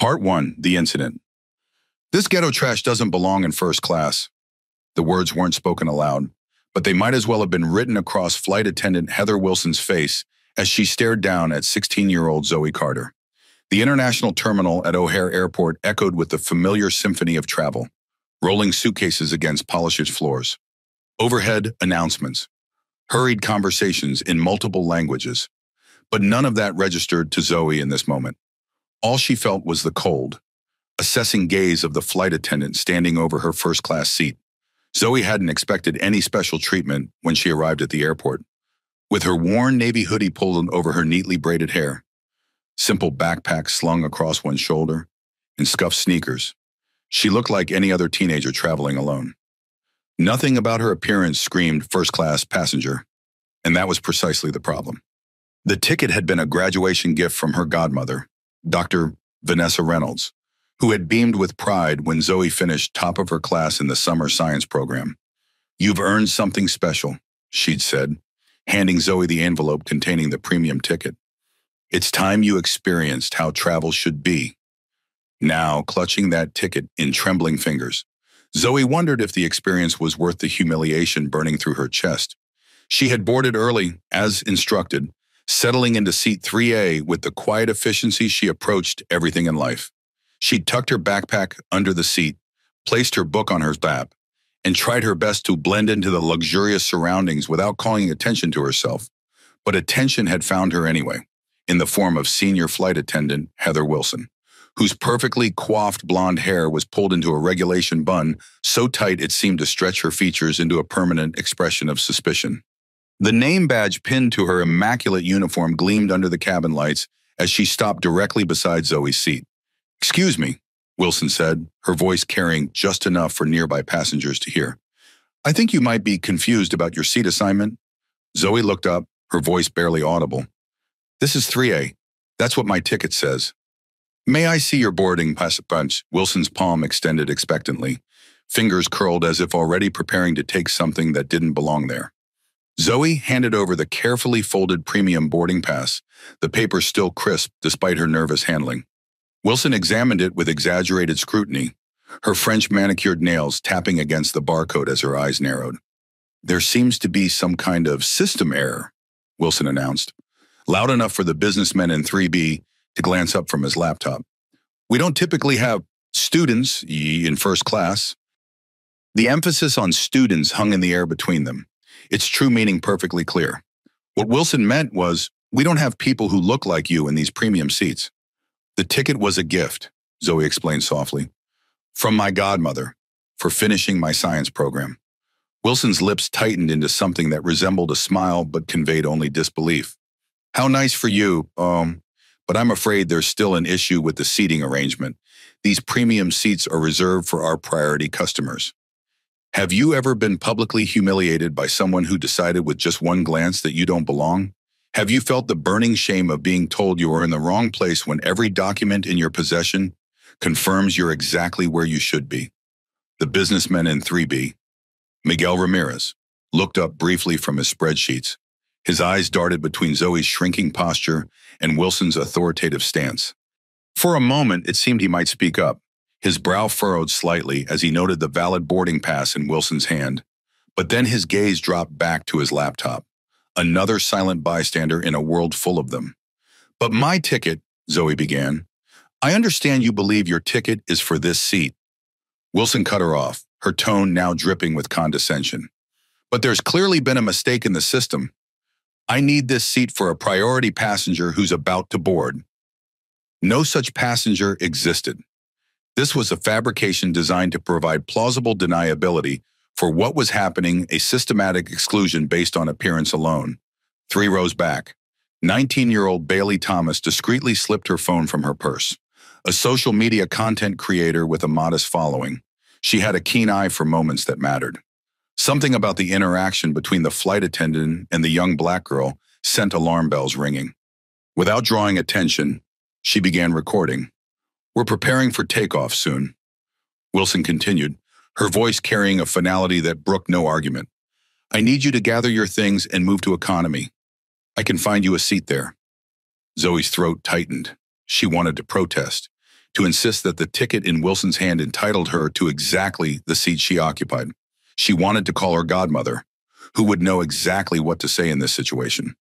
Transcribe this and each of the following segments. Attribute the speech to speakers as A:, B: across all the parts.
A: Part 1, The Incident. This ghetto trash doesn't belong in first class. The words weren't spoken aloud, but they might as well have been written across flight attendant Heather Wilson's face as she stared down at 16-year-old Zoe Carter. The international terminal at O'Hare Airport echoed with the familiar symphony of travel, rolling suitcases against polished floors. Overhead, announcements. Hurried conversations in multiple languages. But none of that registered to Zoe in this moment. All she felt was the cold, assessing gaze of the flight attendant standing over her first-class seat. Zoe hadn't expected any special treatment when she arrived at the airport. With her worn navy hoodie pulled over her neatly braided hair, simple backpack slung across one shoulder, and scuffed sneakers, she looked like any other teenager traveling alone. Nothing about her appearance screamed first-class passenger, and that was precisely the problem. The ticket had been a graduation gift from her godmother, Dr. Vanessa Reynolds, who had beamed with pride when Zoe finished top of her class in the summer science program. "You've earned something special," she'd said, handing Zoe the envelope containing the premium ticket. "It's time you experienced how travel should be." Now, clutching that ticket in trembling fingers, Zoe wondered if the experience was worth the humiliation burning through her chest. She had boarded early, as instructed, settling into seat 3A with the quiet efficiency she approached everything in life. She'd tucked her backpack under the seat, placed her book on her lap, and tried her best to blend into the luxurious surroundings without calling attention to herself. But attention had found her anyway, in the form of senior flight attendant Heather Wilson, whose perfectly coiffed blonde hair was pulled into a regulation bun so tight it seemed to stretch her features into a permanent expression of suspicion. The name badge pinned to her immaculate uniform gleamed under the cabin lights as she stopped directly beside Zoe's seat. "Excuse me," Wilson said, her voice carrying just enough for nearby passengers to hear. "I think you might be confused about your seat assignment." Zoe looked up, her voice barely audible. "This is 3A. That's what my ticket says." "May I see your boarding pass?" Wilson's palm extended expectantly, fingers curled as if already preparing to take something that didn't belong there. Zoe handed over the carefully folded premium boarding pass, the paper still crisp despite her nervous handling. Wilson examined it with exaggerated scrutiny, her French manicured nails tapping against the barcode as her eyes narrowed. "There seems to be some kind of system error," Wilson announced, loud enough for the businessman in 3B to glance up from his laptop. "We don't typically have students in first class." The emphasis on students hung in the air between them, its true meaning perfectly clear. What Wilson meant was, we don't have people who look like you in these premium seats. "The ticket was a gift," Zoe explained softly, "from my godmother, for finishing my science program." Wilson's lips tightened into something that resembled a smile but conveyed only disbelief. "How nice for you, but I'm afraid there's still an issue with the seating arrangement. These premium seats are reserved for our priority customers." Have you ever been publicly humiliated by someone who decided with just one glance that you don't belong? Have you felt the burning shame of being told you are in the wrong place when every document in your possession confirms you're exactly where you should be? The businessman in 3B, Miguel Ramirez, looked up briefly from his spreadsheets. His eyes darted between Zoe's shrinking posture and Wilson's authoritative stance. For a moment, it seemed he might speak up. His brow furrowed slightly as he noted the valid boarding pass in Wilson's hand. But then his gaze dropped back to his laptop, another silent bystander in a world full of them. "But my ticket," Zoe began. "I understand you believe your ticket is for this seat." Wilson cut her off, her tone now dripping with condescension. "But there's clearly been a mistake in the system. I need this seat for a priority passenger who's about to board." No such passenger existed. This was a fabrication designed to provide plausible deniability for what was happening, a systematic exclusion based on appearance alone. 3 rows back, 19-year-old Bailey Thomas discreetly slipped her phone from her purse. A social media content creator with a modest following, she had a keen eye for moments that mattered. Something about the interaction between the flight attendant and the young black girl sent alarm bells ringing. Without drawing attention, she began recording. "We're preparing for takeoff soon," Wilson continued, her voice carrying a finality that brooked no argument. "I need you to gather your things and move to economy. I can find you a seat there." Zoe's throat tightened. She wanted to protest. to insist that the ticket in Wilson's hand entitled her to exactly the seat she occupied. She wanted to call her godmother, who would know exactly what to say in this situation.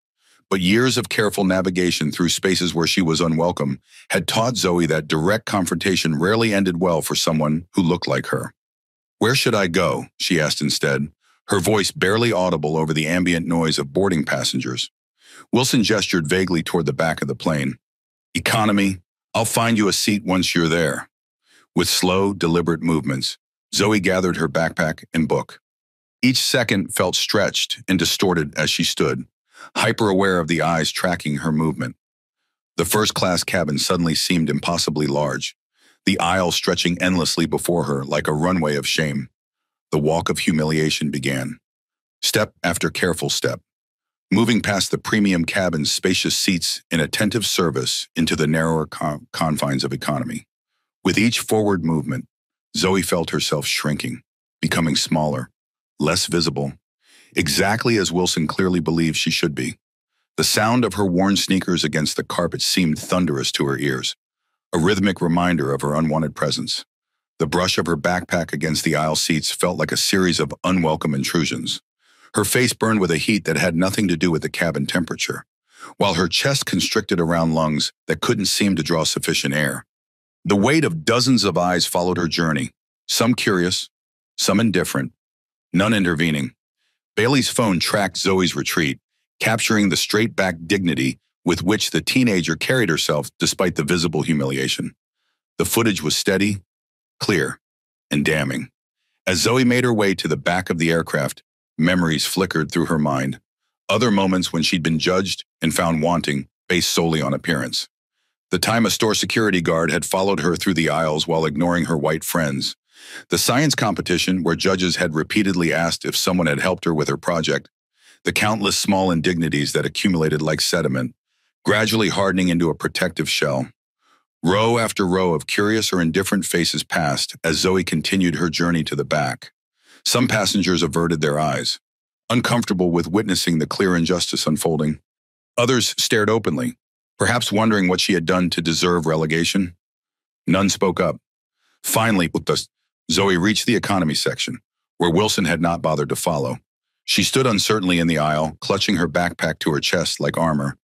A: But years of careful navigation through spaces where she was unwelcome had taught Zoe that direct confrontation rarely ended well for someone who looked like her. "Where should I go?" she asked instead, her voice barely audible over the ambient noise of boarding passengers. Wilson gestured vaguely toward the back of the plane. "Economy, I'll find you a seat once you're there." With slow, deliberate movements, Zoe gathered her backpack and book. Each second felt stretched and distorted as she stood, hyper-aware of the eyes tracking her movement. The first-class cabin suddenly seemed impossibly large, the aisle stretching endlessly before her like a runway of shame. The walk of humiliation began, step after careful step, moving past the premium cabin's spacious seats in attentive service into the narrower confines of economy. With each forward movement, Zoe felt herself shrinking, becoming smaller, less visible, exactly as Wilson clearly believed she should be. The sound of her worn sneakers against the carpet seemed thunderous to her ears, a rhythmic reminder of her unwanted presence. The brush of her backpack against the aisle seats felt like a series of unwelcome intrusions. Her face burned with a heat that had nothing to do with the cabin temperature, while her chest constricted around lungs that couldn't seem to draw sufficient air. The weight of dozens of eyes followed her journey, some curious, some indifferent, none intervening. Bailey's phone tracked Zoe's retreat, capturing the straight-back dignity with which the teenager carried herself despite the visible humiliation. The footage was steady, clear, and damning. As Zoe made her way to the back of the aircraft, memories flickered through her mind. Other moments when she'd been judged and found wanting, based solely on appearance. The time a store security guard had followed her through the aisles while ignoring her white friends. The science competition where judges had repeatedly asked if someone had helped her with her project. The countless small indignities that accumulated like sediment, gradually hardening into a protective shell. Row after row of curious or indifferent faces passed as Zoe continued her journey to the back. Some passengers averted their eyes, uncomfortable with witnessing the clear injustice unfolding. Others stared openly, perhaps wondering what she had done to deserve relegation. None spoke up. Finally, Zoe reached the economy section, where Wilson had not bothered to follow. She stood uncertainly in the aisle, clutching her backpack to her chest like armor.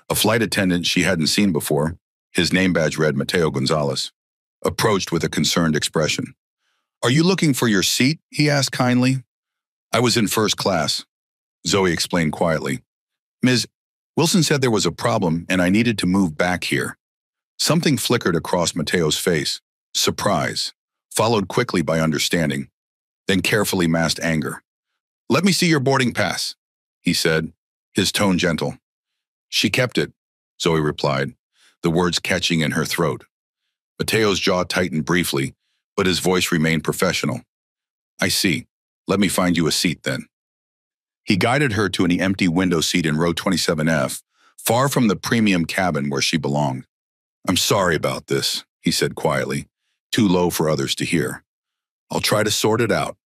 A: A flight attendant she hadn't seen before, his name badge read Mateo Gonzalez, approached with a concerned expression. "Are you looking for your seat?" he asked kindly. "I was in first class," Zoe explained quietly. "Ms. Wilson said there was a problem and I needed to move back here." Something flickered across Mateo's face, surprise, followed quickly by understanding, then carefully masked anger. "Let me see your boarding pass," he said, his tone gentle. "She kept it," Zoe replied, the words catching in her throat. Mateo's jaw tightened briefly, but his voice remained professional. "I see. Let me find you a seat then." He guided her to an empty window seat in row 27F, far from the premium cabin where she belonged. "I'm sorry about this," he said quietly, too low for others to hear. "I'll try to sort it out."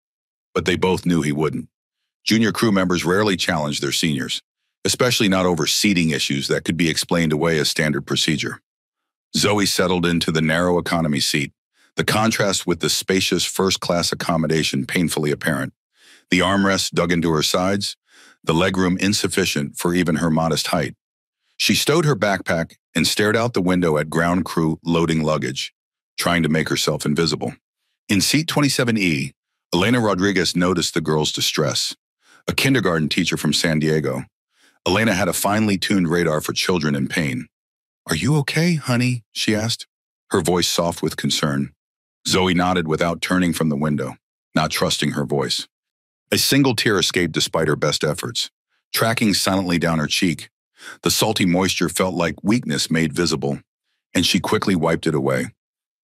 A: But they both knew he wouldn't. Junior crew members rarely challenged their seniors, especially not over seating issues that could be explained away as standard procedure. Zoe settled into the narrow economy seat, the contrast with the spacious first-class accommodation painfully apparent. The armrests dug into her sides, the legroom insufficient for even her modest height. She stowed her backpack and stared out the window at ground crew loading luggage, trying to make herself invisible. In seat 27E, Elena Rodriguez noticed the girl's distress. A kindergarten teacher from San Diego, Elena had a finely tuned radar for children in pain. "Are you okay, honey?" she asked, her voice soft with concern. Zoe nodded without turning from the window, not trusting her voice. A single tear escaped despite her best efforts, tracking silently down her cheek. The salty moisture felt like weakness made visible, and she quickly wiped it away.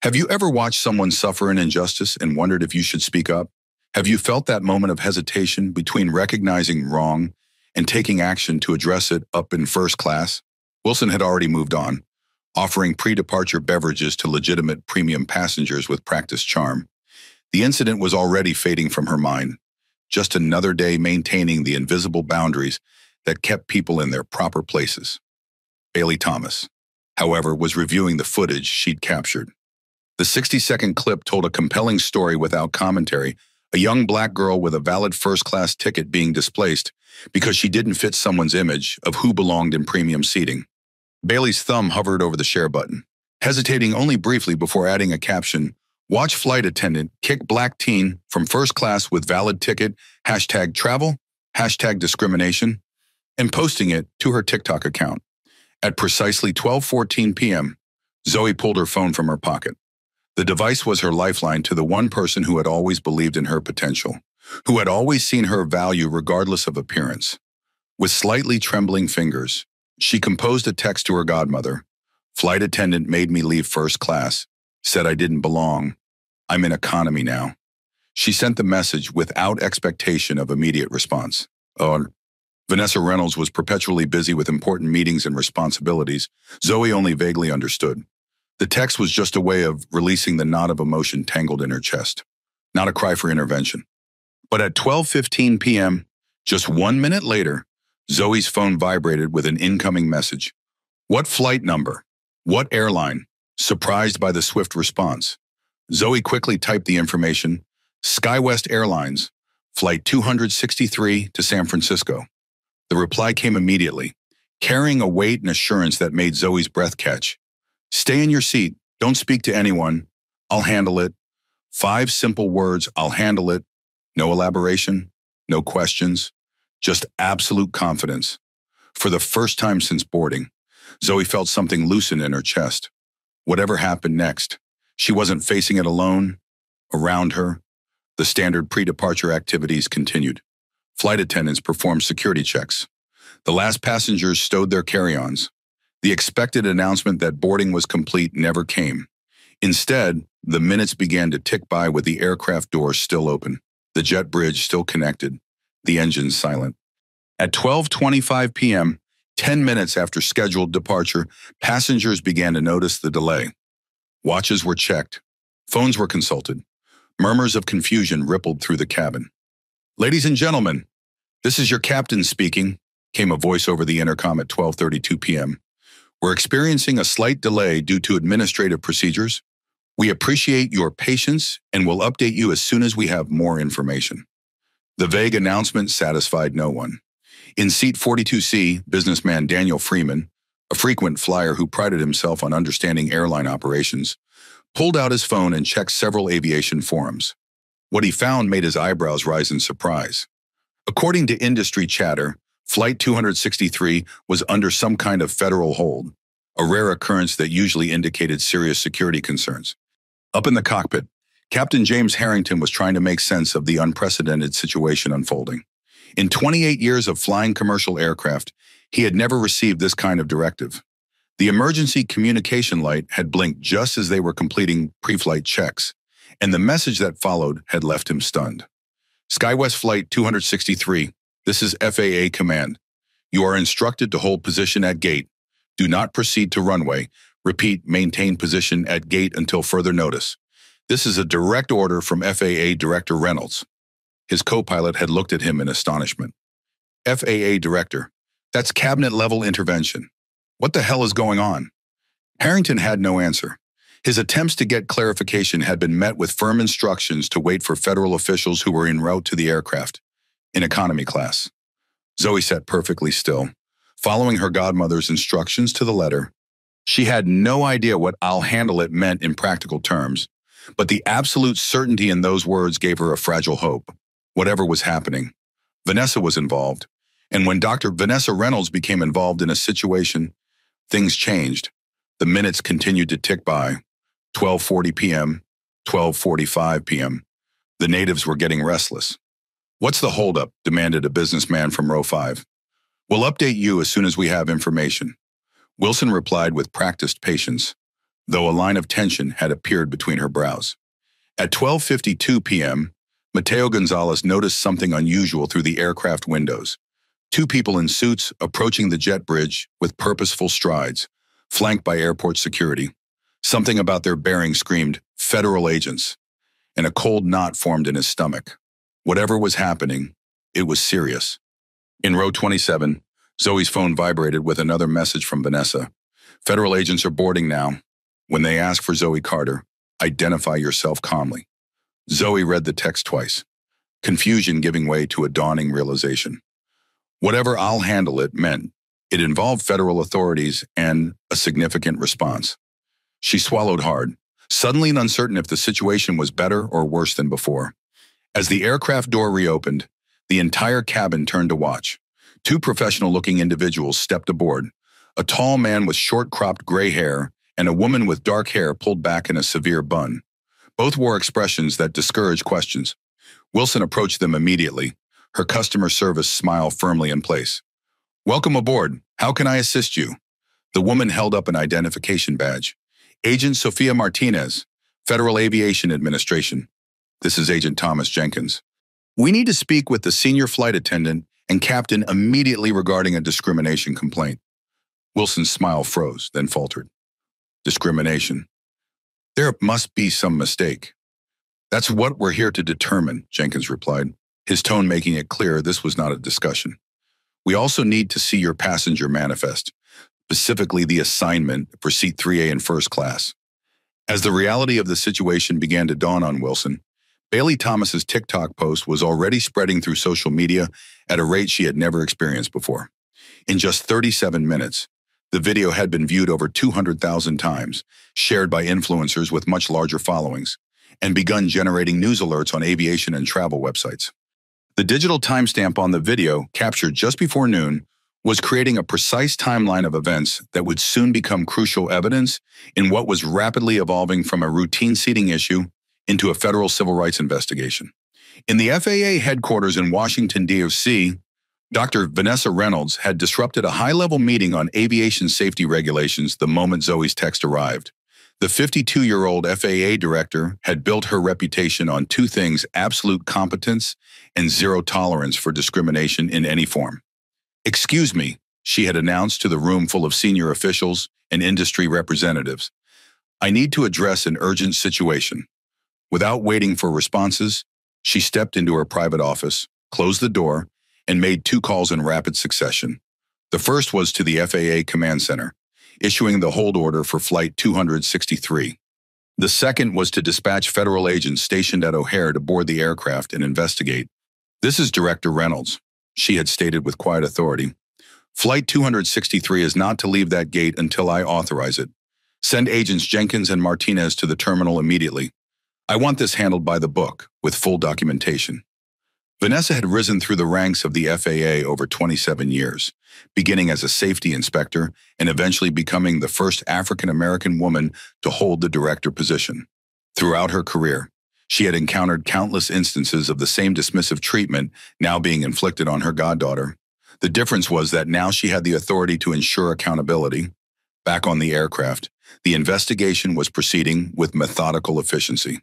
A: Have you ever watched someone suffer an injustice and wondered if you should speak up? Have you felt that moment of hesitation between recognizing wrong and taking action to address it up in first class? Wilson had already moved on, offering pre-departure beverages to legitimate premium passengers with practiced charm. The incident was already fading from her mind, just another day maintaining the invisible boundaries that kept people in their proper places. Bailey Thomas, however, was reviewing the footage she'd captured. The 60-second clip told a compelling story without commentary, a young black girl with a valid first-class ticket being displaced because she didn't fit someone's image of who belonged in premium seating. Bailey's thumb hovered over the share button, hesitating only briefly before adding a caption, "Watch flight attendant kick black teen from first class with valid ticket, #travel, #discrimination," and posting it to her TikTok account. At precisely 12:14 p.m., Zoe pulled her phone from her pocket. The device was her lifeline to the one person who had always believed in her potential, who had always seen her value regardless of appearance. With slightly trembling fingers, she composed a text to her godmother. "Flight attendant made me leave first class, said I didn't belong. I'm in economy now." She sent the message without expectation of immediate response. Vanessa Reynolds was perpetually busy with important meetings and responsibilities. Zoe only vaguely understood. The text was just a way of releasing the knot of emotion tangled in her chest, not a cry for intervention. But at 12:15 p.m., just 1 minute later, Zoe's phone vibrated with an incoming message. "What flight number? What airline?" Surprised by the swift response, Zoe quickly typed the information, "SkyWest Airlines, Flight 263 to San Francisco." The reply came immediately, carrying a weight and assurance that made Zoe's breath catch. "Stay in your seat. Don't speak to anyone. I'll handle it." 5 simple words, "I'll handle it." No elaboration, no questions, just absolute confidence. For the first time since boarding, Zoe felt something loosen in her chest. Whatever happened next, she wasn't facing it alone. Around her, the standard pre-departure activities continued. Flight attendants performed security checks. The last passengers stowed their carry-ons. The expected announcement that boarding was complete never came. Instead, the minutes began to tick by with the aircraft doors still open, the jet bridge still connected, the engines silent. At 12:25 p.m., 10 minutes after scheduled departure, passengers began to notice the delay. Watches were checked. Phones were consulted. Murmurs of confusion rippled through the cabin. "Ladies and gentlemen, this is your captain speaking," came a voice over the intercom at 12:32 p.m. "We're experiencing a slight delay due to administrative procedures. We appreciate your patience and will update you as soon as we have more information." The vague announcement satisfied no one. In seat 42C, businessman Daniel Freeman, a frequent flyer who prided himself on understanding airline operations, pulled out his phone and checked several aviation forums. What he found made his eyebrows rise in surprise. According to industry chatter, Flight 263 was under some kind of federal hold, a rare occurrence that usually indicated serious security concerns. Up in the cockpit, Captain James Harrington was trying to make sense of the unprecedented situation unfolding. In 28 years of flying commercial aircraft, he had never received this kind of directive. The emergency communication light had blinked just as they were completing pre-flight checks, and the message that followed had left him stunned. "SkyWest Flight 263, this is FAA command. You are instructed to hold position at gate. Do not proceed to runway. Repeat, maintain position at gate until further notice. This is a direct order from FAA Director Reynolds." His co-pilot had looked at him in astonishment. "FAA Director, that's cabinet-level intervention. What the hell is going on?" Harrington had no answer. His attempts to get clarification had been met with firm instructions to wait for federal officials who were en route to the aircraft, in economy class. Zoe sat perfectly still, following her godmother's instructions to the letter. She had no idea what "I'll handle it" meant in practical terms, but the absolute certainty in those words gave her a fragile hope. Whatever was happening, Vanessa was involved, and when Dr. Vanessa Reynolds became involved in a situation, things changed. The minutes continued to tick by. 12:40 p.m., 12:45 p.m. The natives were getting restless. "What's the holdup?" demanded a businessman from row 5. "We'll update you as soon as we have information." Wilson replied with practiced patience, though a line of tension had appeared between her brows. At 12:52 p.m., Mateo Gonzalez noticed something unusual through the aircraft windows. 2 people in suits approaching the jet bridge with purposeful strides, flanked by airport security. Something about their bearing screamed, "Federal agents," and a cold knot formed in his stomach. Whatever was happening, it was serious. In row 27, Zoe's phone vibrated with another message from Vanessa. "Federal agents are boarding now. When they ask for Zoe Carter, Identify yourself calmly. Zoe read the text twice, confusion giving way to a dawning realization. Whatever "I'll handle it" meant, it involved federal authorities and a significant response. She swallowed hard, suddenly uncertain if the situation was better or worse than before. As the aircraft door reopened, the entire cabin turned to watch. Two professional-looking individuals stepped aboard, a tall man with short-cropped gray hair and a woman with dark hair pulled back in a severe bun. Both wore expressions that discouraged questions. Wilson approached them immediately, her customer service smile firmly in place. "Welcome aboard. How can I assist you?" The woman held up an identification badge. "Agent Sophia Martinez, Federal Aviation Administration. This is Agent Thomas Jenkins. We need to speak with the senior flight attendant and captain immediately regarding a discrimination complaint." Wilson's smile froze, then faltered. "Discrimination. There must be some mistake." "That's what we're here to determine," Jenkins replied, his tone making it clear this was not a discussion. "We also need to see your passenger manifest, specifically the assignment for seat 3A in first class." As the reality of the situation began to dawn on Wilson, Bailey Thomas's TikTok post was already spreading through social media at a rate she had never experienced before. In just 37 minutes, the video had been viewed over 200,000 times, shared by influencers with much larger followings, and begun generating news alerts on aviation and travel websites. The digital timestamp on the video, captured just before noon, was creating a precise timeline of events that would soon become crucial evidence in what was rapidly evolving from a routine seating issue into a federal civil rights investigation. In the FAA headquarters in Washington, D.C., Dr. Vanessa Reynolds had disrupted a high-level meeting on aviation safety regulations the moment Zoe's text arrived. The 52-year-old FAA director had built her reputation on two things: absolute competence and zero tolerance for discrimination in any form. "Excuse me," she had announced to the room full of senior officials and industry representatives. "I need to address an urgent situation." Without waiting for responses, she stepped into her private office, closed the door, and made two calls in rapid succession. The first was to the FAA Command Center, issuing the hold order for Flight 263. The second was to dispatch federal agents stationed at O'Hare to board the aircraft and investigate. "This is Director Reynolds," she had stated with quiet authority. "Flight 263 is not to leave that gate until I authorize it. Send Agents Jenkins and Martinez to the terminal immediately. I want this handled by the book, with full documentation." Vanessa had risen through the ranks of the FAA over 27 years, beginning as a safety inspector and eventually becoming the first African-American woman to hold the director position. Throughout her career, she had encountered countless instances of the same dismissive treatment now being inflicted on her goddaughter. The difference was that now she had the authority to ensure accountability. Back on the aircraft, the investigation was proceeding with methodical efficiency.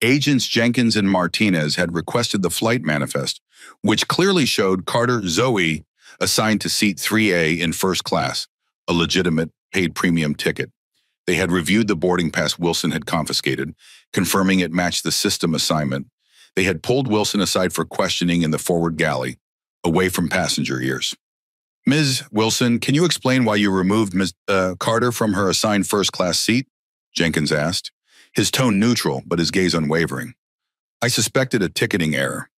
A: Agents Jenkins and Martinez had requested the flight manifest, which clearly showed Carter Zoe assigned to seat 3A in first class, a legitimate paid premium ticket. They had reviewed the boarding pass Wilson had confiscated, confirming it matched the system assignment. They had pulled Wilson aside for questioning in the forward galley, away from passenger ears. "Ms. Wilson, can you explain why you removed Ms. Carter from her assigned first-class seat?" Jenkins asked, his tone neutral but his gaze unwavering. "I suspected a ticketing error,"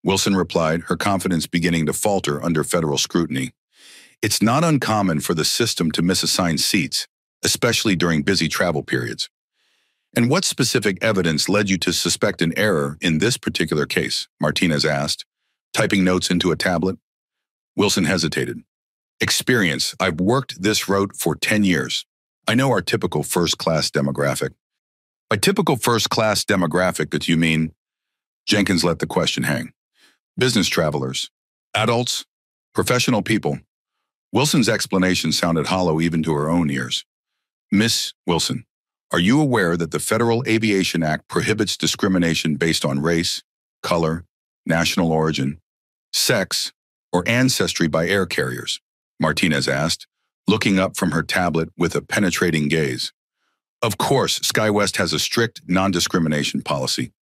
A: Wilson replied, her confidence beginning to falter under federal scrutiny. "It's not uncommon for the system to misassign seats, especially during busy travel periods." "And what specific evidence led you to suspect an error in this particular case?" Martinez asked, typing notes into a tablet. Wilson hesitated. "Experience. I've worked this route for 10 years. I know our typical first-class demographic." "By typical first-class demographic, do you mean?" Jenkins let the question hang. "Business travelers, adults, professional people." Wilson's explanation sounded hollow even to her own ears. "Miss Wilson, are you aware that the Federal Aviation Act prohibits discrimination based on race, color, national origin, sex, or ancestry by air carriers?" Martinez asked, looking up from her tablet with a penetrating gaze. "Of course, SkyWest has a strict non-discrimination policy.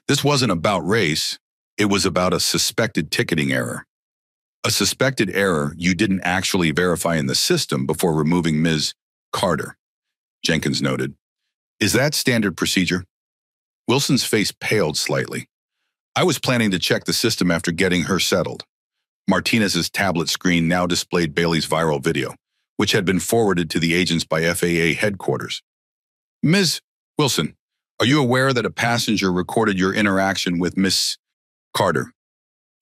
A: This wasn't about race, it was about a suspected ticketing error." "A suspected error you didn't actually verify in the system before removing Ms. Carter," Jenkins noted. Is that standard procedure? Wilson's face paled slightly. I was planning to check the system after getting her settled. Martinez's tablet screen now displayed Bailey's viral video, which had been forwarded to the agents by FAA headquarters. Ms. Wilson, are you aware that a passenger recorded your interaction with Miss Carter?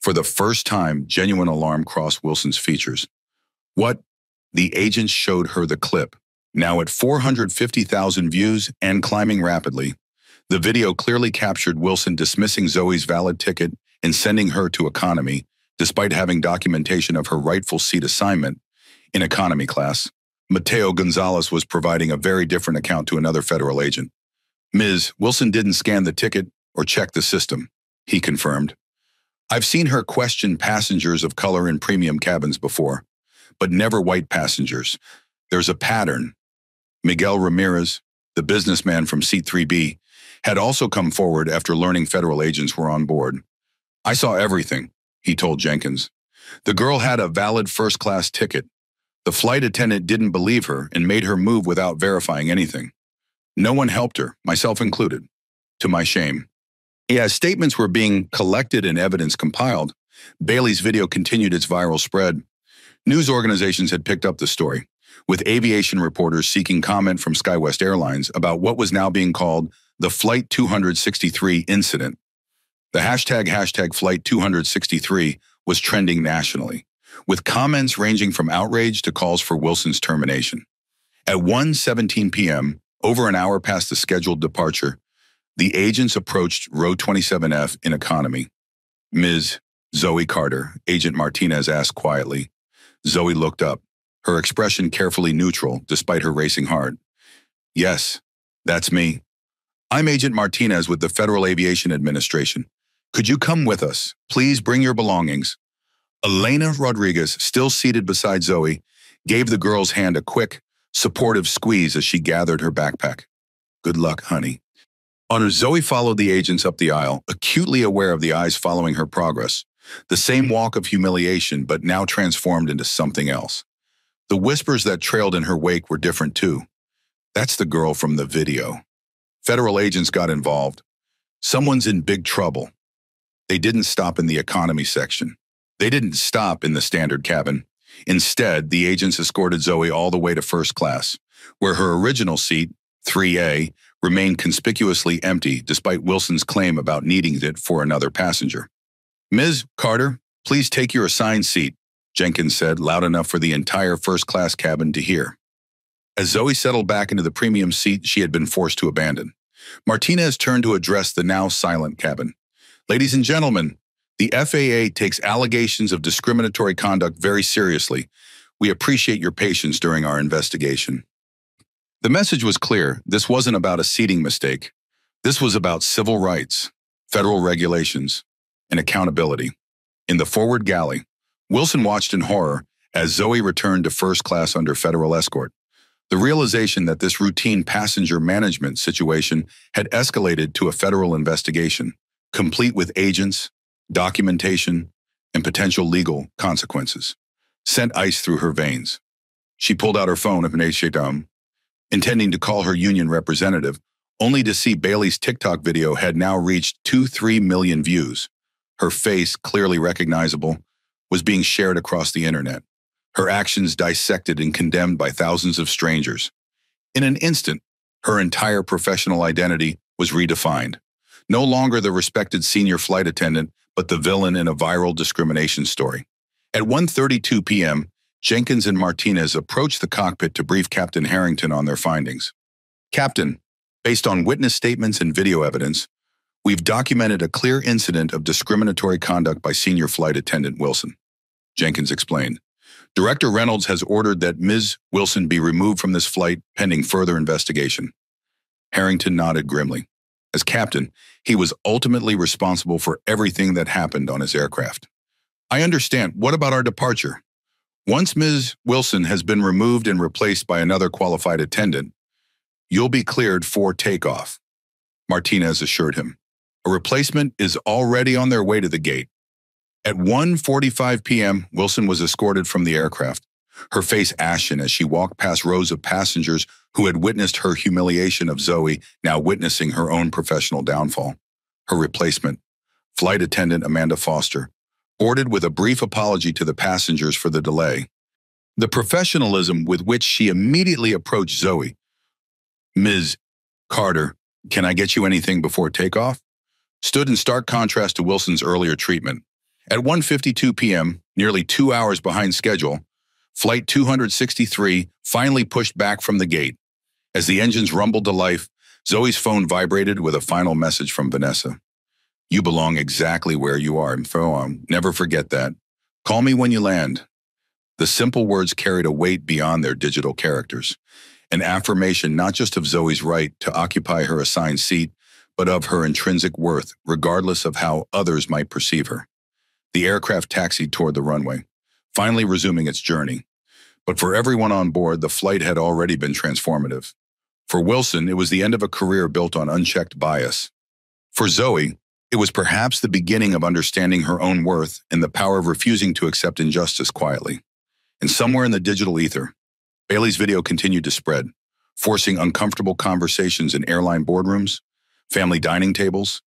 A: For the first time, genuine alarm crossed Wilson's features. What? The agents showed her the clip, now at 450,000 views and climbing rapidly. The video clearly captured Wilson dismissing Zoe's valid ticket and sending her to economy, despite having documentation of her rightful seat assignment in economy class. Mateo Gonzalez was providing a very different account to another federal agent. Ms. Wilson didn't scan the ticket or check the system, he confirmed. I've seen her question passengers of color in premium cabins before, but never white passengers. There's a pattern. Miguel Ramirez, the businessman from Seat 3B, had also come forward after learning federal agents were on board. I saw everything, he told Jenkins. The girl had a valid first-class ticket. The flight attendant didn't believe her and made her move without verifying anything. No one helped her, myself included, to my shame. As statements were being collected and evidence compiled, Bailey's video continued its viral spread. News organizations had picked up the story, with aviation reporters seeking comment from SkyWest Airlines about what was now being called the Flight 263 incident. The hashtag Flight 263 was trending nationally, with comments ranging from outrage to calls for Wilson's termination. At 1:17 p.m., over an hour past the scheduled departure, the agents approached row 27F in economy. Ms. Zoe Carter, Agent Martinez asked quietly. Zoe looked up, her expression carefully neutral despite her racing heart. Yes, that's me. I'm Agent Martinez with the Federal Aviation Administration. Could you come with us? Please bring your belongings. Elena Rodriguez, still seated beside Zoe, gave the girl's hand a quick, supportive squeeze as she gathered her backpack. Good luck, honey. Zoe followed the agents up the aisle, acutely aware of the eyes following her progress. The same walk of humiliation, but now transformed into something else. The whispers that trailed in her wake were different too. That's the girl from the video. Federal agents got involved. Someone's in big trouble. They didn't stop in the economy section. They didn't stop in the standard cabin. Instead, the agents escorted Zoe all the way to first class, where her original seat, 3A, remained conspicuously empty despite Wilson's claim about needing it for another passenger. Ms. Carter, please take your assigned seat, Jenkins said, loud enough for the entire first-class cabin to hear. As Zoe settled back into the premium seat she had been forced to abandon, Martinez turned to address the now silent cabin. Ladies and gentlemen, the FAA takes allegations of discriminatory conduct very seriously. We appreciate your patience during our investigation. The message was clear. This wasn't about a seating mistake. This was about civil rights, federal regulations, and accountability. In the forward galley, Wilson watched in horror as Zoe returned to first class under federal escort. The realization that this routine passenger management situation had escalated to a federal investigation, complete with agents, documentation, and potential legal consequences, sent ice through her veins. She pulled out her phone intending to call her union representative, only to see Bailey's TikTok video had now reached 2-3 million views. Her face, clearly recognizable, was being shared across the internet. Her actions dissected and condemned by thousands of strangers. In an instant, her entire professional identity was redefined. No longer the respected senior flight attendant, but the villain in a viral discrimination story. At 1:32 p.m., Jenkins and Martinez approached the cockpit to brief Captain Harrington on their findings. Captain, based on witness statements and video evidence, we've documented a clear incident of discriminatory conduct by senior flight attendant Wilson, Jenkins explained. Director Reynolds has ordered that Ms. Wilson be removed from this flight pending further investigation. Harrington nodded grimly. As captain, he was ultimately responsible for everything that happened on his aircraft. I understand. What about our departure? Once Ms. Wilson has been removed and replaced by another qualified attendant, you'll be cleared for takeoff, Martinez assured him. A replacement is already on their way to the gate. At 1:45 p.m., Wilson was escorted from the aircraft, her face ashen as she walked past rows of passengers who had witnessed her humiliation of Zoe, now witnessing her own professional downfall. Her replacement, flight attendant Amanda Foster, boarded with a brief apology to the passengers for the delay. The professionalism with which she immediately approached Zoe. "Ms. Carter, can I get you anything before takeoff?" stood in stark contrast to Wilson's earlier treatment. At 1:52 p.m., nearly 2 hours behind schedule, Flight 263 finally pushed back from the gate. As the engines rumbled to life, Zoe's phone vibrated with a final message from Vanessa. "You belong exactly where you are, never forget that. Call me when you land." The simple words carried a weight beyond their digital characters, an affirmation not just of Zoe's right to occupy her assigned seat, but of her intrinsic worth, regardless of how others might perceive her. The aircraft taxied toward the runway, finally resuming its journey. But for everyone on board, the flight had already been transformative. For Wilson, it was the end of a career built on unchecked bias. For Zoe, it was perhaps the beginning of understanding her own worth and the power of refusing to accept injustice quietly. And somewhere in the digital ether, Bailey's video continued to spread, forcing uncomfortable conversations in airline boardrooms, family dining tables,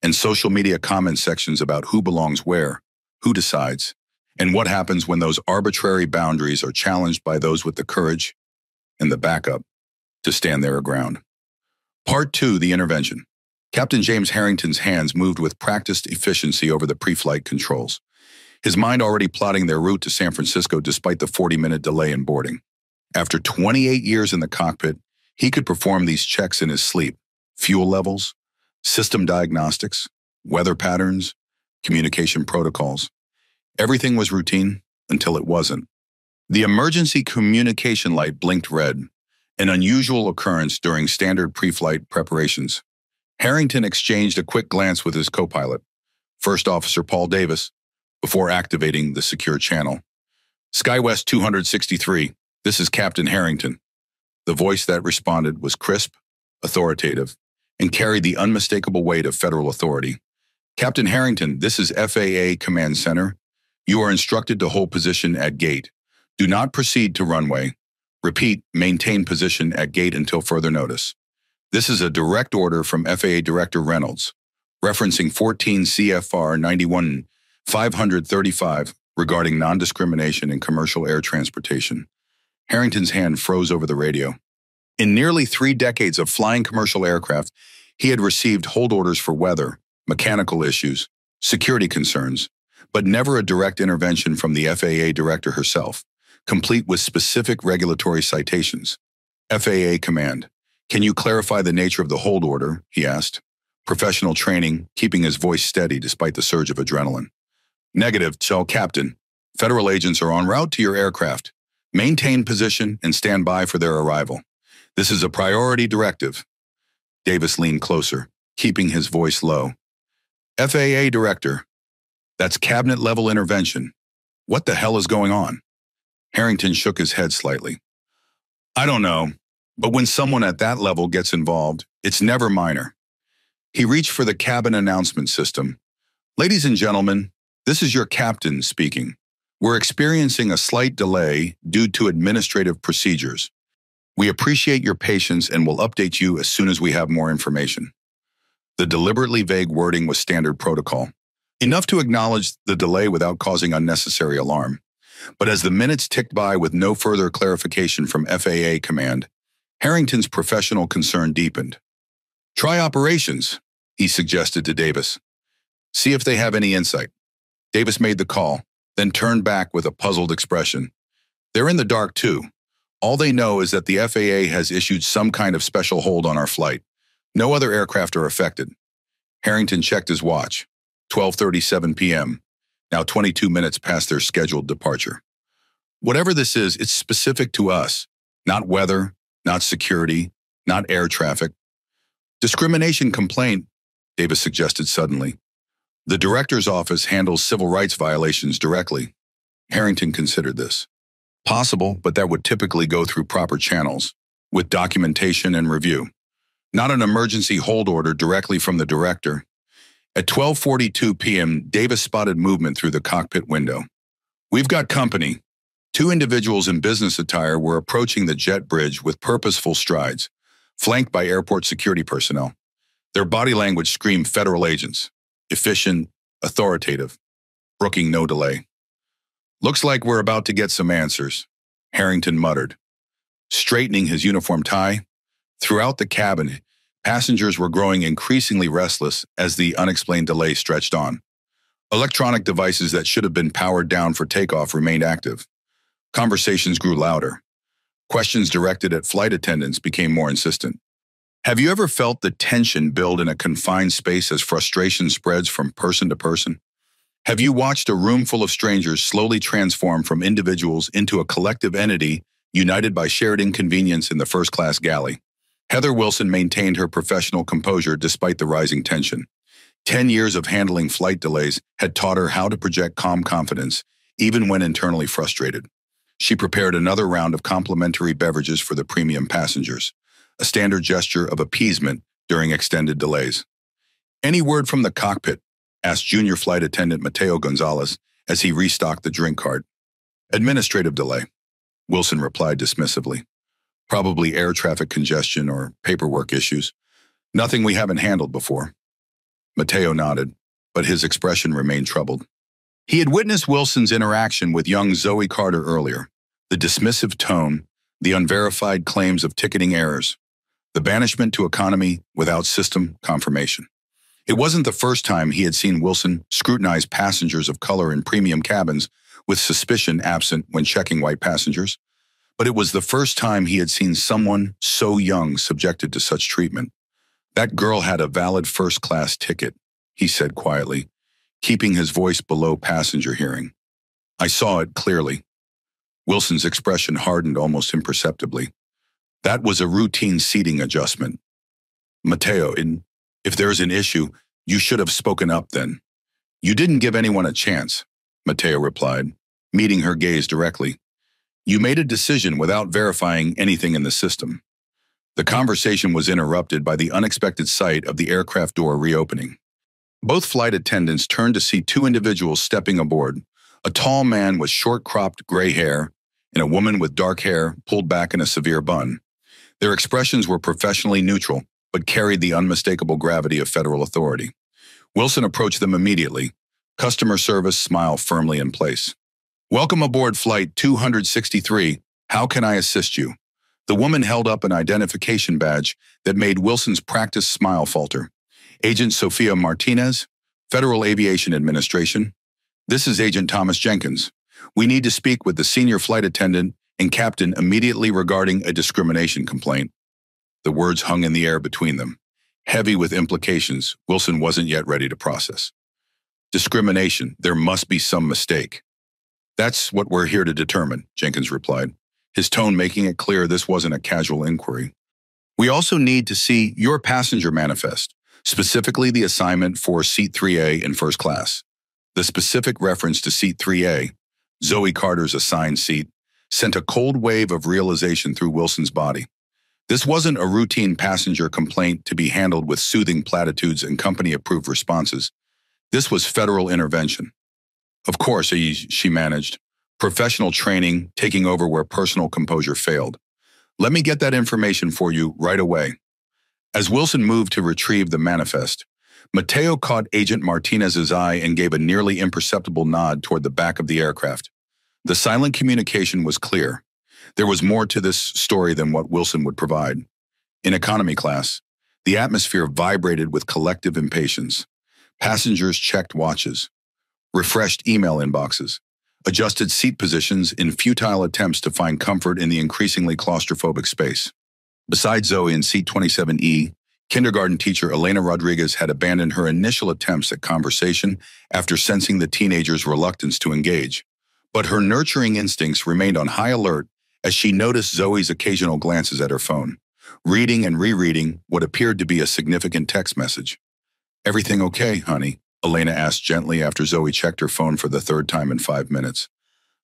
A: and social media comment sections about who belongs where, who decides, and what happens when those arbitrary boundaries are challenged by those with the courage and the backup to stand their ground. Part 2, the intervention. Captain James Harrington's hands moved with practiced efficiency over the pre-flight controls, his mind already plotting their route to San Francisco despite the 40-minute delay in boarding. After 28 years in the cockpit, he could perform these checks in his sleep: fuel levels, system diagnostics, weather patterns, communication protocols. Everything was routine until it wasn't. The emergency communication light blinked red, an unusual occurrence during standard pre-flight preparations. Harrington exchanged a quick glance with his co-pilot, First Officer Paul Davis, before activating the secure channel. "SkyWest 263, this is Captain Harrington." The voice that responded was crisp, authoritative, and carried the unmistakable weight of federal authority. "Captain Harrington, this is FAA Command Center. You are instructed to hold position at gate. Do not proceed to runway. Repeat, maintain position at gate until further notice. This is a direct order from FAA Director Reynolds, referencing 14 CFR 91-535 regarding non-discrimination in commercial air transportation." Harrington's hand froze over the radio. In nearly 3 decades of flying commercial aircraft, he had received hold orders for weather, mechanical issues, security concerns, but never a direct intervention from the FAA director herself, complete with specific regulatory citations. "FAA Command, can you clarify the nature of the hold order?" he asked, professional training keeping his voice steady despite the surge of adrenaline. "Negative, Captain. Federal agents are en route to your aircraft. Maintain position and stand by for their arrival. This is a priority directive." Davis leaned closer, keeping his voice low. "FAA Director, that's cabinet-level intervention. What the hell is going on?" Harrington shook his head slightly. "I don't know, but when someone at that level gets involved, it's never minor." He reached for the cabin announcement system. "Ladies and gentlemen, this is your captain speaking. We're experiencing a slight delay due to administrative procedures. We appreciate your patience and will update you as soon as we have more information." The deliberately vague wording was standard protocol, enough to acknowledge the delay without causing unnecessary alarm. But as the minutes ticked by with no further clarification from FAA Command, Harrington's professional concern deepened. "Try operations," he suggested to Davis. "See if they have any insight." Davis made the call, then turned back with a puzzled expression. "They're in the dark too. All they know is that the FAA has issued some kind of special hold on our flight. No other aircraft are affected." Harrington checked his watch. 12:37 p.m., now 22 minutes past their scheduled departure. "Whatever this is, it's specific to us. Not weather, not security, not air traffic." "Discrimination complaint," Davis suggested suddenly. "The director's office handles civil rights violations directly." Harrington considered this. Possible, but that would typically go through proper channels, with documentation and review. Not an emergency hold order directly from the director. At 12:42 p.m., Davis spotted movement through the cockpit window. "We've got company. Two individuals in business attire were approaching the jet bridge with purposeful strides, flanked by airport security personnel. Their body language screamed federal agents, efficient, authoritative, brooking no delay. "Looks like we're about to get some answers," Harrington muttered. Straightening his uniform tie, throughout the cabin, passengers were growing increasingly restless as the unexplained delay stretched on. Electronic devices that should have been powered down for takeoff remained active. Conversations grew louder. Questions directed at flight attendants became more insistent. Have you ever felt the tension build in a confined space as frustration spreads from person to person? Have you watched a room full of strangers slowly transform from individuals into a collective entity united by shared inconvenience in the first-class galley? Heather Wilson maintained her professional composure despite the rising tension. 10 years of handling flight delays had taught her how to project calm confidence, even when internally frustrated. She prepared another round of complimentary beverages for the premium passengers, a standard gesture of appeasement during extended delays. "Any word from the cockpit?" asked junior flight attendant Mateo Gonzalez as he restocked the drink cart. "Administrative delay," Wilson replied dismissively. "Probably air traffic congestion or paperwork issues. Nothing we haven't handled before." Mateo nodded, but his expression remained troubled. He had witnessed Wilson's interaction with young Zoe Carter earlier. The dismissive tone, the unverified claims of ticketing errors, the banishment to economy without system confirmation. It wasn't the first time he had seen Wilson scrutinize passengers of color in premium cabins with suspicion absent when checking white passengers, but it was the first time he had seen someone so young subjected to such treatment. "That girl had a valid first-class ticket," he said quietly, keeping his voice below passenger hearing. "I saw it clearly." Wilson's expression hardened almost imperceptibly. "That was a routine seating adjustment." "Mateo, if there's an issue, you should have spoken up then." "You didn't give anyone a chance," Mateo replied, meeting her gaze directly. "You made a decision without verifying anything in the system." The conversation was interrupted by the unexpected sight of the aircraft door reopening. Both flight attendants turned to see two individuals stepping aboard, a tall man with short-cropped gray hair and a woman with dark hair pulled back in a severe bun. Their expressions were professionally neutral, but carried the unmistakable gravity of federal authority. Wilson approached them immediately, customer service smile firmly in place. "Welcome aboard Flight 263. How can I assist you?" The woman held up an identification badge that made Wilson's practiced smile falter. "Agent Sophia Martinez, Federal Aviation Administration. This is Agent Thomas Jenkins. We need to speak with the senior flight attendant and captain immediately regarding a discrimination complaint." The words hung in the air between them, heavy with implications Wilson wasn't yet ready to process. "Discrimination, there must be some mistake." "That's what we're here to determine," Jenkins replied, his tone making it clear this wasn't a casual inquiry. "We also need to see your passenger manifest, specifically the assignment for Seat 3A in first class." The specific reference to Seat 3A, Zoe Carter's assigned seat, sent a cold wave of realization through Wilson's body. This wasn't a routine passenger complaint to be handled with soothing platitudes and company-approved responses. This was federal intervention. "Of course," she managed, professional training taking over where personal composure failed. "Let me get that information for you right away." As Wilson moved to retrieve the manifest, Mateo caught Agent Martinez's eye and gave a nearly imperceptible nod toward the back of the aircraft. The silent communication was clear. There was more to this story than what Wilson would provide. In economy class, the atmosphere vibrated with collective impatience. Passengers checked watches, refreshed email inboxes, adjusted seat positions in futile attempts to find comfort in the increasingly claustrophobic space. Besides Zoe in seat 27E, kindergarten teacher Elena Rodriguez had abandoned her initial attempts at conversation after sensing the teenager's reluctance to engage. But her nurturing instincts remained on high alert as she noticed Zoe's occasional glances at her phone, reading and rereading what appeared to be a significant text message. "Everything okay, honey?" Elena asked gently after Zoe checked her phone for the third time in 5 minutes.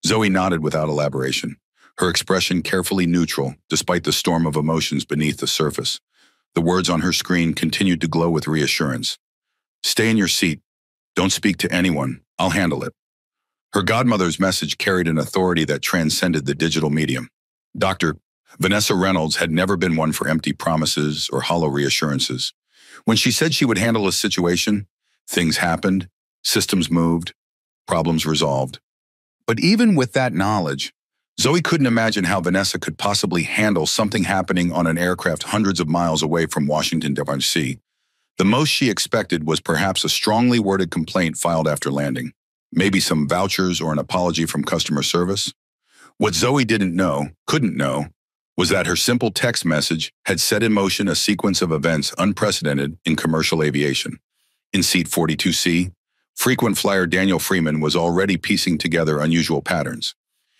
A: Zoe nodded without elaboration, her expression carefully neutral despite the storm of emotions beneath the surface. The words on her screen continued to glow with reassurance. "Stay in your seat. Don't speak to anyone. I'll handle it." Her godmother's message carried an authority that transcended the digital medium. Dr. Vanessa Reynolds had never been one for empty promises or hollow reassurances. When she said she would handle a situation, things happened, systems moved, problems resolved. But even with that knowledge, Zoe couldn't imagine how Vanessa could possibly handle something happening on an aircraft hundreds of miles away from Washington, D.C. The most she expected was perhaps a strongly worded complaint filed after landing, maybe some vouchers or an apology from customer service. What Zoe couldn't know, was that her simple text message had set in motion a sequence of events unprecedented in commercial aviation. In seat 42C, frequent flyer Daniel Freeman was already piecing together unusual patterns.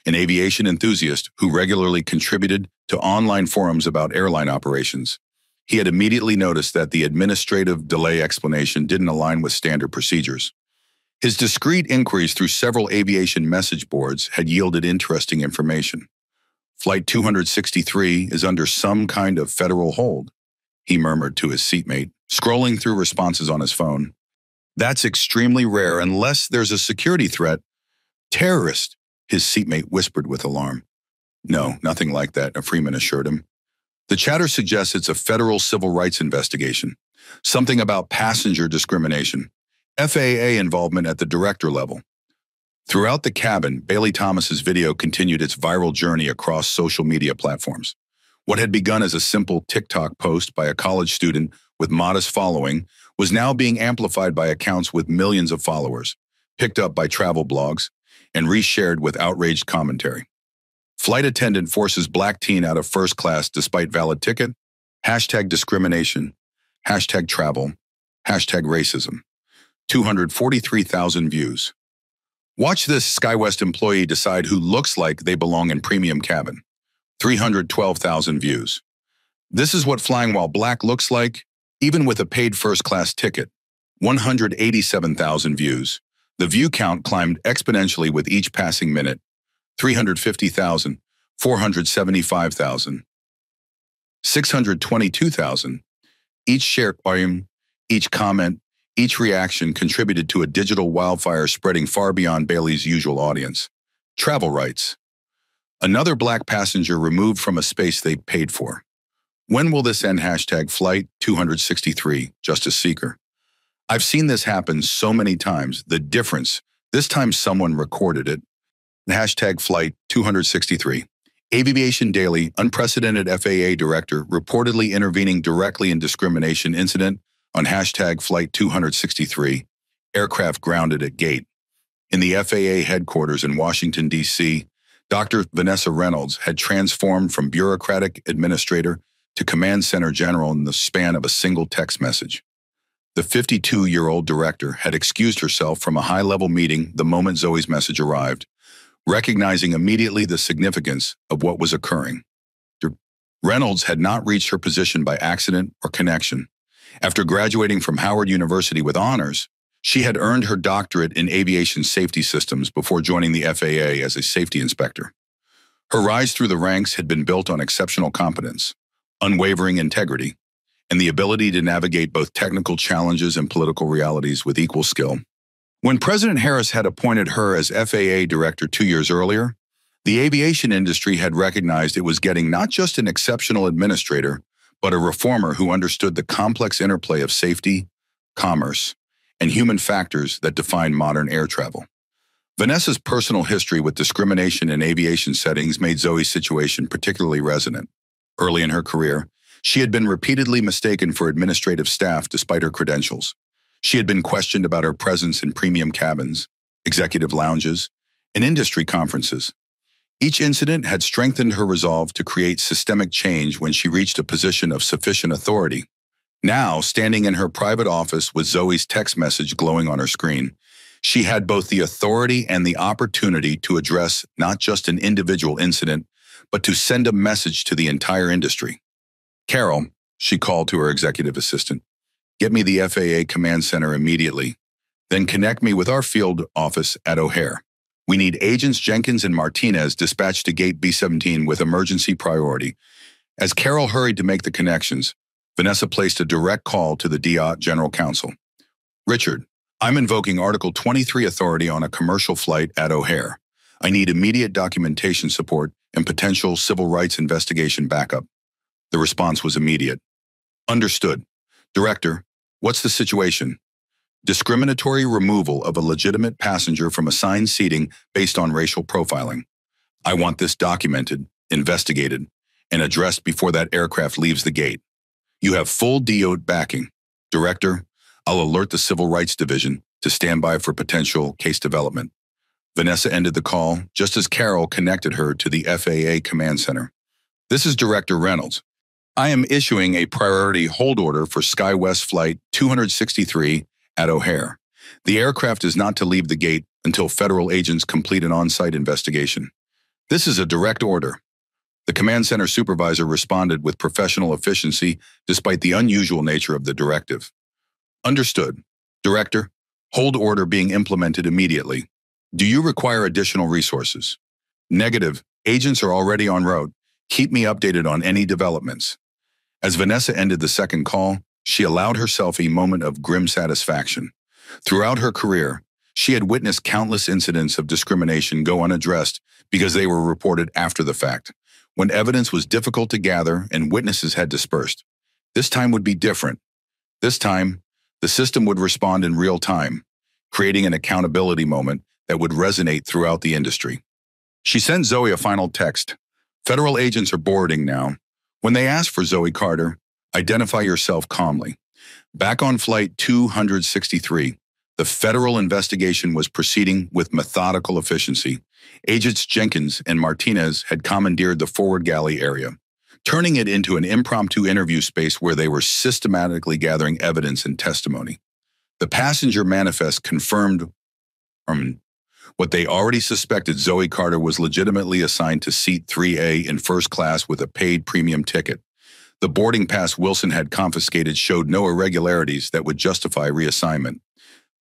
A: An aviation enthusiast who regularly contributed to online forums about airline operations. He had immediately noticed that the administrative delay explanation didn't align with standard procedures. His discreet inquiries through several aviation message boards had yielded interesting information. Flight 263 is under some kind of federal hold, he murmured to his seatmate, scrolling through responses on his phone. That's extremely rare unless there's a security threat. Terrorist, his seatmate whispered with alarm. No, nothing like that, Freeman assured him. The chatter suggests it's a federal civil rights investigation, something about passenger discrimination, FAA involvement at the director level. Throughout the cabin, Bailey Thomas's video continued its viral journey across social media platforms. What had begun as a simple TikTok post by a college student with modest following was now being amplified by accounts with millions of followers, picked up by travel blogs, and reshared with outraged commentary. Flight attendant forces black teen out of first class despite valid ticket, #discrimination, #travel, #racism. 243,000 views. Watch this SkyWest employee decide who looks like they belong in premium cabin. 312,000 views. This is what flying while black looks like, even with a paid first-class ticket. 187,000 views. The view count climbed exponentially with each passing minute. 350,000, 475,000, 622,000. Each share volume, each comment, each reaction contributed to a digital wildfire spreading far beyond Bailey's usual audience. Travel rights. Another black passenger removed from a space they paid for. When will this end? Flight 263, Justice Seeker. I've seen this happen so many times. The difference, this time someone recorded it. Flight 263. Aviation Daily, unprecedented FAA director reportedly intervening directly in discrimination incident on Flight 263, aircraft grounded at gate. In the FAA headquarters in Washington, D.C., Dr. Vanessa Reynolds had transformed from bureaucratic administrator to command center general in the span of a single text message. The 52-year-old director had excused herself from a high-level meeting the moment Zoe's message arrived, recognizing immediately the significance of what was occurring. Reynolds had not reached her position by accident or connection. After graduating from Howard University with honors, she had earned her doctorate in aviation safety systems before joining the FAA as a safety inspector. Her rise through the ranks had been built on exceptional competence, unwavering integrity, and the ability to navigate both technical challenges and political realities with equal skill. When President Harris had appointed her as FAA director 2 years earlier, the aviation industry had recognized it was getting not just an exceptional administrator, but a reformer who understood the complex interplay of safety, commerce, and human factors that define modern air travel. Vanessa's personal history with discrimination in aviation settings made Zoe's situation particularly resonant. Early in her career, she had been repeatedly mistaken for administrative staff despite her credentials. She had been questioned about her presence in premium cabins, executive lounges, and industry conferences. Each incident had strengthened her resolve to create systemic change when she reached a position of sufficient authority. Now, standing in her private office with Zoe's text message glowing on her screen, she had both the authority and the opportunity to address not just an individual incident, but to send a message to the entire industry. Carol, she called to her executive assistant, get me the FAA Command Center immediately. Then connect me with our field office at O'Hare. We need Agents Jenkins and Martinez dispatched to Gate B-17 with emergency priority. As Carol hurried to make the connections, Vanessa placed a direct call to the DOT General Counsel. Richard, I'm invoking Article 23 authority on a commercial flight at O'Hare. I need immediate documentation support and potential civil rights investigation backup. The response was immediate. Understood. Director, what's the situation? Discriminatory removal of a legitimate passenger from assigned seating based on racial profiling. I want this documented, investigated, and addressed before that aircraft leaves the gate. You have full DO backing. Director, I'll alert the Civil Rights Division to stand by for potential case development. Vanessa ended the call just as Carol connected her to the FAA Command Center. This is Director Reynolds. I am issuing a priority hold order for SkyWest Flight 263 at O'Hare. The aircraft is not to leave the gate until federal agents complete an on-site investigation. This is a direct order. The Command Center supervisor responded with professional efficiency despite the unusual nature of the directive. Understood. Director, hold order being implemented immediately. Do you require additional resources? Negative. Agents are already en route. Keep me updated on any developments. As Vanessa ended the second call, she allowed herself a moment of grim satisfaction. Throughout her career, she had witnessed countless incidents of discrimination go unaddressed because they were reported after the fact, when evidence was difficult to gather and witnesses had dispersed. This time would be different. This time, the system would respond in real time, creating an accountability moment that would resonate throughout the industry. She sent Zoe a final text. Federal agents are boarding now. When they ask for Zoe Carter, identify yourself calmly. Back on Flight 263, the federal investigation was proceeding with methodical efficiency. Agents Jenkins and Martinez had commandeered the forward galley area, turning it into an impromptu interview space where they were systematically gathering evidence and testimony. The passenger manifest confirmed what they already suspected. Zoe Carter was legitimately assigned to seat 3A in first class with a paid premium ticket. The boarding pass Wilson had confiscated showed no irregularities that would justify reassignment.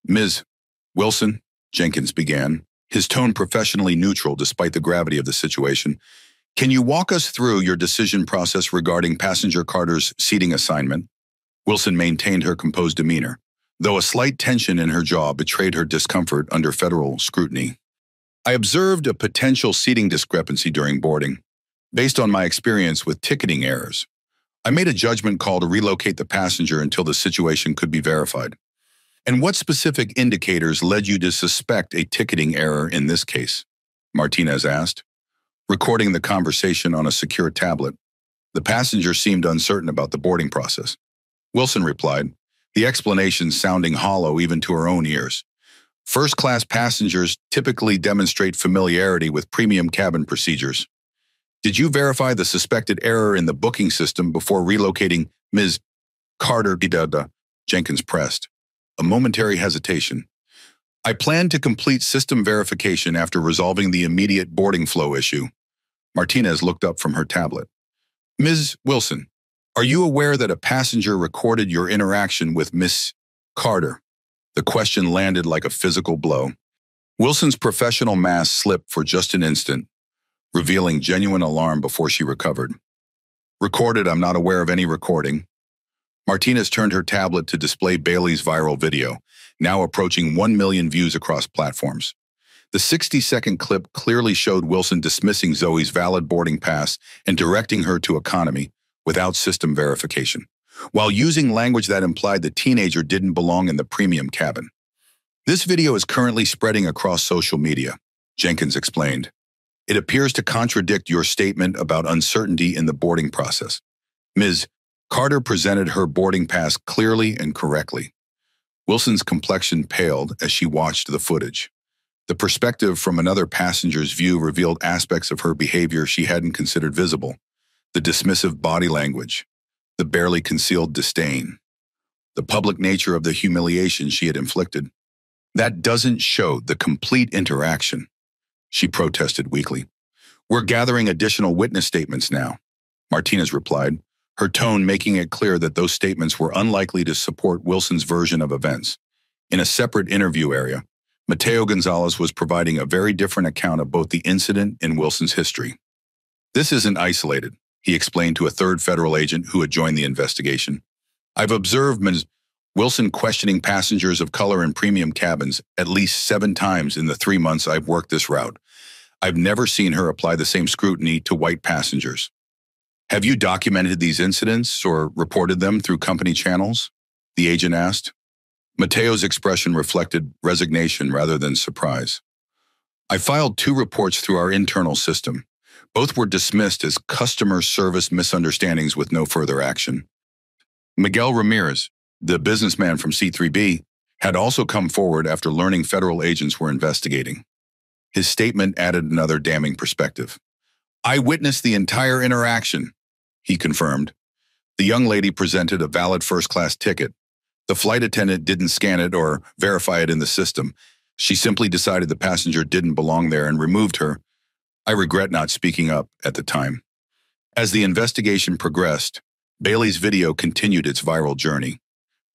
A: Ms. Wilson, Jenkins began, his tone professionally neutral despite the gravity of the situation. Can you walk us through your decision process regarding passenger Carter's seating assignment? Wilson maintained her composed demeanor, though a slight tension in her jaw betrayed her discomfort under federal scrutiny. I observed a potential seating discrepancy during boarding. Based on my experience with ticketing errors, I made a judgment call to relocate the passenger until the situation could be verified. And what specific indicators led you to suspect a ticketing error in this case? Martinez asked. Recording the conversation on a secure tablet, the passenger seemed uncertain about the boarding process. Wilson replied, the explanation sounding hollow even to her own ears. First-class passengers typically demonstrate familiarity with premium cabin procedures. Did you verify the suspected error in the booking system before relocating Ms. Carter? Jenkins pressed. A momentary hesitation. I plan to complete system verification after resolving the immediate boarding flow issue. Martinez looked up from her tablet. Ms. Wilson, are you aware that a passenger recorded your interaction with Miss Carter? The question landed like a physical blow. Wilson's professional mask slipped for just an instant, revealing genuine alarm before she recovered. Recorded, I'm not aware of any recording. Martinez turned her tablet to display Bailey's viral video, now approaching 1 million views across platforms. The 60-second clip clearly showed Wilson dismissing Zoe's valid boarding pass and directing her to economy without system verification, while using language that implied the teenager didn't belong in the premium cabin. This video is currently spreading across social media, Jenkins explained. It appears to contradict your statement about uncertainty in the boarding process. Ms. Carter presented her boarding pass clearly and correctly. Wilson's complexion paled as she watched the footage. The perspective from another passenger's view revealed aspects of her behavior she hadn't considered visible. The dismissive body language, the barely concealed disdain, the public nature of the humiliation she had inflicted. That doesn't show the complete interaction, she protested weakly. We're gathering additional witness statements now, Martinez replied, her tone making it clear that those statements were unlikely to support Wilson's version of events. In a separate interview area, Mateo Gonzalez was providing a very different account of both the incident and Wilson's history. This isn't isolated, he explained to a third federal agent who had joined the investigation. I've observed Ms. Wilson questioning passengers of color in premium cabins at least 7 times in the 3 months I've worked this route. I've never seen her apply the same scrutiny to white passengers. Have you documented these incidents or reported them through company channels? The agent asked. Mateo's expression reflected resignation rather than surprise. I filed 2 reports through our internal system. Both were dismissed as customer service misunderstandings with no further action. Miguel Ramirez, the businessman from C3B, had also come forward after learning federal agents were investigating. His statement added another damning perspective. I witnessed the entire interaction, he confirmed. The young lady presented a valid first-class ticket. The flight attendant didn't scan it or verify it in the system. She simply decided the passenger didn't belong there and removed her. I regret not speaking up at the time. As the investigation progressed, Bailey's video continued its viral journey.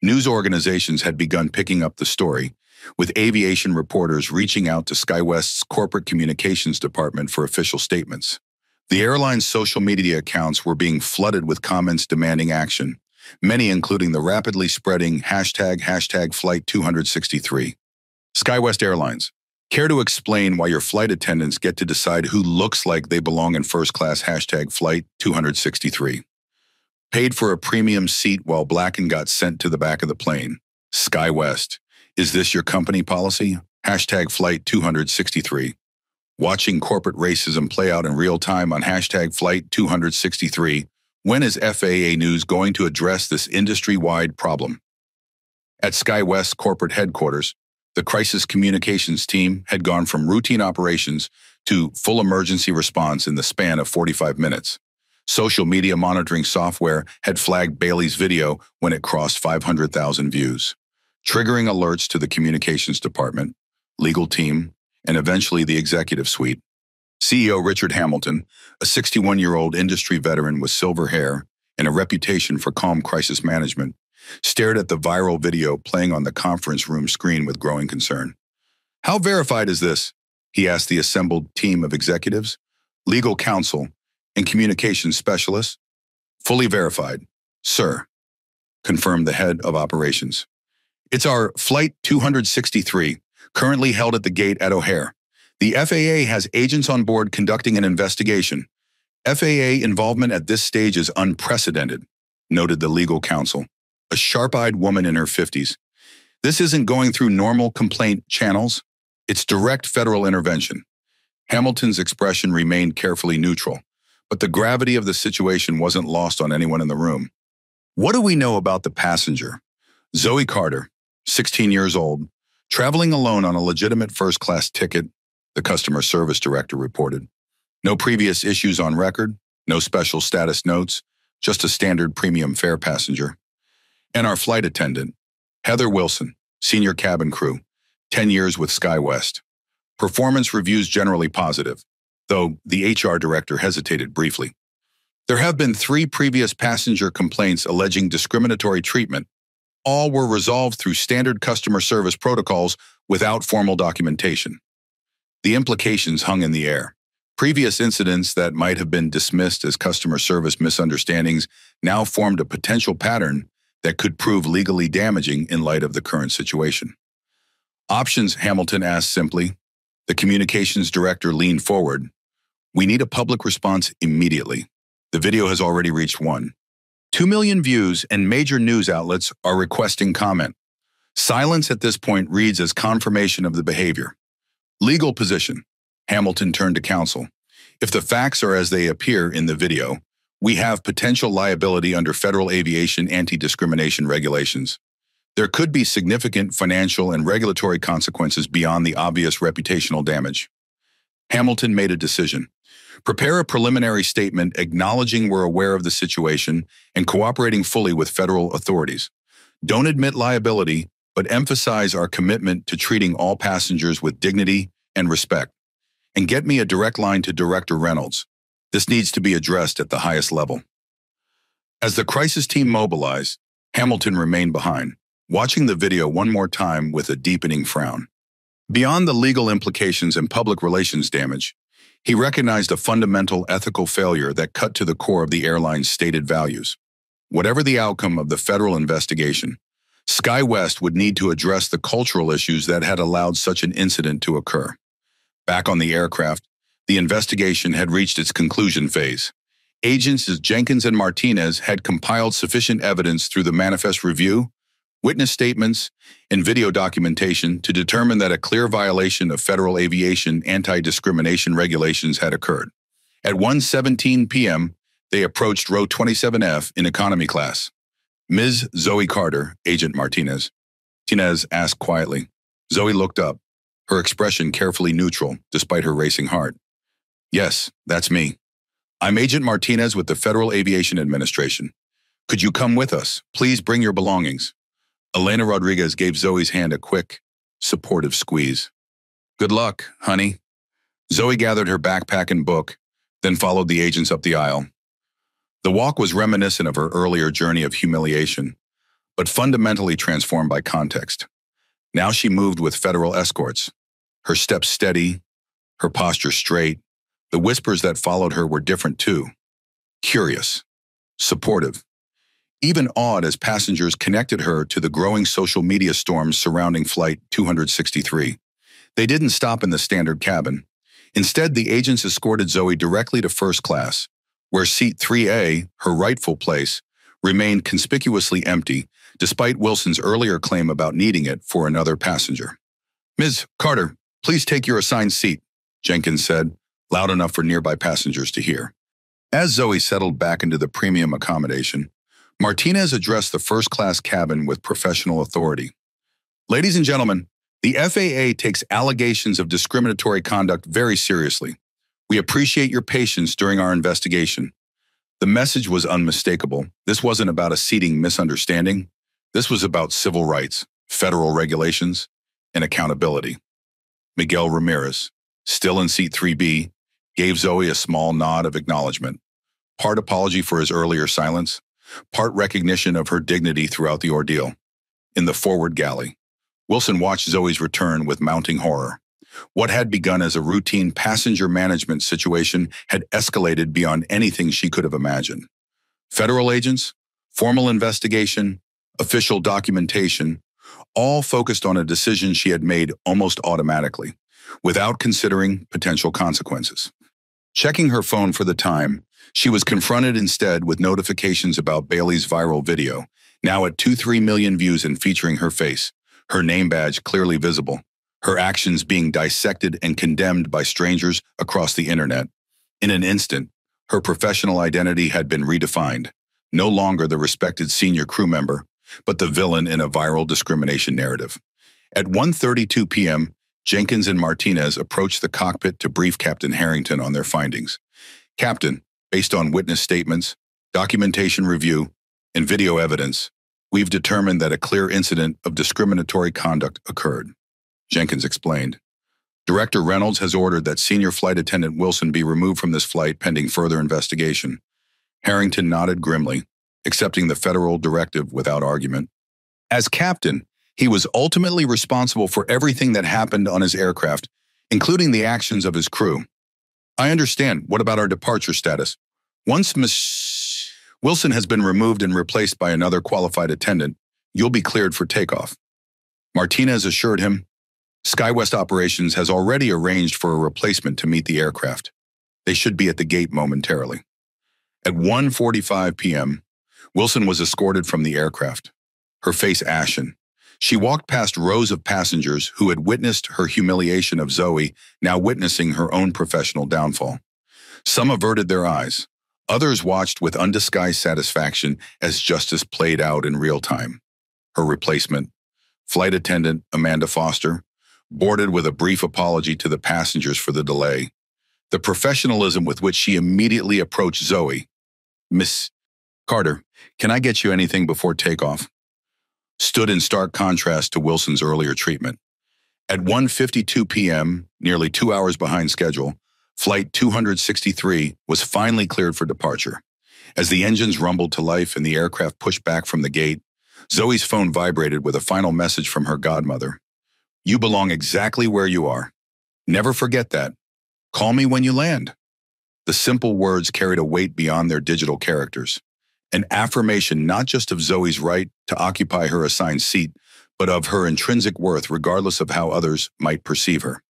A: News organizations had begun picking up the story, with aviation reporters reaching out to SkyWest's corporate communications department for official statements. The airline's social media accounts were being flooded with comments demanding action, many including the rapidly spreading hashtag Flight 263. SkyWest Airlines, care to explain why your flight attendants get to decide who looks like they belong in first class hashtag Flight 263? Paid for a premium seat while black and got sent to the back of the plane. SkyWest, is this your company policy? Hashtag Flight 263. Watching corporate racism play out in real time on hashtag Flight 263. When is FAA News going to address this industry-wide problem? At SkyWest corporate headquarters, the crisis communications team had gone from routine operations to full emergency response in the span of 45 minutes. Social media monitoring software had flagged Bailey's video when it crossed 500,000 views, triggering alerts to the communications department, legal team, and eventually the executive suite. CEO Richard Hamilton, a 61-year-old industry veteran with silver hair and a reputation for calm crisis management, stared at the viral video playing on the conference room screen with growing concern. How verified is this? He asked the assembled team of executives, legal counsel, and communications specialists. Fully verified, sir, confirmed the head of operations. It's our Flight 263, currently held at the gate at O'Hare. The FAA has agents on board conducting an investigation. FAA involvement at this stage is unprecedented, noted the legal counsel, a sharp-eyed woman in her 50s. This isn't going through normal complaint channels. It's direct federal intervention. Hamilton's expression remained carefully neutral, but the gravity of the situation wasn't lost on anyone in the room. What do we know about the passenger? Zoe Carter, 16 years old, traveling alone on a legitimate first-class ticket, the customer service director reported. No previous issues on record, no special status notes, just a standard premium fare passenger. And our flight attendant, Heather Wilson, senior cabin crew, 10 years with SkyWest. Performance reviews generally positive, though the HR director hesitated briefly. There have been 3 previous passenger complaints alleging discriminatory treatment. All were resolved through standard customer service protocols without formal documentation. The implications hung in the air. Previous incidents that might have been dismissed as customer service misunderstandings now formed a potential pattern that could prove legally damaging in light of the current situation. Options, Hamilton asked simply. The communications director leaned forward. We need a public response immediately. The video has already reached 2 million views, and major news outlets are requesting comment. Silence at this point reads as confirmation of the behavior. Legal position. Hamilton turned to counsel. If the facts are as they appear in the video, we have potential liability under federal aviation anti-discrimination regulations. There could be significant financial and regulatory consequences beyond the obvious reputational damage. Hamilton made a decision. Prepare a preliminary statement acknowledging we're aware of the situation and cooperating fully with federal authorities. Don't admit liability, but emphasize our commitment to treating all passengers with dignity and respect. And get me a direct line to Director Reynolds. This needs to be addressed at the highest level. As the crisis team mobilized, Hamilton remained behind, watching the video one more time with a deepening frown. Beyond the legal implications and public relations damage, he recognized a fundamental ethical failure that cut to the core of the airline's stated values. Whatever the outcome of the federal investigation, SkyWest would need to address the cultural issues that had allowed such an incident to occur. Back on the aircraft, the investigation had reached its conclusion phase. Agents Jenkins and Martinez had compiled sufficient evidence through the manifest review, witness statements, and video documentation to determine that a clear violation of federal aviation anti-discrimination regulations had occurred. At 1:17 p.m., they approached row 27F in economy class. Ms. Zoe Carter, Agent Martinez asked quietly. Zoe looked up, her expression carefully neutral despite her racing heart. Yes, that's me. I'm Agent Martinez with the Federal Aviation Administration. Could you come with us? Please bring your belongings. Elena Rodriguez gave Zoe's hand a quick, supportive squeeze. Good luck, honey. Zoe gathered her backpack and book, then followed the agents up the aisle. The walk was reminiscent of her earlier journey of humiliation, but fundamentally transformed by context. Now she moved with federal escorts, her steps steady, her posture straight. The whispers that followed her were different too. Curious, supportive, even awed as passengers connected her to the growing social media storms surrounding Flight 263. They didn't stop in the standard cabin. Instead, the agents escorted Zoe directly to first class, where seat 3A, her rightful place, remained conspicuously empty, despite Wilson's earlier claim about needing it for another passenger. Ms. Carter, please take your assigned seat, Jenkins said, loud enough for nearby passengers to hear. As Zoe settled back into the premium accommodation, Martinez addressed the first-class cabin with professional authority. Ladies and gentlemen, the FAA takes allegations of discriminatory conduct very seriously. We appreciate your patience during our investigation. The message was unmistakable. This wasn't about a seating misunderstanding. This was about civil rights, federal regulations, and accountability. Miguel Ramirez, still in seat 3B, gave Zoe a small nod of acknowledgement, part apology for his earlier silence, part recognition of her dignity throughout the ordeal. In the forward galley, Wilson watched Zoe's return with mounting horror. What had begun as a routine passenger management situation had escalated beyond anything she could have imagined. Federal agents, formal investigation, official documentation, all focused on a decision she had made almost automatically, without considering potential consequences. Checking her phone for the time, she was confronted instead with notifications about Bailey's viral video, now at 2-3 million views and featuring her face, her name badge clearly visible, her actions being dissected and condemned by strangers across the internet. In an instant, her professional identity had been redefined, no longer the respected senior crew member, but the villain in a viral discrimination narrative. At 1:32 p.m., Jenkins and Martinez approached the cockpit to brief Captain Harrington on their findings. Captain, based on witness statements, documentation review, and video evidence, we've determined that a clear incident of discriminatory conduct occurred. Jenkins explained. Director Reynolds has ordered that Senior Flight Attendant Wilson be removed from this flight pending further investigation. Harrington nodded grimly, accepting the federal directive without argument. As captain, he was ultimately responsible for everything that happened on his aircraft, including the actions of his crew. I understand. What about our departure status? Once Miss Wilson has been removed and replaced by another qualified attendant, you'll be cleared for takeoff. Martinez assured him, SkyWest Operations has already arranged for a replacement to meet the aircraft. They should be at the gate momentarily. At 1:45 p.m., Wilson was escorted from the aircraft, her face ashen. She walked past rows of passengers who had witnessed her humiliation of Zoe, now witnessing her own professional downfall. Some averted their eyes. Others watched with undisguised satisfaction as justice played out in real time. Her replacement, flight attendant Amanda Foster, boarded with a brief apology to the passengers for the delay. The professionalism with which she immediately approached Zoe. Miss Carter, can I get you anything before takeoff? Stood in stark contrast to Wilson's earlier treatment. At 1:52 p.m., nearly 2 hours behind schedule, Flight 263 was finally cleared for departure. As the engines rumbled to life and the aircraft pushed back from the gate, Zoe's phone vibrated with a final message from her godmother. You belong exactly where you are. Never forget that. Call me when you land. The simple words carried a weight beyond their digital characters. an affirmation not just of Zoe's right to occupy her assigned seat, but of her intrinsic worth regardless of how others might perceive her.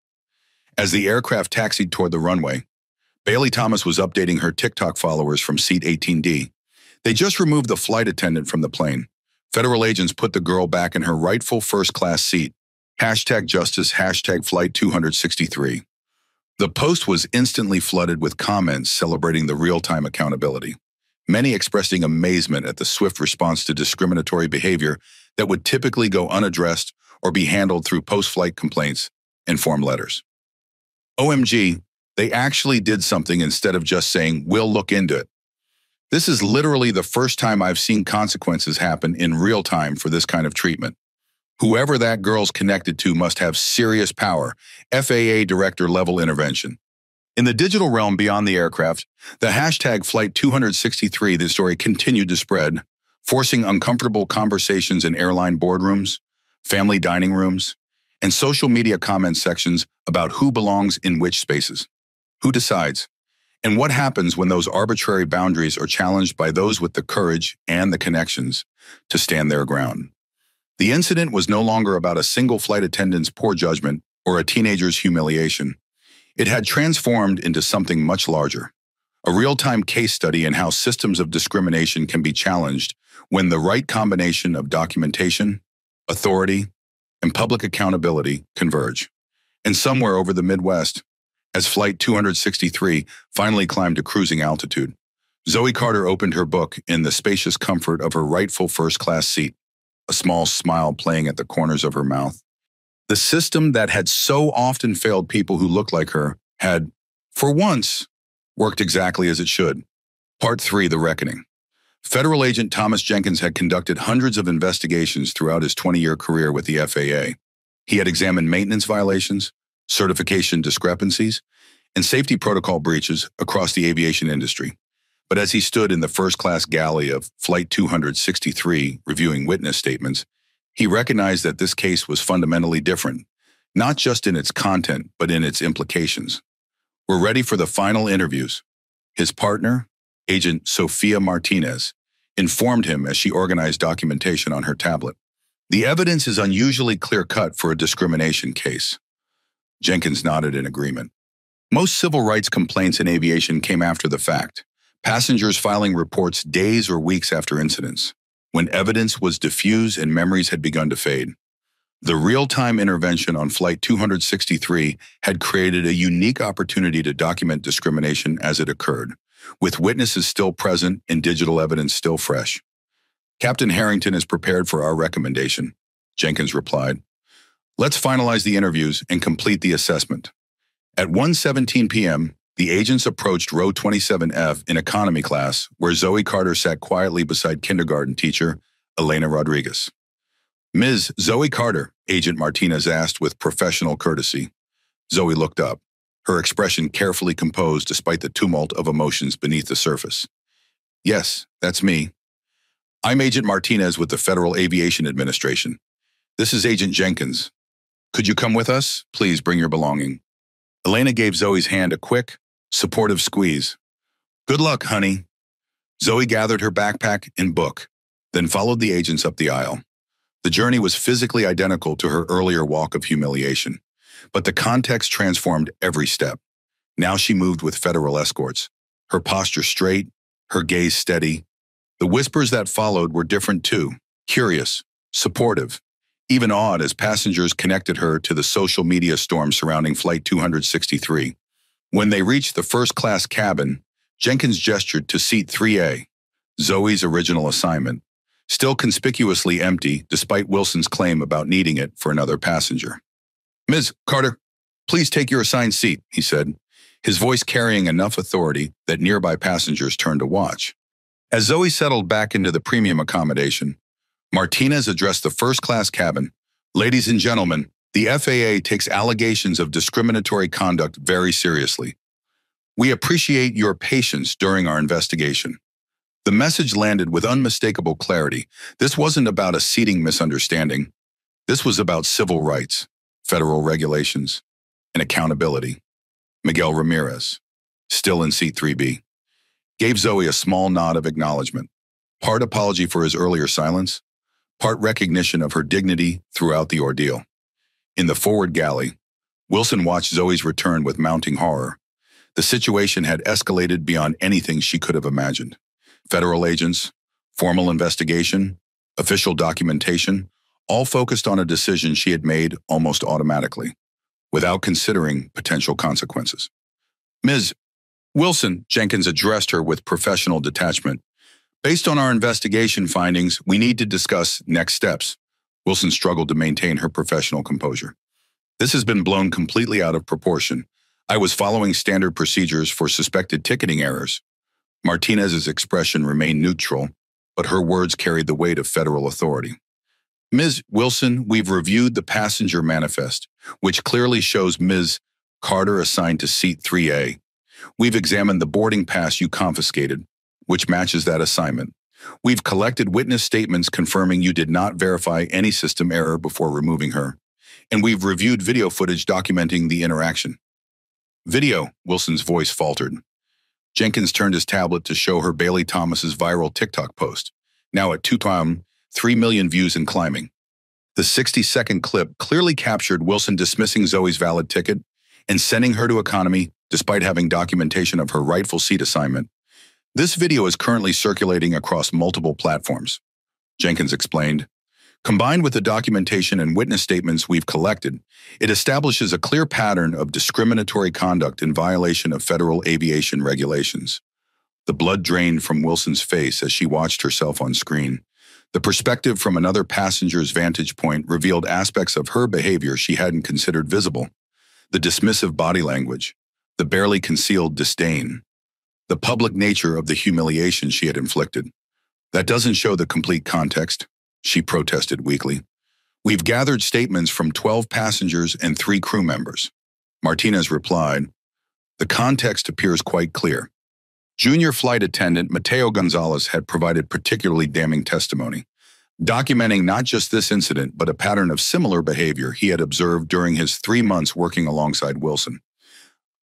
A: As the aircraft taxied toward the runway, Bailey Thomas was updating her TikTok followers from seat 18D. They just removed the flight attendant from the plane. Federal agents put the girl back in her rightful first-class seat. #justice, #flight 263. The post was instantly flooded with comments celebrating the real-time accountability, many expressing amazement at the swift response to discriminatory behavior that would typically go unaddressed or be handled through post-flight complaints and form letters. OMG, they actually did something instead of just saying, "We'll look into it." This is literally the first time I've seen consequences happen in real time for this kind of treatment. Whoever that girl's connected to must have serious power, FAA director-level intervention. In the digital realm beyond the aircraft, the #Flight 263, the story continued to spread, forcing uncomfortable conversations in airline boardrooms, family dining rooms, and social media comment sections about who belongs in which spaces, who decides, and what happens when those arbitrary boundaries are challenged by those with the courage and the connections to stand their ground. The incident was no longer about a single flight attendant's poor judgment or a teenager's humiliation. It had transformed into something much larger, a real-time case study in how systems of discrimination can be challenged when the right combination of documentation, authority, and public accountability converge. And somewhere over the Midwest, as Flight 263 finally climbed to cruising altitude, Zoe Carter opened her book in the spacious comfort of her rightful first-class seat, a small smile playing at the corners of her mouth. The system that had so often failed people who looked like her had, for once, worked exactly as it should. Part 3, The Reckoning. Federal agent Thomas Jenkins had conducted hundreds of investigations throughout his 20-year career with the FAA. He had examined maintenance violations, certification discrepancies, and safety protocol breaches across the aviation industry. But as he stood in the first-class galley of Flight 263 reviewing witness statements, he recognized that this case was fundamentally different, not just in its content, but in its implications. We're ready for the final interviews. His partner, Agent Sophia Martinez, informed him as she organized documentation on her tablet. The evidence is unusually clear-cut for a discrimination case. Jenkins nodded in agreement. Most civil rights complaints in aviation came after the fact, passengers filing reports days or weeks after incidents, when evidence was diffuse and memories had begun to fade. The real-time intervention on Flight 263 had created a unique opportunity to document discrimination as it occurred, with witnesses still present and digital evidence still fresh. "Captain Harrington is prepared for our recommendation," Jenkins replied. "Let's finalize the interviews and complete the assessment." At 1:17 p.m., the agents approached row 27F in economy class, where Zoe Carter sat quietly beside kindergarten teacher Elena Rodriguez. "Ms. Zoe Carter," Agent Martinez asked with professional courtesy. Zoe looked up, her expression carefully composed despite the tumult of emotions beneath the surface. "Yes, that's me. I'm Agent Martinez with the Federal Aviation Administration. This is Agent Jenkins. Could you come with us? Please bring your belonging." Elena gave Zoe's hand a quick, supportive squeeze. "Good luck, honey." Zoe gathered her backpack and book, then followed the agents up the aisle. The journey was physically identical to her earlier walk of humiliation, but the context transformed every step. Now she moved with federal escorts, her posture straight, her gaze steady. The whispers that followed were different too, curious, supportive, even awed as passengers connected her to the social media storm surrounding Flight 263. When they reached the first-class cabin, Jenkins gestured to seat 3A, Zoe's original assignment, still conspicuously empty despite Wilson's claim about needing it for another passenger. "Ms. Carter, please take your assigned seat," he said, his voice carrying enough authority that nearby passengers turned to watch. As Zoe settled back into the premium accommodation, Martinez addressed the first-class cabin. "Ladies and gentlemen, the FAA takes allegations of discriminatory conduct very seriously. We appreciate your patience during our investigation." The message landed with unmistakable clarity. This wasn't about a seating misunderstanding. This was about civil rights, federal regulations, and accountability. Miguel Ramirez, still in seat 3B, gave Zoe a small nod of acknowledgement. part apology for his earlier silence, part recognition of her dignity throughout the ordeal. In the forward galley, Wilson watched Zoe's return with mounting horror. The situation had escalated beyond anything she could have imagined. Federal agents, formal investigation, official documentation, all focused on a decision she had made almost automatically, without considering potential consequences. Ms. Wilson, Jenkins addressed her with professional detachment. Based on our investigation findings, we need to discuss next steps. Wilson struggled to maintain her professional composure. This has been blown completely out of proportion. I was following standard procedures for suspected ticketing errors. Martinez's expression remained neutral, but her words carried the weight of federal authority. Ms. Wilson, we've reviewed the passenger manifest, which clearly shows Ms. Carter assigned to seat 3A. We've examined the boarding pass you confiscated, which matches that assignment. We've collected witness statements confirming you did not verify any system error before removing her. And we've reviewed video footage documenting the interaction. Video, Wilson's voice faltered. Jenkins turned his tablet to show her Bailey Thomas's viral TikTok post, now at 3 million views and climbing. The 60-second clip clearly captured Wilson dismissing Zoe's valid ticket and sending her to economy despite having documentation of her rightful seat assignment. This video is currently circulating across multiple platforms, Jenkins explained. Combined with the documentation and witness statements we've collected, it establishes a clear pattern of discriminatory conduct in violation of federal aviation regulations. The blood drained from Wilson's face as she watched herself on screen. The perspective from another passenger's vantage point revealed aspects of her behavior she hadn't considered visible. The dismissive body language, the barely concealed disdain, the public nature of the humiliation she had inflicted. That doesn't show the complete context, she protested weakly. We've gathered statements from 12 passengers and 3 crew members. Martinez replied, the context appears quite clear. Junior flight attendant Mateo Gonzalez had provided particularly damning testimony, documenting not just this incident, but a pattern of similar behavior he had observed during his 3 months working alongside Wilson.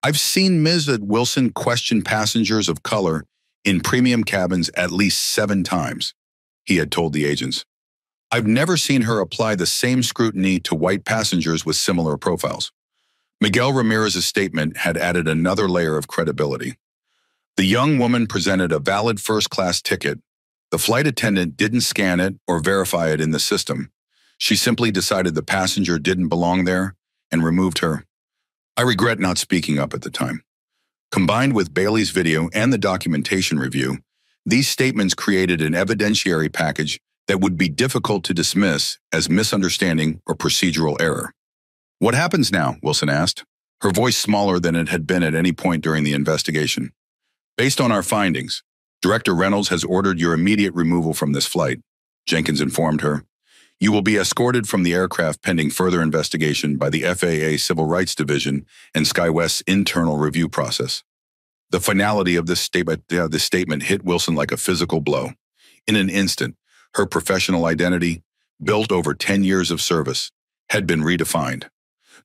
A: I've seen Ms. Wilson question passengers of color in premium cabins at least 7 times, he had told the agents. I've never seen her apply the same scrutiny to white passengers with similar profiles. Miguel Ramirez's statement had added another layer of credibility. The young woman presented a valid first-class ticket. The flight attendant didn't scan it or verify it in the system. She simply decided the passenger didn't belong there and removed her. I regret not speaking up at the time. Combined with Bailey's video and the documentation review, these statements created an evidentiary package that would be difficult to dismiss as misunderstanding or procedural error. What happens now? Wilson asked, her voice smaller than it had been at any point during the investigation. Based on our findings, Director Reynolds has ordered your immediate removal from this flight, Jenkins informed her. You will be escorted from the aircraft pending further investigation by the FAA Civil Rights Division and SkyWest's internal review process. The finality of this statement hit Wilson like a physical blow. In an instant, her professional identity, built over 10 years of service, had been redefined.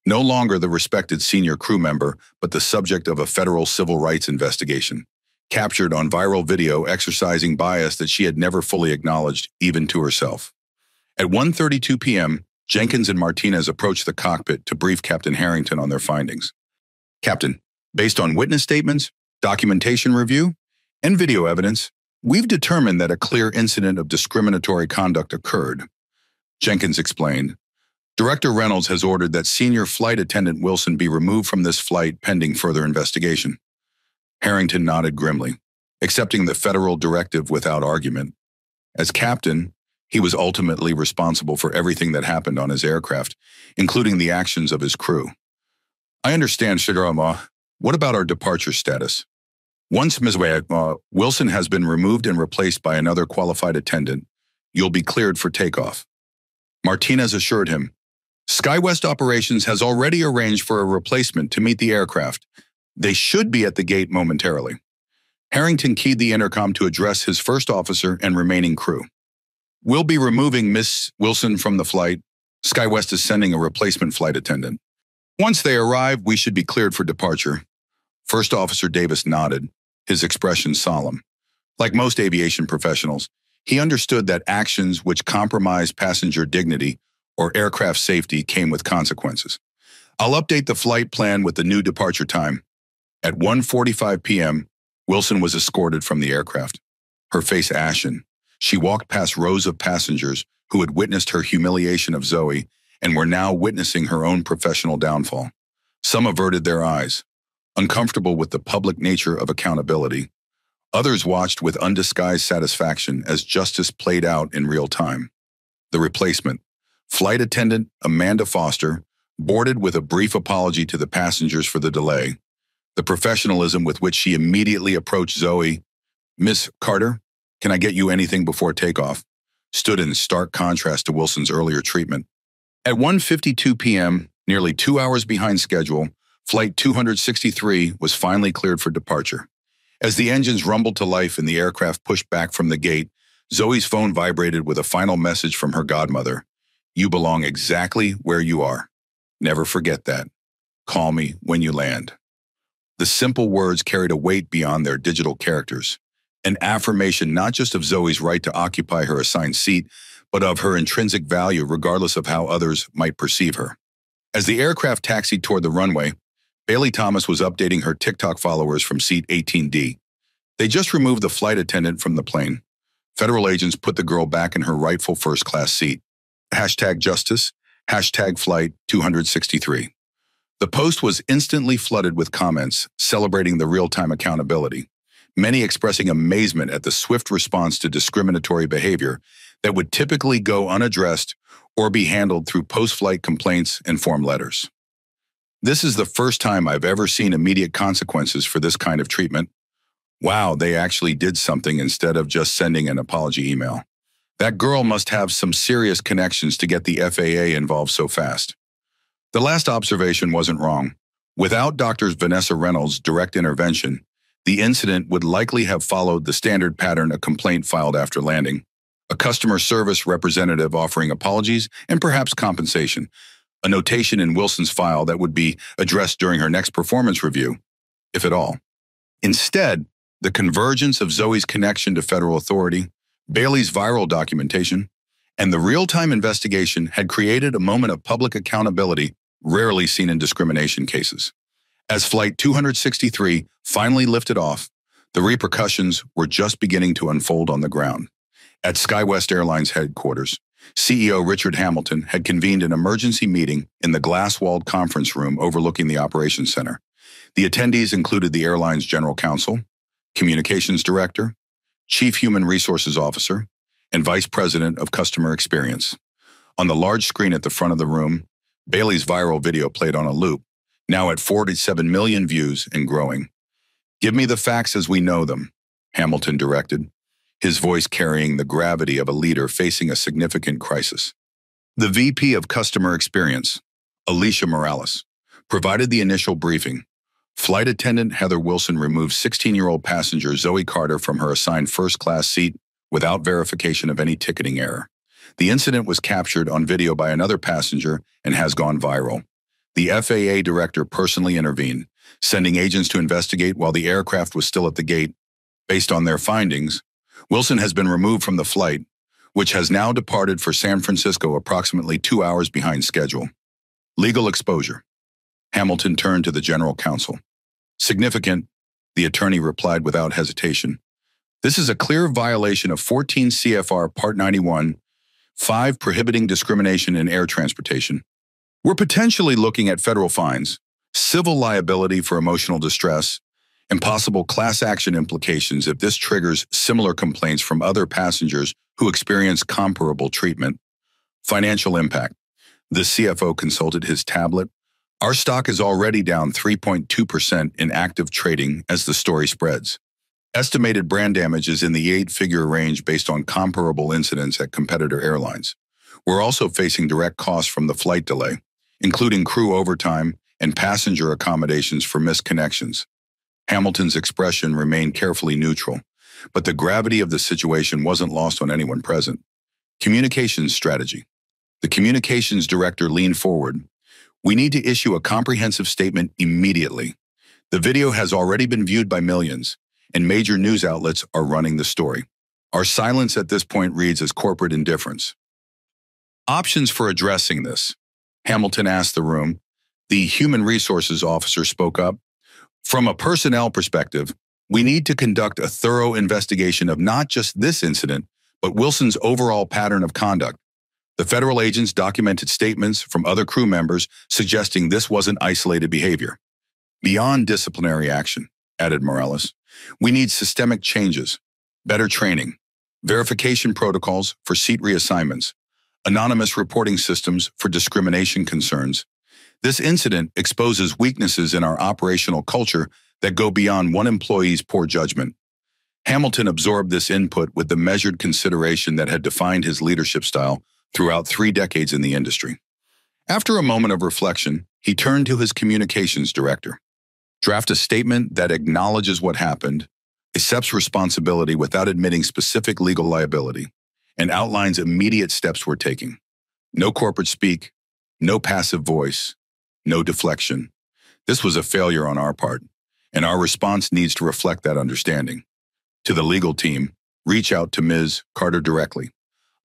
A: No longer the respected senior crew member, but the subject of a federal civil rights investigation, captured on viral video exercising bias that she had never fully acknowledged, even to herself. At 1:32 p.m., Jenkins and Martinez approached the cockpit to brief Captain Harrington on their findings. Captain, based on witness statements, documentation review, and video evidence, we've determined that a clear incident of discriminatory conduct occurred, Jenkins explained. Director Reynolds has ordered that senior flight attendant Wilson be removed from this flight pending further investigation. Harrington nodded grimly, accepting the federal directive without argument. As captain, he was ultimately responsible for everything that happened on his aircraft, including the actions of his crew. I understand, Shigarama. What about our departure status? Once Ms. Wilson has been removed and replaced by another qualified attendant, you'll be cleared for takeoff. Martinez assured him, SkyWest Operations has already arranged for a replacement to meet the aircraft. They should be at the gate momentarily. Harrington keyed the intercom to address his first officer and remaining crew. We'll be removing Miss Wilson from the flight. SkyWest is sending a replacement flight attendant. Once they arrive, we should be cleared for departure. First Officer Davis nodded, his expression solemn. Like most aviation professionals, He understood that actions which compromised passenger dignity or aircraft safety came with consequences. I'll update the flight plan with the new departure time. At 1:45 p.m., Wilson was escorted from the aircraft. Her face ashen, she walked past rows of passengers who had witnessed her humiliation of Zoe and were now witnessing her own professional downfall. Some averted their eyes, uncomfortable with the public nature of accountability. Others watched with undisguised satisfaction as justice played out in real time. The replacement, flight attendant Amanda Foster, boarded with a brief apology to the passengers for the delay. The professionalism with which she immediately approached Zoe, "Miss Carter, can I get you anything before takeoff?" stood in stark contrast to Wilson's earlier treatment. At 1:52 p.m., nearly 2 hours behind schedule, Flight 263 was finally cleared for departure. As the engines rumbled to life and the aircraft pushed back from the gate, Zoe's phone vibrated with a final message from her godmother. "You belong exactly where you are. Never forget that. Call me when you land." The simple words carried a weight beyond their digital characters, an affirmation not just of Zoe's right to occupy her assigned seat, but of her intrinsic value regardless of how others might perceive her. As the aircraft taxied toward the runway, Bailey Thomas was updating her TikTok followers from seat 18D. They just removed the flight attendant from the plane. Federal agents put the girl back in her rightful first-class seat. #justice, #flight 263. The post was instantly flooded with comments celebrating the real-time accountability, many expressing amazement at the swift response to discriminatory behavior that would typically go unaddressed or be handled through post-flight complaints and form letters. "This is the first time I've ever seen immediate consequences for this kind of treatment. Wow, they actually did something instead of just sending an apology email. That girl must have some serious connections to get the FAA involved so fast." The last observation wasn't wrong. Without Dr. Vanessa Reynolds' direct intervention, the incident would likely have followed the standard pattern: a complaint filed after landing, a customer service representative offering apologies and perhaps compensation, a notation in Wilson's file that would be addressed during her next performance review, if at all. Instead, the convergence of Zoe's connection to federal authority, Bailey's viral documentation, and the real-time investigation had created a moment of public accountability rarely seen in discrimination cases. As Flight 263 finally lifted off, the repercussions were just beginning to unfold on the ground. At SkyWest Airlines headquarters, CEO Richard Hamilton had convened an emergency meeting in the glass-walled conference room overlooking the operations center. The attendees included the airline's general counsel, communications director, chief human resources officer, and vice president of customer experience. On the large screen at the front of the room, Bailey's viral video played on a loop, now at 47 million views and growing. "Give me the facts as we know them," Hamilton directed, his voice carrying the gravity of a leader facing a significant crisis. The VP of Customer Experience, Alicia Morales, provided the initial briefing. Flight attendant Heather Wilson removed 16-year-old passenger Zoe Carter from her assigned first-class seat without verification of any ticketing error. The incident was captured on video by another passenger and has gone viral. The FAA director personally intervened, sending agents to investigate while the aircraft was still at the gate. Based on their findings, Wilson has been removed from the flight, which has now departed for San Francisco approximately 2 hours behind schedule. Legal exposure. Hamilton turned to the general counsel. "Significant," the attorney replied without hesitation. "This is a clear violation of 14 CFR Part 91, 5 prohibiting discrimination in air transportation. We're potentially looking at federal fines, civil liability for emotional distress, and possible class action implications if this triggers similar complaints from other passengers who experience comparable treatment. Financial impact." The CFO consulted his tablet. "Our stock is already down 3.2% in active trading as the story spreads. Estimated brand damage is in the 8-figure range based on comparable incidents at competitor airlines. We're also facing direct costs from the flight delay, including crew overtime and passenger accommodations for missed connections." Hamilton's expression remained carefully neutral, but the gravity of the situation wasn't lost on anyone present. Communications strategy. The communications director leaned forward. "We need to issue a comprehensive statement immediately. The video has already been viewed by millions, and major news outlets are running the story. Our silence at this point reads as corporate indifference. Options for addressing this. Hamilton asked the room. The human resources officer spoke up. From a personnel perspective, we need to conduct a thorough investigation of not just this incident, but Wilson's overall pattern of conduct. The federal agents documented statements from other crew members suggesting this wasn't isolated behavior. Beyond disciplinary action, added Morales, we need systemic changes, better training, verification protocols for seat reassignments, anonymous reporting systems for discrimination concerns. This incident exposes weaknesses in our operational culture that go beyond one employee's poor judgment. Hamilton absorbed this input with the measured consideration that had defined his leadership style throughout 3 decades in the industry. After a moment of reflection, he turned to his communications director. Draft a statement that acknowledges what happened, accepts responsibility without admitting specific legal liability, and outlines immediate steps we're taking. No corporate speak, no passive voice, no deflection. This was a failure on our part, and our response needs to reflect that understanding. To the legal team, reach out to Ms. Carter directly.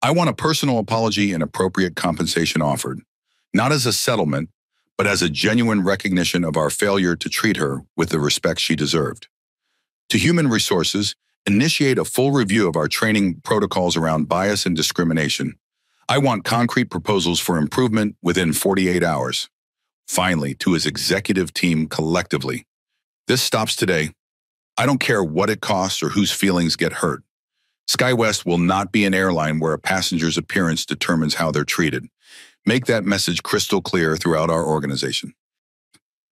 A: I want a personal apology and appropriate compensation offered, not as a settlement, but as a genuine recognition of our failure to treat her with the respect she deserved. To Human Resources, initiate a full review of our training protocols around bias and discrimination. I want concrete proposals for improvement within 48 hours. Finally, to his executive team collectively, this stops today. I don't care what it costs or whose feelings get hurt. SkyWest will not be an airline where a passenger's appearance determines how they're treated. Make that message crystal clear throughout our organization.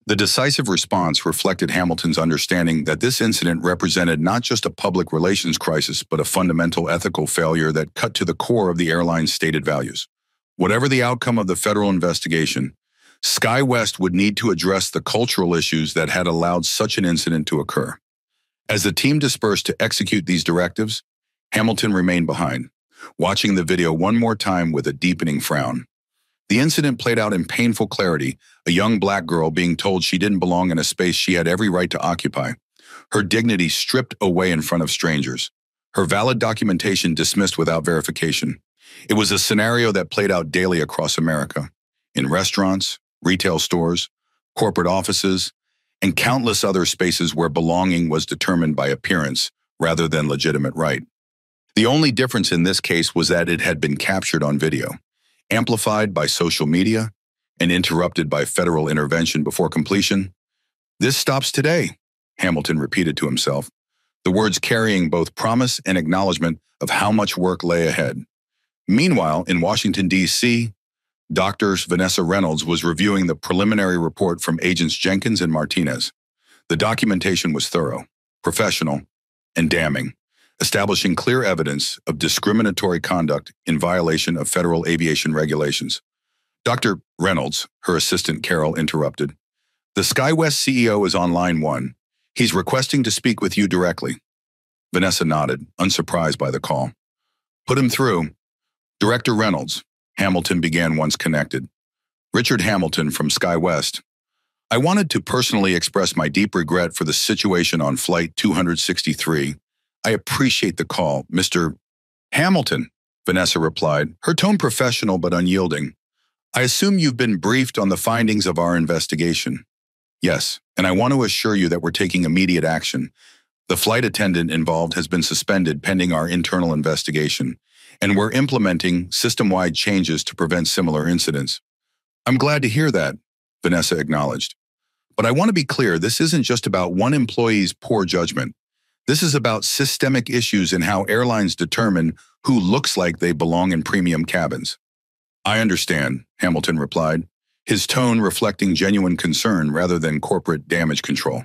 A: The decisive response reflected Hamilton's understanding that this incident represented not just a public relations crisis, but a fundamental ethical failure that cut to the core of the airline's stated values. Whatever the outcome of the federal investigation, SkyWest would need to address the cultural issues that had allowed such an incident to occur. As the team dispersed to execute these directives, Hamilton remained behind, watching the video one more time with a deepening frown. The incident played out in painful clarity, a young black girl being told she didn't belong in a space she had every right to occupy, her dignity stripped away in front of strangers, her valid documentation dismissed without verification. It was a scenario that played out daily across America, in restaurants, retail stores, corporate offices, and countless other spaces where belonging was determined by appearance rather than legitimate right. The only difference in this case was that it had been captured on video, amplified by social media, and interrupted by federal intervention before completion. This stops today, Hamilton repeated to himself, the words carrying both promise and acknowledgement of how much work lay ahead. Meanwhile, in Washington, D.C., Dr. Vanessa Reynolds was reviewing the preliminary report from Agents Jenkins and Martinez. The documentation was thorough, professional, and damning, establishing clear evidence of discriminatory conduct in violation of federal aviation regulations. Dr. Reynolds, her assistant Carol, interrupted. The SkyWest CEO is on line 1. He's requesting to speak with you directly. Vanessa nodded, unsurprised by the call. Put him through. Director Reynolds, Hamilton began once connected. Richard Hamilton from SkyWest. I wanted to personally express my deep regret for the situation on Flight 263. I appreciate the call, Mr. Hamilton, Vanessa replied, her tone professional but unyielding. I assume you've been briefed on the findings of our investigation. Yes, and I want to assure you that we're taking immediate action. The flight attendant involved has been suspended pending our internal investigation, and we're implementing system-wide changes to prevent similar incidents. I'm glad to hear that, Vanessa acknowledged. But I want to be clear, this isn't just about one employee's poor judgment. This is about systemic issues in how airlines determine who looks like they belong in premium cabins. I understand, Hamilton replied, his tone reflecting genuine concern rather than corporate damage control.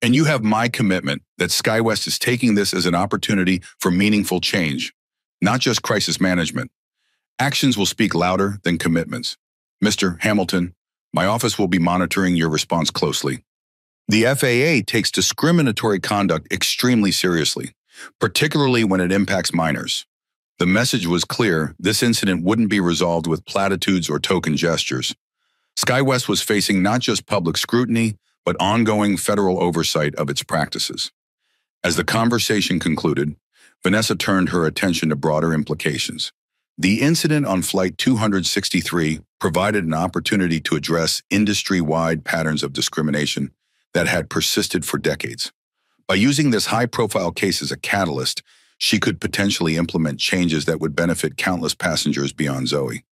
A: And you have my commitment that SkyWest is taking this as an opportunity for meaningful change, not just crisis management. Actions will speak louder than commitments. Mr. Hamilton, my office will be monitoring your response closely. The FAA takes discriminatory conduct extremely seriously, particularly when it impacts minors. The message was clear, this incident wouldn't be resolved with platitudes or token gestures. SkyWest was facing not just public scrutiny, but ongoing federal oversight of its practices. As the conversation concluded, Vanessa turned her attention to broader implications. The incident on Flight 263 provided an opportunity to address industry-wide patterns of discrimination that had persisted for decades. By using this high-profile case as a catalyst, she could potentially implement changes that would benefit countless passengers beyond Zoe.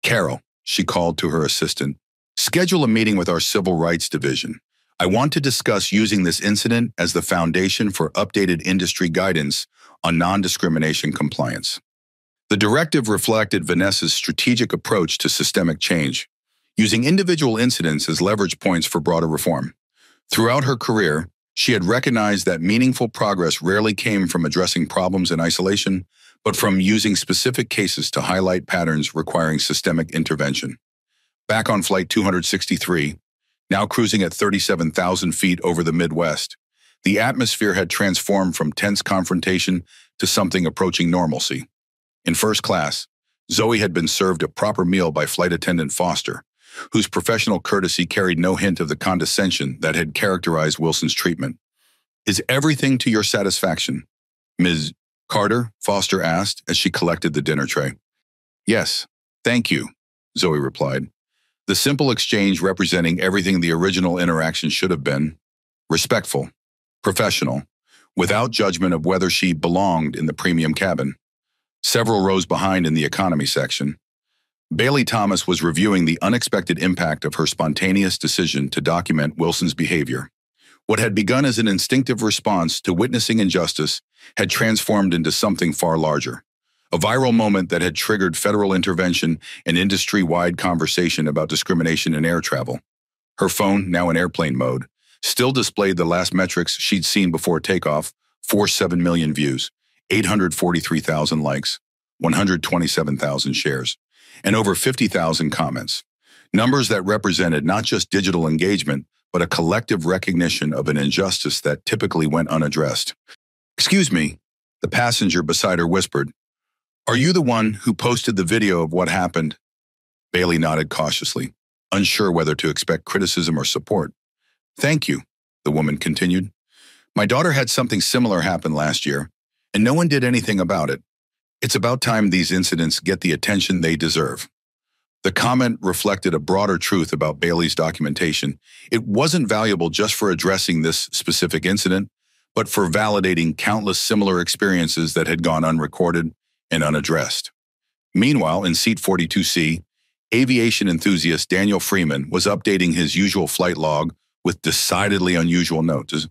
A: Carol, she called to her assistant, schedule a meeting with our Civil Rights Division. I want to discuss using this incident as the foundation for updated industry guidance on non-discrimination compliance. The directive reflected Vanessa's strategic approach to systemic change, using individual incidents as leverage points for broader reform. Throughout her career, she had recognized that meaningful progress rarely came from addressing problems in isolation, but from using specific cases to highlight patterns requiring systemic intervention. Back on Flight 263, now cruising at 37,000 feet over the Midwest, the atmosphere had transformed from tense confrontation to something approaching normalcy. In first class, Zoe had been served a proper meal by flight attendant Foster, whose professional courtesy carried no hint of the condescension that had characterized Wilson's treatment. "Is everything to your satisfaction, Ms. Carter?" Foster asked as she collected the dinner tray. "Yes, thank you," Zoe replied, the simple exchange representing everything the original interaction should have been: respectful, professional, without judgment of whether she belonged in the premium cabin. Several rows behind in the economy section, Bailey Thomas was reviewing the unexpected impact of her spontaneous decision to document Wilson's behavior. What had begun as an instinctive response to witnessing injustice had transformed into something far larger, a viral moment that had triggered federal intervention and industry-wide conversation about discrimination in air travel. Her phone, now in airplane mode, still displayed the last metrics she'd seen before takeoff: 47 million views, 843,000 likes, 127,000 shares, and over 50,000 comments. Numbers that represented not just digital engagement, but a collective recognition of an injustice that typically went unaddressed. "Excuse me," the passenger beside her whispered. "Are you the one who posted the video of what happened?" Bailey nodded cautiously, unsure whether to expect criticism or support. "Thank you," the woman continued. "My daughter had something similar happen last year, and no one did anything about it. It's about time these incidents get the attention they deserve." The comment reflected a broader truth about Bailey's documentation. It wasn't valuable just for addressing this specific incident, but for validating countless similar experiences that had gone unrecorded and unaddressed. Meanwhile, in seat 42C, aviation enthusiast Daniel Freeman was updating his usual flight log with decidedly unusual notes.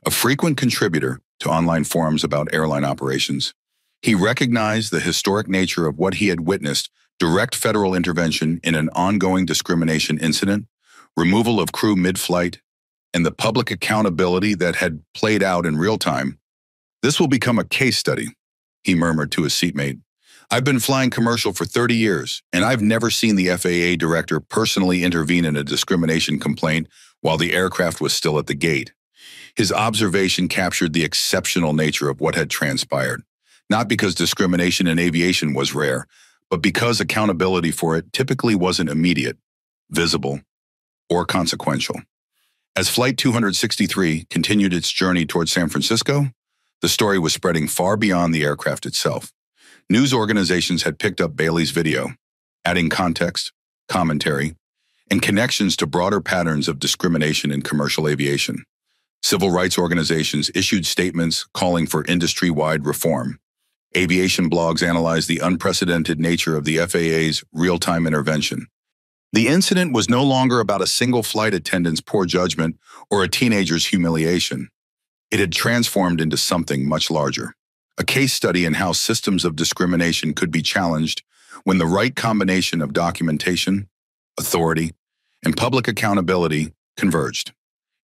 A: A frequent contributor to online forums about airline operations, he recognized the historic nature of what he had witnessed: direct federal intervention in an ongoing discrimination incident, removal of crew mid-flight, and the public accountability that had played out in real time. "This will become a case study," he murmured to his seatmate. "I've been flying commercial for 30 years, and I've never seen the FAA director personally intervene in a discrimination complaint while the aircraft was still at the gate." His observation captured the exceptional nature of what had transpired, not because discrimination in aviation was rare, but because accountability for it typically wasn't immediate, visible, or consequential. As Flight 263 continued its journey toward San Francisco, the story was spreading far beyond the aircraft itself. News organizations had picked up Bailey's video, adding context, commentary, and connections to broader patterns of discrimination in commercial aviation. Civil rights organizations issued statements calling for industry-wide reform. Aviation blogs analyzed the unprecedented nature of the FAA's real-time intervention. The incident was no longer about a single flight attendant's poor judgment or a teenager's humiliation. It had transformed into something much larger, a case study in how systems of discrimination could be challenged when the right combination of documentation, authority, and public accountability converged.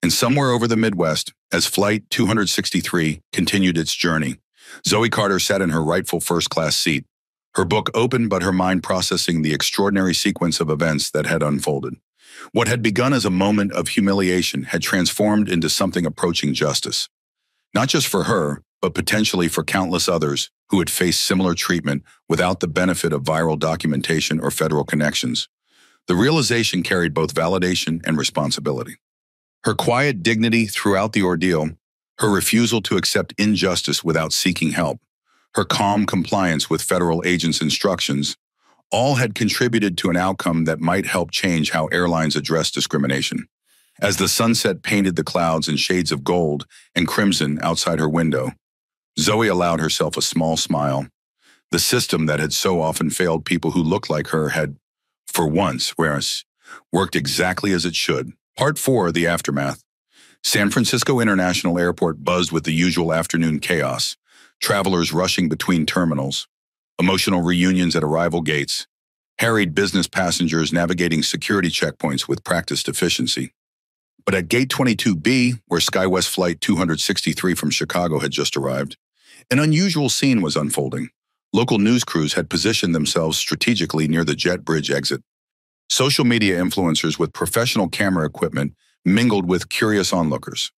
A: And somewhere over the Midwest, as Flight 263 continued its journey, Zoe Carter sat in her rightful first-class seat, her book open but her mind processing the extraordinary sequence of events that had unfolded. What had begun as a moment of humiliation had transformed into something approaching justice, not just for her, but potentially for countless others who had faced similar treatment without the benefit of viral documentation or federal connections. The realization carried both validation and responsibility. Her quiet dignity throughout the ordeal, her refusal to accept injustice without seeking help, her calm compliance with federal agents' instructions, all had contributed to an outcome that might help change how airlines address discrimination. As the sunset painted the clouds in shades of gold and crimson outside her window, Zoe allowed herself a small smile. The system that had so often failed people who looked like her had, for once, worked exactly as it should. Part 4, the aftermath. San Francisco International Airport buzzed with the usual afternoon chaos, travelers rushing between terminals, emotional reunions at arrival gates, harried business passengers navigating security checkpoints with practiced efficiency. But at Gate 22B, where SkyWest Flight 263 from Chicago had just arrived, an unusual scene was unfolding. Local news crews had positioned themselves strategically near the jet bridge exit. Social media influencers with professional camera equipment mingled with curious onlookers,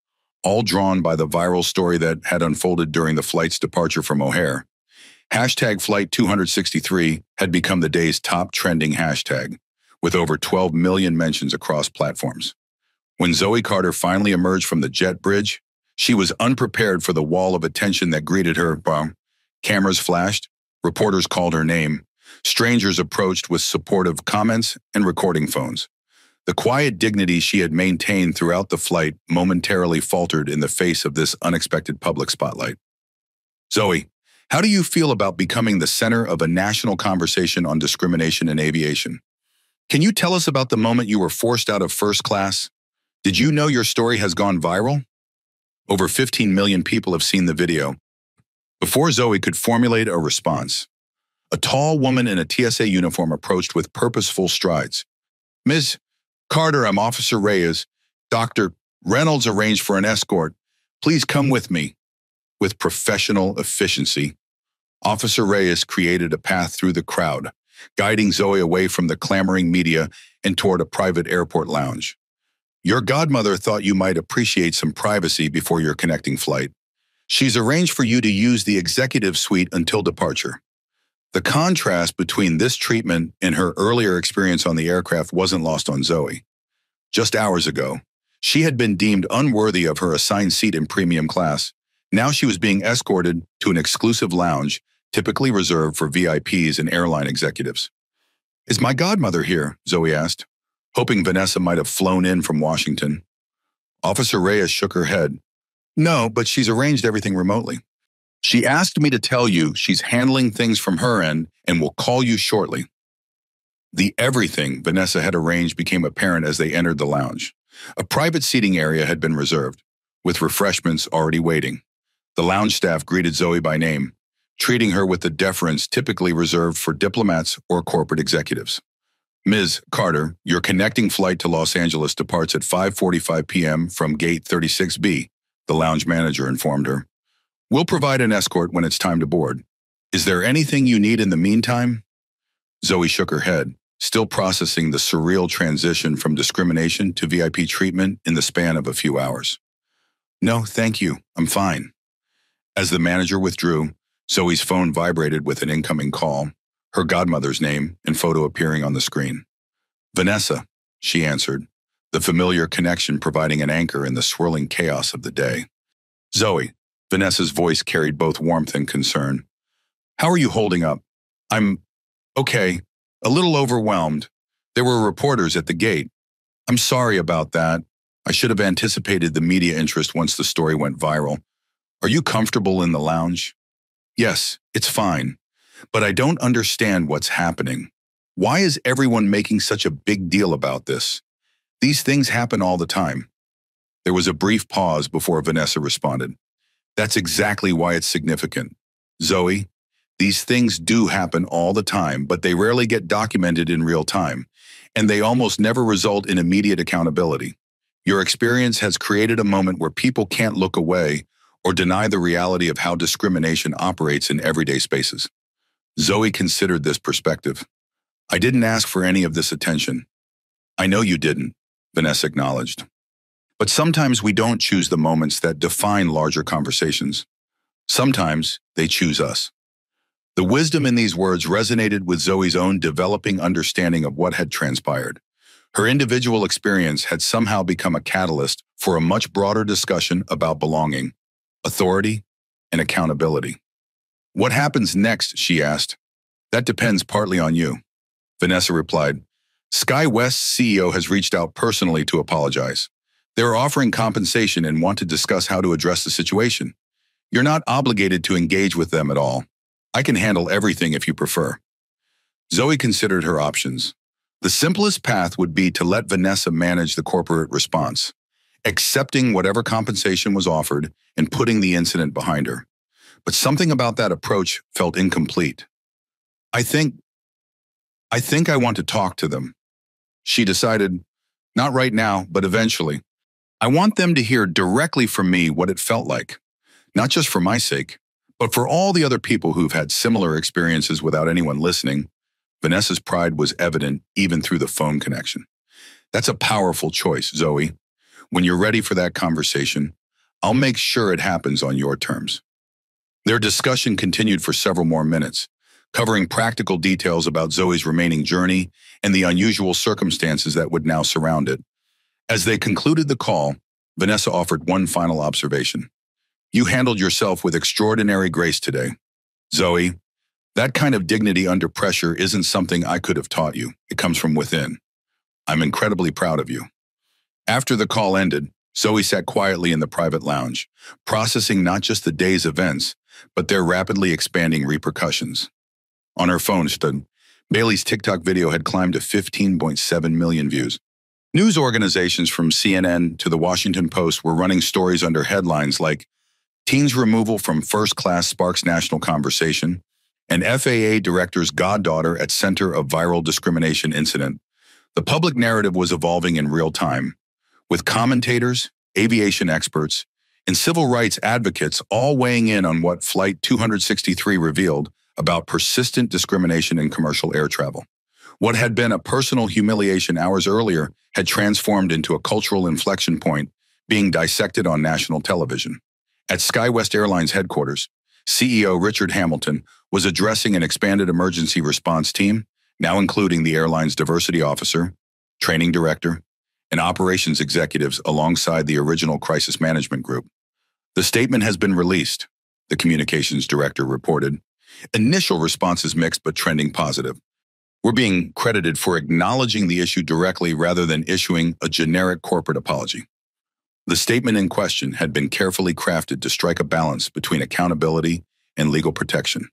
A: all drawn by the viral story that had unfolded during the flight's departure from O'Hare. Hashtag Flight 263 had become the day's top trending hashtag, with over 12 million mentions across platforms. When Zoe Carter finally emerged from the jet bridge, she was unprepared for the wall of attention that greeted her. Cameras flashed, reporters called her name, strangers approached with supportive comments and recording phones. The quiet dignity she had maintained throughout the flight momentarily faltered in the face of this unexpected public spotlight. Zoe, how do you feel about becoming the center of a national conversation on discrimination in aviation? Can you tell us about the moment you were forced out of first class? Did you know your story has gone viral? Over 15 million people have seen the video. Before Zoe could formulate a response, a tall woman in a TSA uniform approached with purposeful strides. Ms. Carter, I'm Officer Reyes. Dr. Reynolds arranged for an escort. Please come with me. With professional efficiency, Officer Reyes created a path through the crowd, guiding Zoe away from the clamoring media and toward a private airport lounge. Your godmother thought you might appreciate some privacy before your connecting flight. She's arranged for you to use the executive suite until departure. The contrast between this treatment and her earlier experience on the aircraft wasn't lost on Zoe. Just hours ago, she had been deemed unworthy of her assigned seat in premium class. Now she was being escorted to an exclusive lounge, typically reserved for VIPs and airline executives. Is my godmother here? Zoe asked, hoping Vanessa might have flown in from Washington. Officer Reyes shook her head. No, but she's arranged everything remotely. She asked me to tell you she's handling things from her end and will call you shortly. The everything Vanessa had arranged became apparent as they entered the lounge. A private seating area had been reserved, with refreshments already waiting. The lounge staff greeted Zoe by name, treating her with the deference typically reserved for diplomats or corporate executives. Ms. Carter, your connecting flight to Los Angeles departs at 5:45 p.m. from Gate 36B, the lounge manager informed her. We'll provide an escort when it's time to board. Is there anything you need in the meantime? Zoe shook her head, still processing the surreal transition from discrimination to VIP treatment in the span of a few hours. No, thank you. I'm fine. As the manager withdrew, Zoe's phone vibrated with an incoming call, her godmother's name and photo appearing on the screen. Vanessa, she answered, the familiar connection providing an anchor in the swirling chaos of the day. Zoe, Vanessa's voice carried both warmth and concern. How are you holding up? I'm okay, a little overwhelmed. There were reporters at the gate. I'm sorry about that. I should have anticipated the media interest once the story went viral. Are you comfortable in the lounge? Yes, it's fine. But I don't understand what's happening. Why is everyone making such a big deal about this? These things happen all the time. There was a brief pause before Vanessa responded. That's exactly why it's significant. Zoe, these things do happen all the time, but they rarely get documented in real time, and they almost never result in immediate accountability. Your experience has created a moment where people can't look away or deny the reality of how discrimination operates in everyday spaces. Zoe considered this perspective. I didn't ask for any of this attention. I know you didn't, Vanessa acknowledged. But sometimes we don't choose the moments that define larger conversations. Sometimes they choose us. The wisdom in these words resonated with Zoe's own developing understanding of what had transpired. Her individual experience had somehow become a catalyst for a much broader discussion about belonging, authority, and accountability. What happens next, she asked. That depends partly on you. Vanessa replied. SkyWest's CEO has reached out personally to apologize. They're offering compensation and want to discuss how to address the situation. You're not obligated to engage with them at all. I can handle everything if you prefer. Zoe considered her options. The simplest path would be to let Vanessa manage the corporate response, accepting whatever compensation was offered and putting the incident behind her. But something about that approach felt incomplete. I think I want to talk to them. She decided, not right now, but eventually. I want them to hear directly from me what it felt like, not just for my sake, but for all the other people who've had similar experiences without anyone listening. Vanessa's pride was evident even through the phone connection. That's a powerful choice, Zoe. When you're ready for that conversation, I'll make sure it happens on your terms. Their discussion continued for several more minutes, covering practical details about Zoe's remaining journey and the unusual circumstances that would now surround it. As they concluded the call, Vanessa offered one final observation. You handled yourself with extraordinary grace today. Zoe, that kind of dignity under pressure isn't something I could have taught you. It comes from within. I'm incredibly proud of you. After the call ended, Zoe sat quietly in the private lounge, processing not just the day's events, but their rapidly expanding repercussions. On her phone stood, Bailey's TikTok video had climbed to 15.7 million views. News organizations from CNN to the Washington Post were running stories under headlines like Teen's removal from first class sparks national conversation, and FAA director's goddaughter at center of viral discrimination incident. The public narrative was evolving in real time, with commentators, aviation experts, and civil rights advocates all weighing in on what Flight 263 revealed about persistent discrimination in commercial air travel. What had been a personal humiliation hours earlier had transformed into a cultural inflection point, being dissected on national television. At SkyWest Airlines headquarters, CEO Richard Hamilton was addressing an expanded emergency response team, now including the airline's diversity officer, training director, and operations executives alongside the original crisis management group. The statement has been released, the communications director reported. Initial response is mixed but trending positive. We're being credited for acknowledging the issue directly rather than issuing a generic corporate apology. The statement in question had been carefully crafted to strike a balance between accountability and legal protection.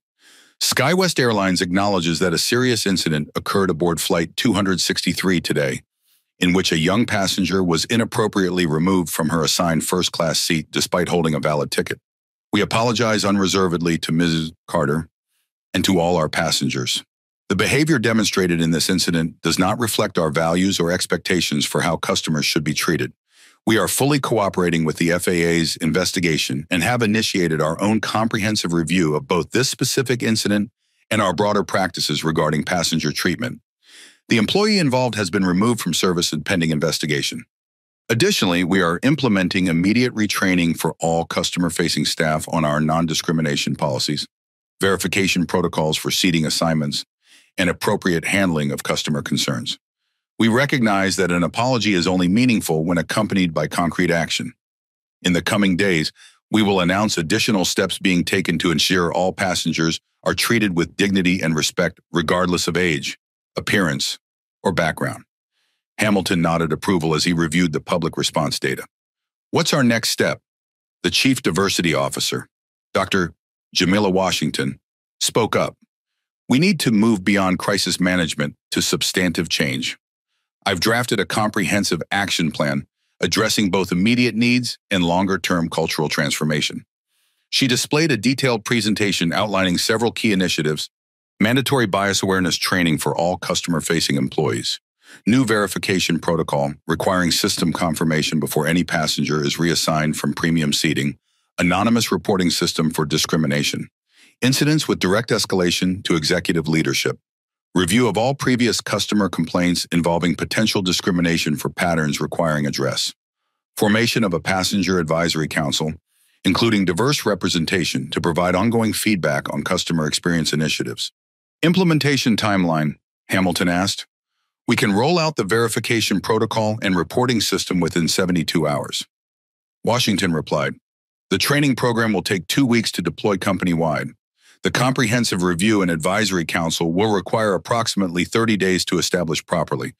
A: SkyWest Airlines acknowledges that a serious incident occurred aboard Flight 263 today, in which a young passenger was inappropriately removed from her assigned first-class seat despite holding a valid ticket. We apologize unreservedly to Mrs. Carter and to all our passengers. The behavior demonstrated in this incident does not reflect our values or expectations for how customers should be treated. We are fully cooperating with the FAA's investigation and have initiated our own comprehensive review of both this specific incident and our broader practices regarding passenger treatment. The employee involved has been removed from service and pending investigation. Additionally, we are implementing immediate retraining for all customer-facing staff on our non-discrimination policies, verification protocols for seating assignments, and appropriate handling of customer concerns. We recognize that an apology is only meaningful when accompanied by concrete action. In the coming days, we will announce additional steps being taken to ensure all passengers are treated with dignity and respect regardless of age, appearance, or background. Hamilton nodded approval as he reviewed the public response data. What's our next step? The Chief Diversity Officer, Dr. Jamila Washington, spoke up. We need to move beyond crisis management to substantive change. I've drafted a comprehensive action plan addressing both immediate needs and longer-term cultural transformation. She displayed a detailed presentation outlining several key initiatives: mandatory bias awareness training for all customer-facing employees, new verification protocol requiring system confirmation before any passenger is reassigned from premium seating, anonymous reporting system for discrimination, incidents with direct escalation to executive leadership, review of all previous customer complaints involving potential discrimination for patterns requiring address, formation of a passenger advisory council, including diverse representation to provide ongoing feedback on customer experience initiatives. Implementation timeline, Hamilton asked. We can roll out the verification protocol and reporting system within 72 hours. Washington replied, the training program will take 2 weeks to deploy company-wide. The Comprehensive Review and Advisory Council will require approximately 30 days to establish properly.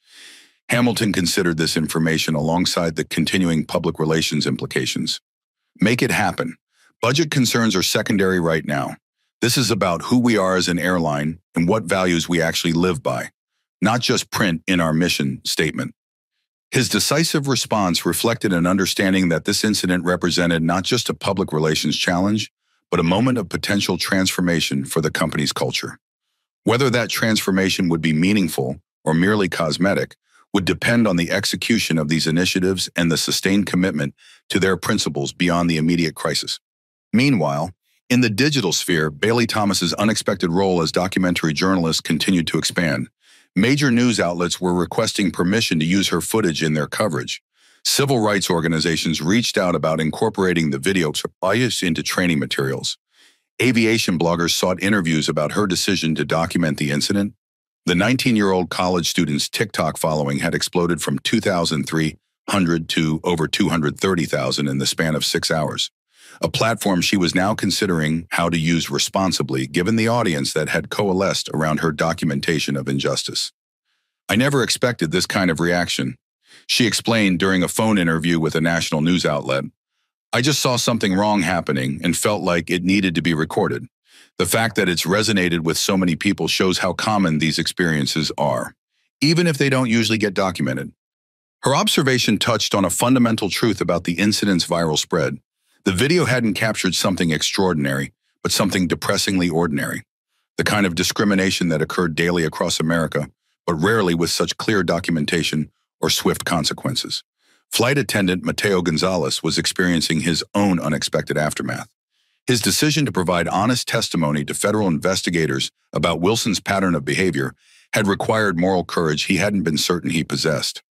A: Hamilton considered this information alongside the continuing public relations implications. Make it happen. Budget concerns are secondary right now. This is about who we are as an airline and what values we actually live by, not just print in our mission statement. His decisive response reflected an understanding that this incident represented not just a public relations challenge, but a moment of potential transformation for the company's culture. Whether that transformation would be meaningful or merely cosmetic would depend on the execution of these initiatives and the sustained commitment to their principles beyond the immediate crisis. Meanwhile, in the digital sphere, Bailey Thomas's unexpected role as documentary journalist continued to expand. Major news outlets were requesting permission to use her footage in their coverage. Civil rights organizations reached out about incorporating the video bias into training materials. Aviation bloggers sought interviews about her decision to document the incident. The 19-year-old college student's TikTok following had exploded from 2,300 to over 230,000 in the span of 6 hours, a platform she was now considering how to use responsibly given the audience that had coalesced around her documentation of injustice. "I never expected this kind of reaction," she explained during a phone interview with a national news outlet. "I just saw something wrong happening and felt like it needed to be recorded. The fact that it's resonated with so many people shows how common these experiences are, even if they don't usually get documented." Her observation touched on a fundamental truth about the incident's viral spread. The video hadn't captured something extraordinary, but something depressingly ordinary. The kind of discrimination that occurred daily across America, but rarely with such clear documentation or swift consequences. Flight attendant Mateo Gonzalez was experiencing his own unexpected aftermath. His decision to provide honest testimony to federal investigators about Wilson's pattern of behavior had required moral courage he hadn't been certain he possessed.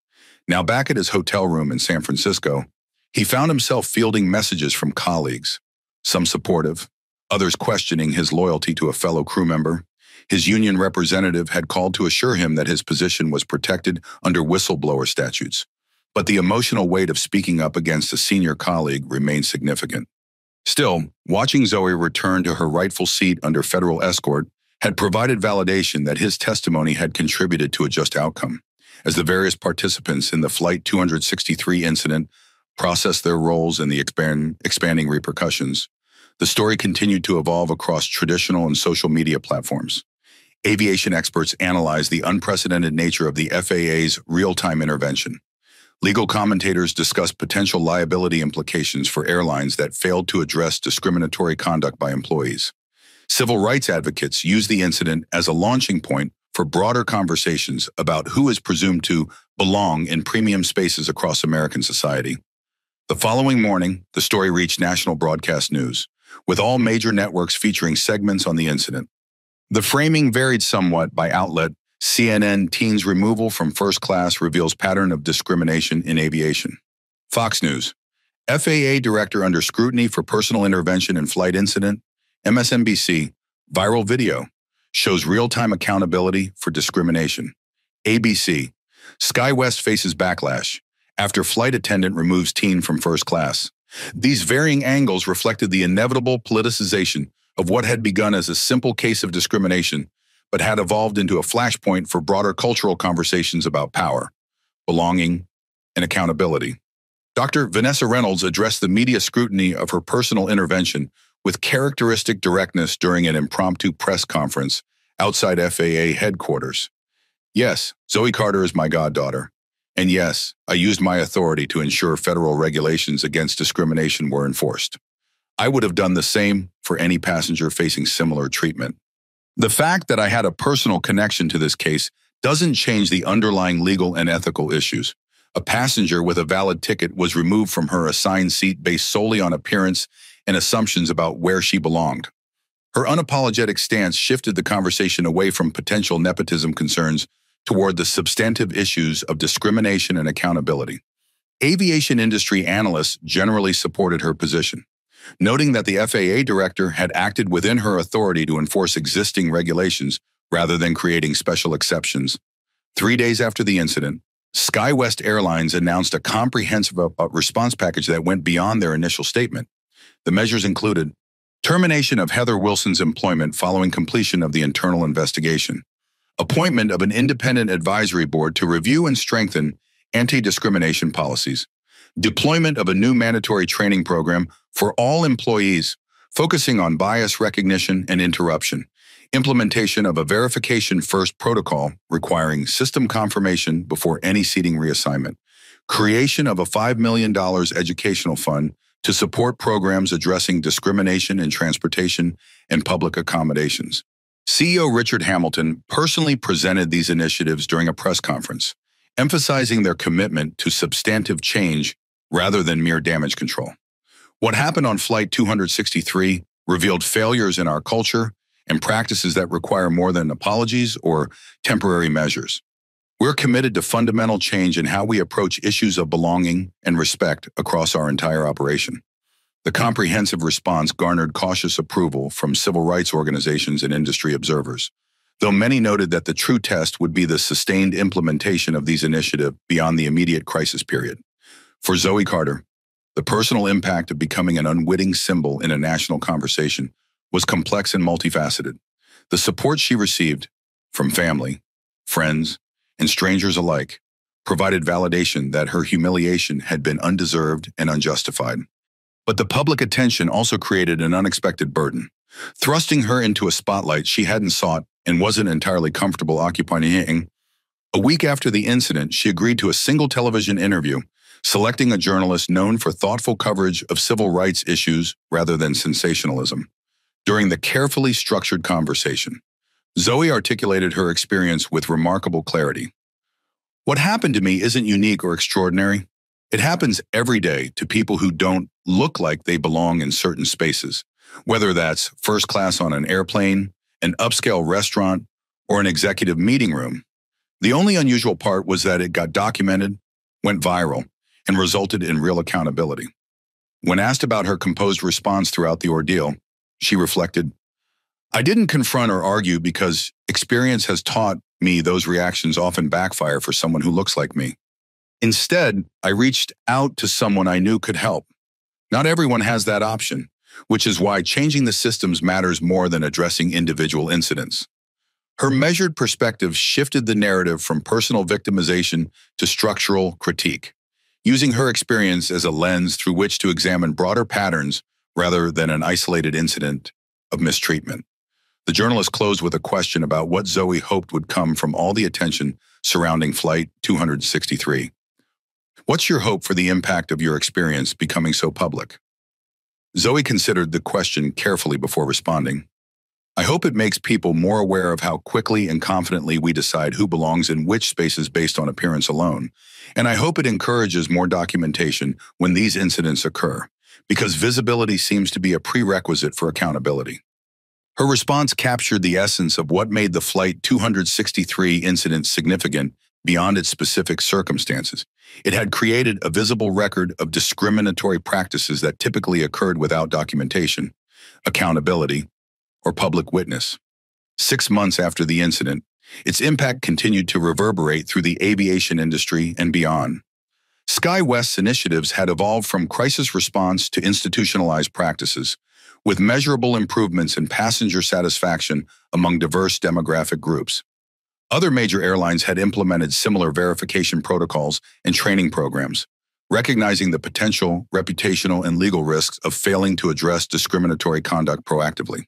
A: Now back at his hotel room in San Francisco, he found himself fielding messages from colleagues, some supportive, others questioning his loyalty to a fellow crew member. His union representative had called to assure him that his position was protected under whistleblower statutes, but the emotional weight of speaking up against a senior colleague remained significant. Still, watching Zoe return to her rightful seat under federal escort had provided validation that his testimony had contributed to a just outcome. As the various participants in the Flight 263 incident processed their roles in the expanding repercussions, the story continued to evolve across traditional and social media platforms. Aviation experts analyzed the unprecedented nature of the FAA's real-time intervention. Legal commentators discussed potential liability implications for airlines that failed to address discriminatory conduct by employees. Civil rights advocates used the incident as a launching point for broader conversations about who is presumed to belong in premium spaces across American society. The following morning, the story reached national broadcast news, with all major networks featuring segments on the incident. The framing varied somewhat by outlet. CNN: Teens removal from first class reveals pattern of discrimination in aviation. Fox News: FAA director under scrutiny for personal intervention in flight incident. MSNBC: viral video shows real-time accountability for discrimination. ABC: SkyWest faces backlash after flight attendant removes teen from first class. These varying angles reflected the inevitable politicization of what had begun as a simple case of discrimination, but had evolved into a flashpoint for broader cultural conversations about power, belonging, and accountability. Dr. Vanessa Reynolds addressed the media scrutiny of her personal intervention with characteristic directness during an impromptu press conference outside FAA headquarters. "Yes, Zoe Carter is my goddaughter. And yes, I used my authority to ensure federal regulations against discrimination were enforced. I would have done the same for any passenger facing similar treatment. The fact that I had a personal connection to this case doesn't change the underlying legal and ethical issues. A passenger with a valid ticket was removed from her assigned seat based solely on appearance and assumptions about where she belonged." Her unapologetic stance shifted the conversation away from potential nepotism concerns toward the substantive issues of discrimination and accountability. Aviation industry analysts generally supported her position, noting that the FAA director had acted within her authority to enforce existing regulations rather than creating special exceptions. 3 days after the incident, SkyWest Airlines announced a comprehensive response package that went beyond their initial statement. The measures included Termination of Heather Wilson's employment following completion of the internal investigation. Appointment of an independent advisory board to review and strengthen anti-discrimination policies. Deployment of a new mandatory training program for all employees, focusing on bias recognition and interruption. Implementation of a verification-first protocol requiring system confirmation before any seating reassignment. Creation of a $5 million educational fund to support programs addressing discrimination in transportation and public accommodations. CEO Richard Hamilton personally presented these initiatives during a press conference, emphasizing their commitment to substantive change rather than mere damage control. What happened on Flight 263 revealed failures in our culture and practices that require more than apologies or temporary measures. We're committed to fundamental change in how we approach issues of belonging and respect across our entire operation. The comprehensive response garnered cautious approval from civil rights organizations and industry observers, though many noted that the true test would be the sustained implementation of these initiatives beyond the immediate crisis period. For Zoe Carter, the personal impact of becoming an unwitting symbol in a national conversation was complex and multifaceted. The support she received from family, friends, and strangers alike provided validation that her humiliation had been undeserved and unjustified. But the public attention also created an unexpected burden, thrusting her into a spotlight she hadn't sought and wasn't entirely comfortable occupying. A week after the incident, she agreed to a single television interview, selecting a journalist known for thoughtful coverage of civil rights issues rather than sensationalism. During the carefully structured conversation, Zoe articulated her experience with remarkable clarity. What happened to me isn't unique or extraordinary. It happens every day to people who don't look like they belong in certain spaces, whether that's first class on an airplane, an upscale restaurant, or an executive meeting room. The only unusual part was that it got documented, went viral, and resulted in real accountability. When asked about her composed response throughout the ordeal, she reflected, "I didn't confront or argue because experience has taught me those reactions often backfire for someone who looks like me. Instead, I reached out to someone I knew could help. Not everyone has that option, which is why changing the systems matters more than addressing individual incidents." Her measured perspective shifted the narrative from personal victimization to structural critique, using her experience as a lens through which to examine broader patterns rather than an isolated incident of mistreatment. The journalist closed with a question about what Zoe hoped would come from all the attention surrounding Flight 263. "What's your hope for the impact of your experience becoming so public?" Zoe considered the question carefully before responding. "I hope it makes people more aware of how quickly and confidently we decide who belongs in which spaces based on appearance alone. And I hope it encourages more documentation when these incidents occur, because visibility seems to be a prerequisite for accountability." Her response captured the essence of what made the Flight 263 incident significant beyond its specific circumstances. It had created a visible record of discriminatory practices that typically occurred without documentation, accountability, or public witness. 6 months after the incident, its impact continued to reverberate through the aviation industry and beyond. SkyWest's initiatives had evolved from crisis response to institutionalized practices, with measurable improvements in passenger satisfaction among diverse demographic groups. Other major airlines had implemented similar verification protocols and training programs, recognizing the potential reputational and legal risks of failing to address discriminatory conduct proactively.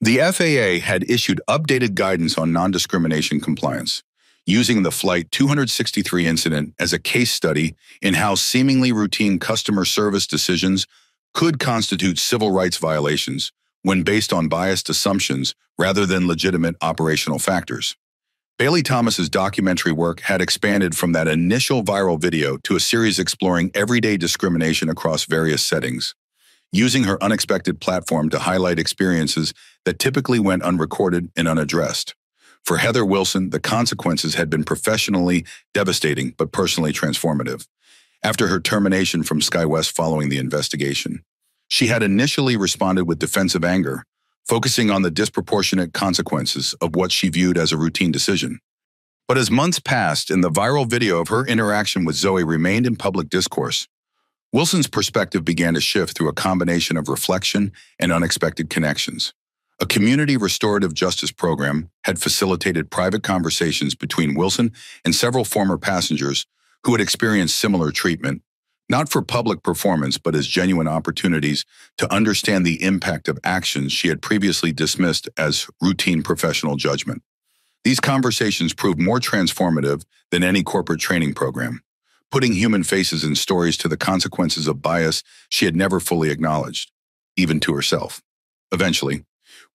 A: The FAA had issued updated guidance on non-discrimination compliance, using the Flight 263 incident as a case study in how seemingly routine customer service decisions could constitute civil rights violations when based on biased assumptions rather than legitimate operational factors. Bailey Thomas's documentary work had expanded from that initial viral video to a series exploring everyday discrimination across various settings, using her unexpected platform to highlight experiences that typically went unrecorded and unaddressed. For Heather Wilson, the consequences had been professionally devastating but personally transformative. After her termination from SkyWest following the investigation, she had initially responded with defensive anger, focusing on the disproportionate consequences of what she viewed as a routine decision. But as months passed and the viral video of her interaction with Zoe remained in public discourse, Wilson's perspective began to shift through a combination of reflection and unexpected connections. A community restorative justice program had facilitated private conversations between Wilson and several former passengers who had experienced similar treatment, not for public performance but as genuine opportunities to understand the impact of actions she had previously dismissed as routine professional judgment. These conversations proved more transformative than any corporate training program, putting human faces and stories to the consequences of bias she had never fully acknowledged, even to herself. Eventually,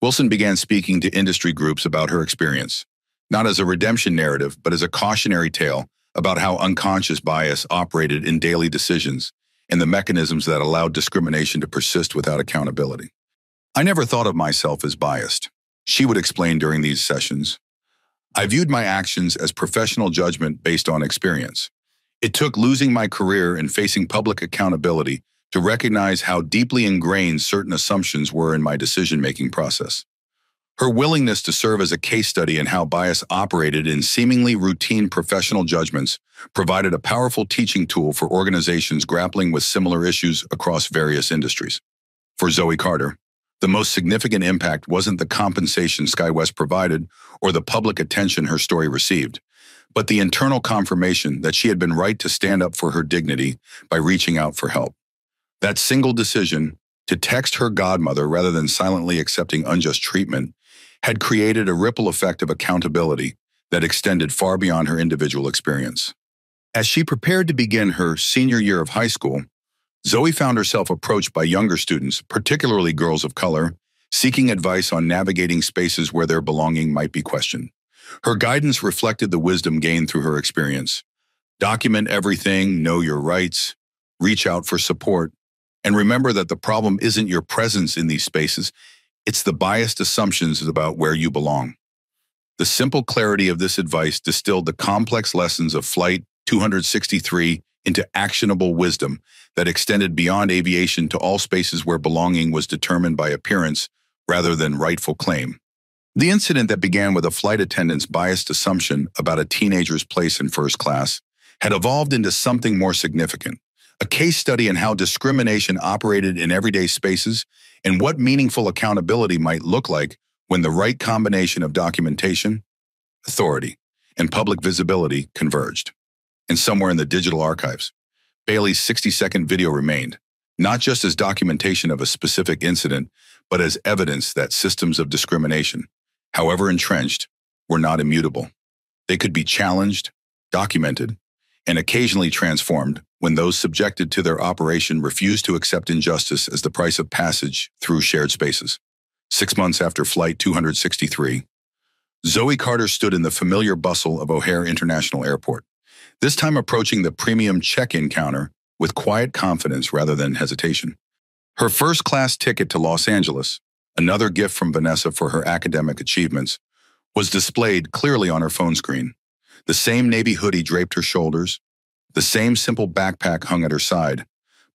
A: Wilson began speaking to industry groups about her experience, not as a redemption narrative, but as a cautionary tale about how unconscious bias operated in daily decisions and the mechanisms that allowed discrimination to persist without accountability. "I never thought of myself as biased," she would explain during these sessions. "I viewed my actions as professional judgment based on experience. It took losing my career and facing public accountability to recognize how deeply ingrained certain assumptions were in my decision-making process." Her willingness to serve as a case study in how bias operated in seemingly routine professional judgments provided a powerful teaching tool for organizations grappling with similar issues across various industries. For Zoe Carter, the most significant impact wasn't the compensation SkyWest provided or the public attention her story received, but the internal confirmation that she had been right to stand up for her dignity by reaching out for help. That single decision, to text her godmother rather than silently accepting unjust treatment, had created a ripple effect of accountability that extended far beyond her individual experience. As she prepared to begin her senior year of high school, Zoe found herself approached by younger students, particularly girls of color, seeking advice on navigating spaces where their belonging might be questioned. Her guidance reflected the wisdom gained through her experience. Document everything, know your rights, reach out for support, and remember that the problem isn't your presence in these spaces, it's the biased assumptions about where you belong. The simple clarity of this advice distilled the complex lessons of Flight 263 into actionable wisdom that extended beyond aviation to all spaces where belonging was determined by appearance rather than rightful claim. The incident that began with a flight attendant's biased assumption about a teenager's place in first class had evolved into something more significant, a case study in how discrimination operated in everyday spaces and what meaningful accountability might look like when the right combination of documentation, authority, and public visibility converged. And somewhere in the digital archives, Bailey's 60-second video remained, not just as documentation of a specific incident, but as evidence that systems of discrimination, however entrenched, were not immutable. They could be challenged, documented, and occasionally transformed when those subjected to their operation refused to accept injustice as the price of passage through shared spaces. 6 months after Flight 263, Zoe Carter stood in the familiar bustle of O'Hare International Airport, this time approaching the premium check-in counter with quiet confidence rather than hesitation. Her first-class ticket to Los Angeles, another gift from Vanessa for her academic achievements, was displayed clearly on her phone screen. The same navy hoodie draped her shoulders, the same simple backpack hung at her side,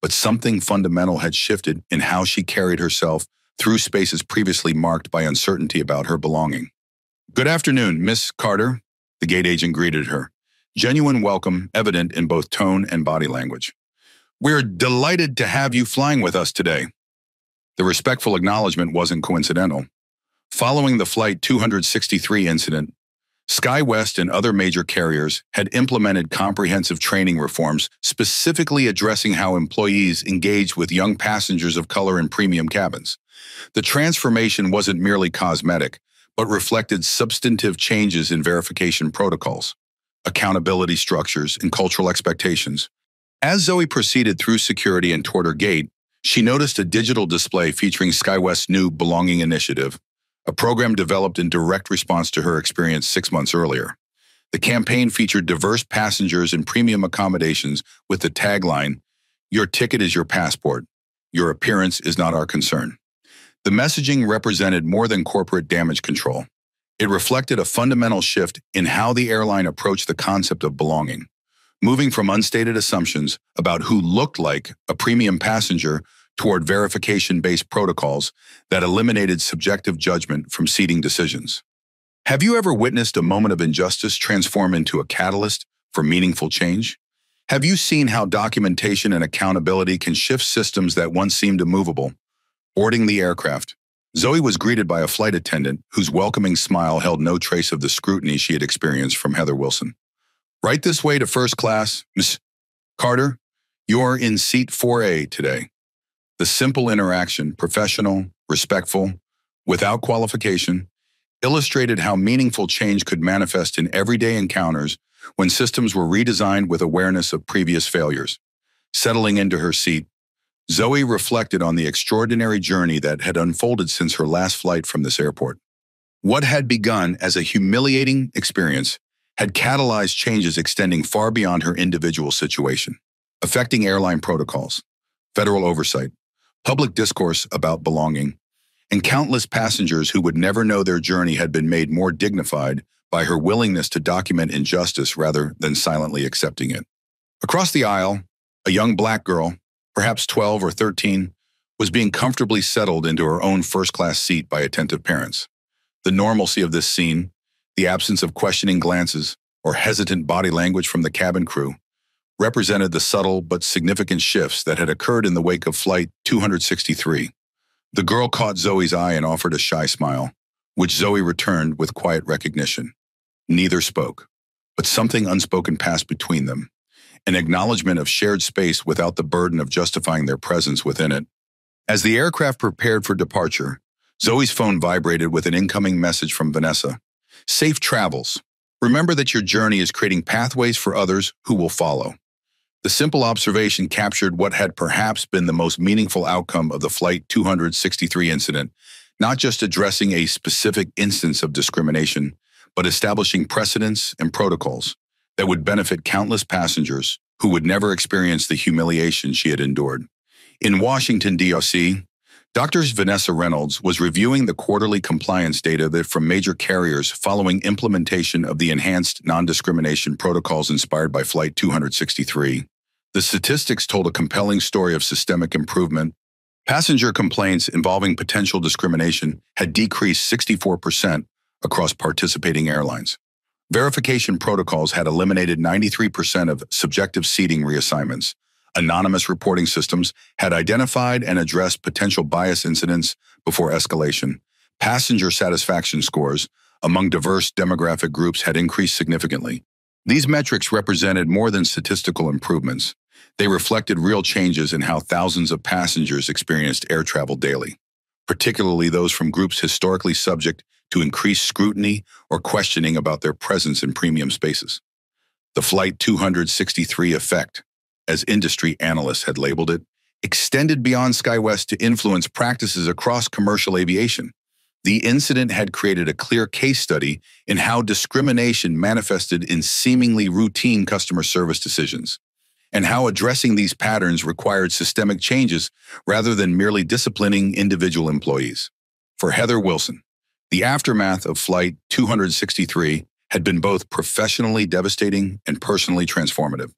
A: but something fundamental had shifted in how she carried herself through spaces previously marked by uncertainty about her belonging. "Good afternoon, Miss Carter," the gate agent greeted her, genuine welcome evident in both tone and body language. "We're delighted to have you flying with us today." The respectful acknowledgement wasn't coincidental. Following the Flight 263 incident, SkyWest and other major carriers had implemented comprehensive training reforms specifically addressing how employees engaged with young passengers of color in premium cabins. The transformation wasn't merely cosmetic, but reflected substantive changes in verification protocols, accountability structures, and cultural expectations. As Zoe proceeded through security and toward her gate, she noticed a digital display featuring SkyWest's new Belonging Initiative, a program developed in direct response to her experience 6 months earlier. The campaign featured diverse passengers in premium accommodations with the tagline, "Your ticket is your passport. Your appearance is not our concern." The messaging represented more than corporate damage control. It reflected a fundamental shift in how the airline approached the concept of belonging, moving from unstated assumptions about who looked like a premium passenger toward verification-based protocols that eliminated subjective judgment from seating decisions. Have you ever witnessed a moment of injustice transform into a catalyst for meaningful change? Have you seen how documentation and accountability can shift systems that once seemed immovable? Boarding the aircraft, Zoe was greeted by a flight attendant whose welcoming smile held no trace of the scrutiny she had experienced from Heather Wilson. Right this way to first class, Miss Carter. You're in seat 4A today. The simple interaction, professional, respectful, without qualification, illustrated how meaningful change could manifest in everyday encounters when systems were redesigned with awareness of previous failures. Settling into her seat, Zoe reflected on the extraordinary journey that had unfolded since her last flight from this airport. What had begun as a humiliating experience had catalyzed changes extending far beyond her individual situation, affecting airline protocols, federal oversight, public discourse about belonging, and countless passengers who would never know their journey had been made more dignified by her willingness to document injustice rather than silently accepting it. Across the aisle, a young black girl, perhaps 12 or 13, was being comfortably settled into her own first-class seat by attentive parents. The normalcy of this scene, the absence of questioning glances or hesitant body language from the cabin crew, represented the subtle but significant shifts that had occurred in the wake of Flight 263. The girl caught Zoe's eye and offered a shy smile, which Zoe returned with quiet recognition. Neither spoke, but something unspoken passed between them, an acknowledgement of shared space without the burden of justifying their presence within it. As the aircraft prepared for departure, Zoe's phone vibrated with an incoming message from Vanessa. Safe travels. Remember that your journey is creating pathways for others who will follow. The simple observation captured what had perhaps been the most meaningful outcome of the Flight 263 incident, not just addressing a specific instance of discrimination, but establishing precedents and protocols that would benefit countless passengers who would never experience the humiliation she had endured. In Washington, D.C., Dr. Vanessa Reynolds was reviewing the quarterly compliance data from major carriers following implementation of the enhanced non-discrimination protocols inspired by Flight 263. The statistics told a compelling story of systemic improvement. Passenger complaints involving potential discrimination had decreased 64% across participating airlines. Verification protocols had eliminated 93% of subjective seating reassignments. Anonymous reporting systems had identified and addressed potential bias incidents before escalation. Passenger satisfaction scores among diverse demographic groups had increased significantly. These metrics represented more than statistical improvements. They reflected real changes in how thousands of passengers experienced air travel daily, particularly those from groups historically subject to increased scrutiny or questioning about their presence in premium spaces. The Flight 263 effect, as industry analysts had labeled it, extended beyond SkyWest to influence practices across commercial aviation. The incident had created a clear case study in how discrimination manifested in seemingly routine customer service decisions, and how addressing these patterns required systemic changes rather than merely disciplining individual employees. For Heather Wilson, the aftermath of Flight 263 had been both professionally devastating and personally transformative.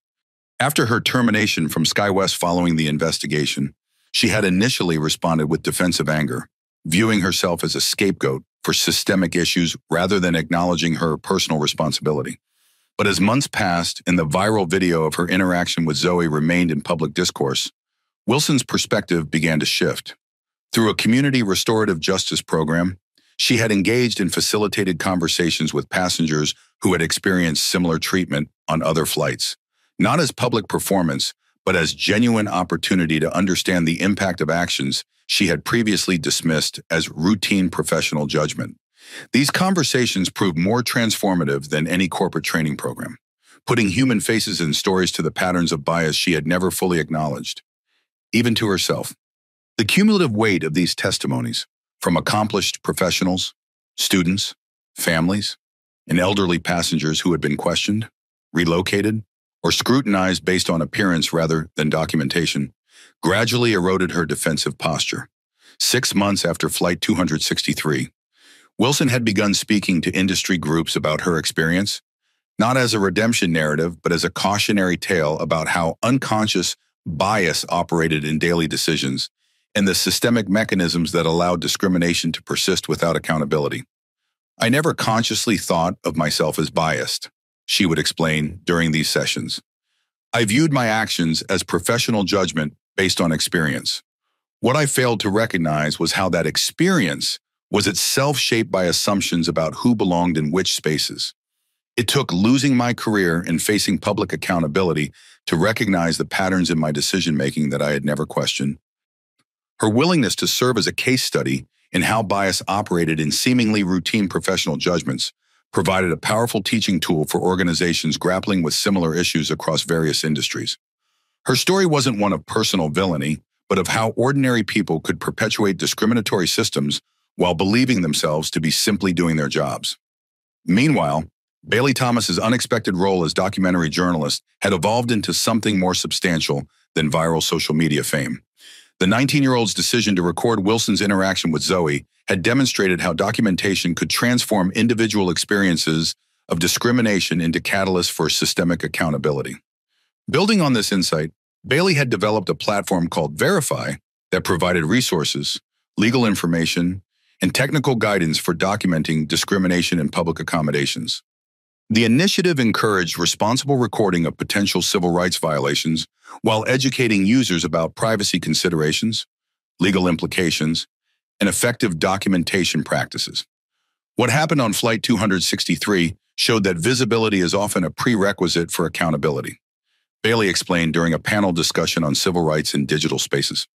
A: After her termination from SkyWest following the investigation, she had initially responded with defensive anger, viewing herself as a scapegoat for systemic issues rather than acknowledging her personal responsibility. But as months passed and the viral video of her interaction with Zoe remained in public discourse, Wilson's perspective began to shift. Through a community restorative justice program, she had engaged in facilitated conversations with passengers who had experienced similar treatment on other flights, not as public performance, but as genuine opportunity to understand the impact of actions she had previously dismissed as routine professional judgment. These conversations proved more transformative than any corporate training program, putting human faces and stories to the patterns of bias she had never fully acknowledged, even to herself. The cumulative weight of these testimonies, from accomplished professionals, students, families, and elderly passengers who had been questioned, relocated, or scrutinized based on appearance rather than documentation, gradually eroded her defensive posture. 6 months after Flight 263, Wilson had begun speaking to industry groups about her experience, not as a redemption narrative, but as a cautionary tale about how unconscious bias operated in daily decisions and the systemic mechanisms that allowed discrimination to persist without accountability. I never consciously thought of myself as biased, she would explain during these sessions. I viewed my actions as professional judgment based on experience. What I failed to recognize was how that experience was itself shaped by assumptions about who belonged in which spaces. It took losing my career and facing public accountability to recognize the patterns in my decision-making that I had never questioned. Her willingness to serve as a case study in how bias operated in seemingly routine professional judgments provided a powerful teaching tool for organizations grappling with similar issues across various industries. Her story wasn't one of personal villainy, but of how ordinary people could perpetuate discriminatory systems while believing themselves to be simply doing their jobs. Meanwhile, Bailey Thomas's unexpected role as documentary journalist had evolved into something more substantial than viral social media fame. The 19-year-old's decision to record Wilson's interaction with Zoe had demonstrated how documentation could transform individual experiences of discrimination into catalysts for systemic accountability. Building on this insight, Bailey had developed a platform called Verify that provided resources, legal information, and technical guidance for documenting discrimination in public accommodations. The initiative encouraged responsible recording of potential civil rights violations while educating users about privacy considerations, legal implications, and effective documentation practices. What happened on Flight 263 showed that visibility is often a prerequisite for accountability. Bailey explained during a panel discussion on civil rights in digital spaces.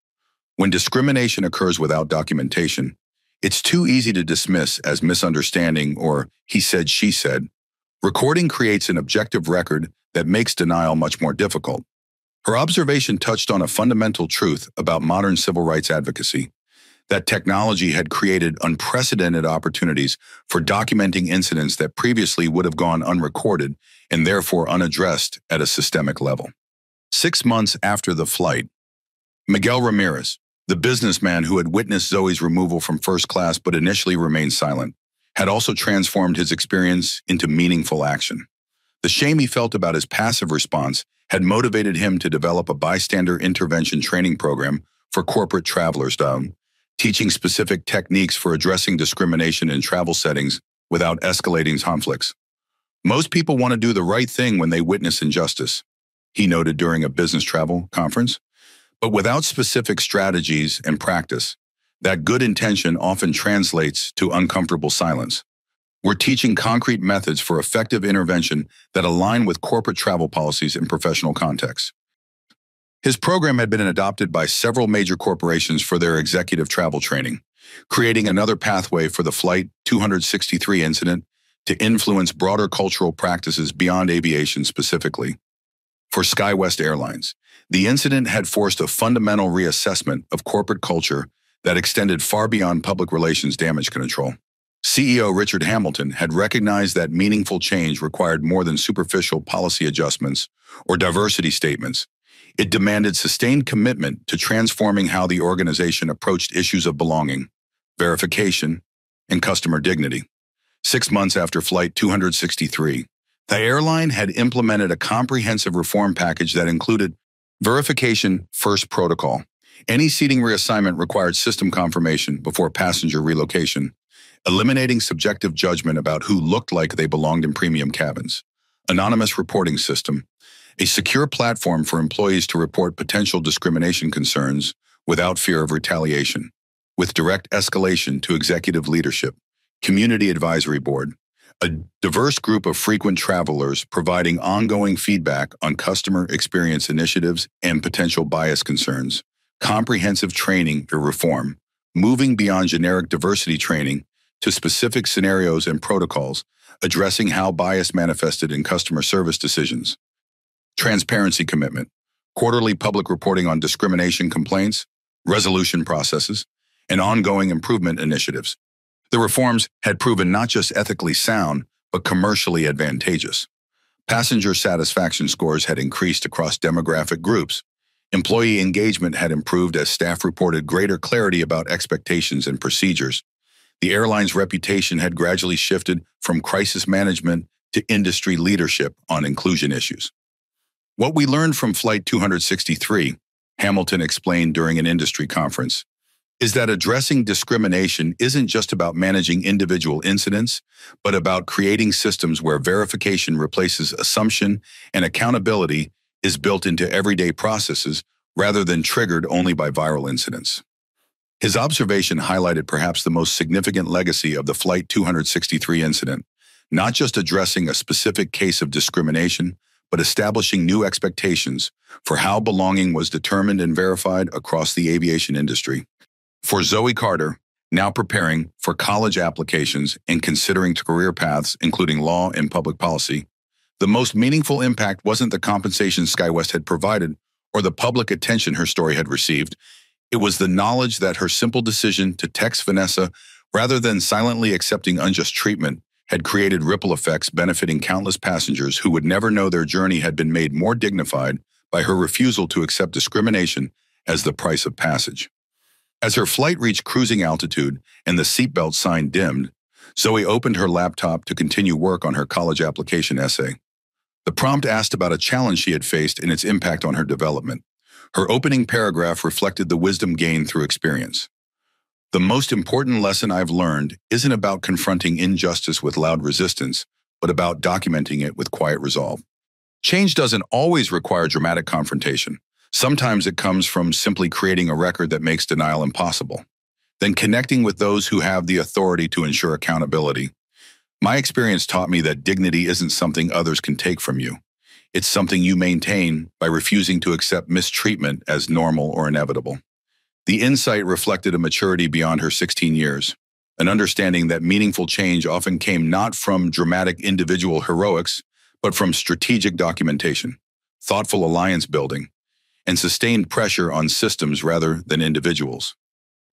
A: When discrimination occurs without documentation, it's too easy to dismiss as misunderstanding or he said, she said. Recording creates an objective record that makes denial much more difficult. Her observation touched on a fundamental truth about modern civil rights advocacy, that technology had created unprecedented opportunities for documenting incidents that previously would have gone unrecorded and therefore unaddressed at a systemic level. 6 months after the flight, Miguel Ramirez, the businessman who had witnessed Zoe's removal from first class but initially remained silent, had also transformed his experience into meaningful action. The shame he felt about his passive response had motivated him to develop a bystander intervention training program for corporate travelers, teaching specific techniques for addressing discrimination in travel settings without escalating conflicts. Most people want to do the right thing when they witness injustice, he noted during a business travel conference. But without specific strategies and practice, that good intention often translates to uncomfortable silence. We're teaching concrete methods for effective intervention that align with corporate travel policies in professional contexts. His program had been adopted by several major corporations for their executive travel training, creating another pathway for the Flight 263 incident to influence broader cultural practices beyond aviation specifically. For SkyWest Airlines, the incident had forced a fundamental reassessment of corporate culture that extended far beyond public relations damage control. CEO Richard Hamilton had recognized that meaningful change required more than superficial policy adjustments or diversity statements. It demanded sustained commitment to transforming how the organization approached issues of belonging, verification, and customer dignity. 6 months after Flight 263, the airline had implemented a comprehensive reform package that included verification first protocol. Any seating reassignment required system confirmation before passenger relocation, eliminating subjective judgment about who looked like they belonged in premium cabins. Anonymous reporting system, a secure platform for employees to report potential discrimination concerns without fear of retaliation, with direct escalation to executive leadership. Community advisory board, a diverse group of frequent travelers providing ongoing feedback on customer experience initiatives and potential bias concerns. Comprehensive training for reform, moving beyond generic diversity training to specific scenarios and protocols, addressing how bias manifested in customer service decisions. Transparency commitment, quarterly public reporting on discrimination complaints, resolution processes, and ongoing improvement initiatives. The reforms had proven not just ethically sound, but commercially advantageous. Passenger satisfaction scores had increased across demographic groups. Employee engagement had improved as staff reported greater clarity about expectations and procedures. The airline's reputation had gradually shifted from crisis management to industry leadership on inclusion issues. What we learned from Flight 263, Hamilton explained during an industry conference, is that addressing discrimination isn't just about managing individual incidents, but about creating systems where verification replaces assumption and accountability is built into everyday processes rather than triggered only by viral incidents. His observation highlighted perhaps the most significant legacy of the Flight 263 incident, not just addressing a specific case of discrimination, but establishing new expectations for how belonging was determined and verified across the aviation industry. For Zoe Carter, now preparing for college applications and considering career paths, including law and public policy, the most meaningful impact wasn't the compensation SkyWest had provided or the public attention her story had received. It was the knowledge that her simple decision to text Vanessa rather than silently accepting unjust treatment had created ripple effects benefiting countless passengers who would never know their journey had been made more dignified by her refusal to accept discrimination as the price of passage. As her flight reached cruising altitude and the seatbelt sign dimmed, Zoe opened her laptop to continue work on her college application essay. The prompt asked about a challenge she had faced and its impact on her development. Her opening paragraph reflected the wisdom gained through experience. The most important lesson I've learned isn't about confronting injustice with loud resistance, but about documenting it with quiet resolve. Change doesn't always require dramatic confrontation. Sometimes it comes from simply creating a record that makes denial impossible, then connecting with those who have the authority to ensure accountability. My experience taught me that dignity isn't something others can take from you. It's something you maintain by refusing to accept mistreatment as normal or inevitable. The insight reflected a maturity beyond her 16 years, an understanding that meaningful change often came not from dramatic individual heroics, but from strategic documentation, thoughtful alliance building, and sustained pressure on systems rather than individuals.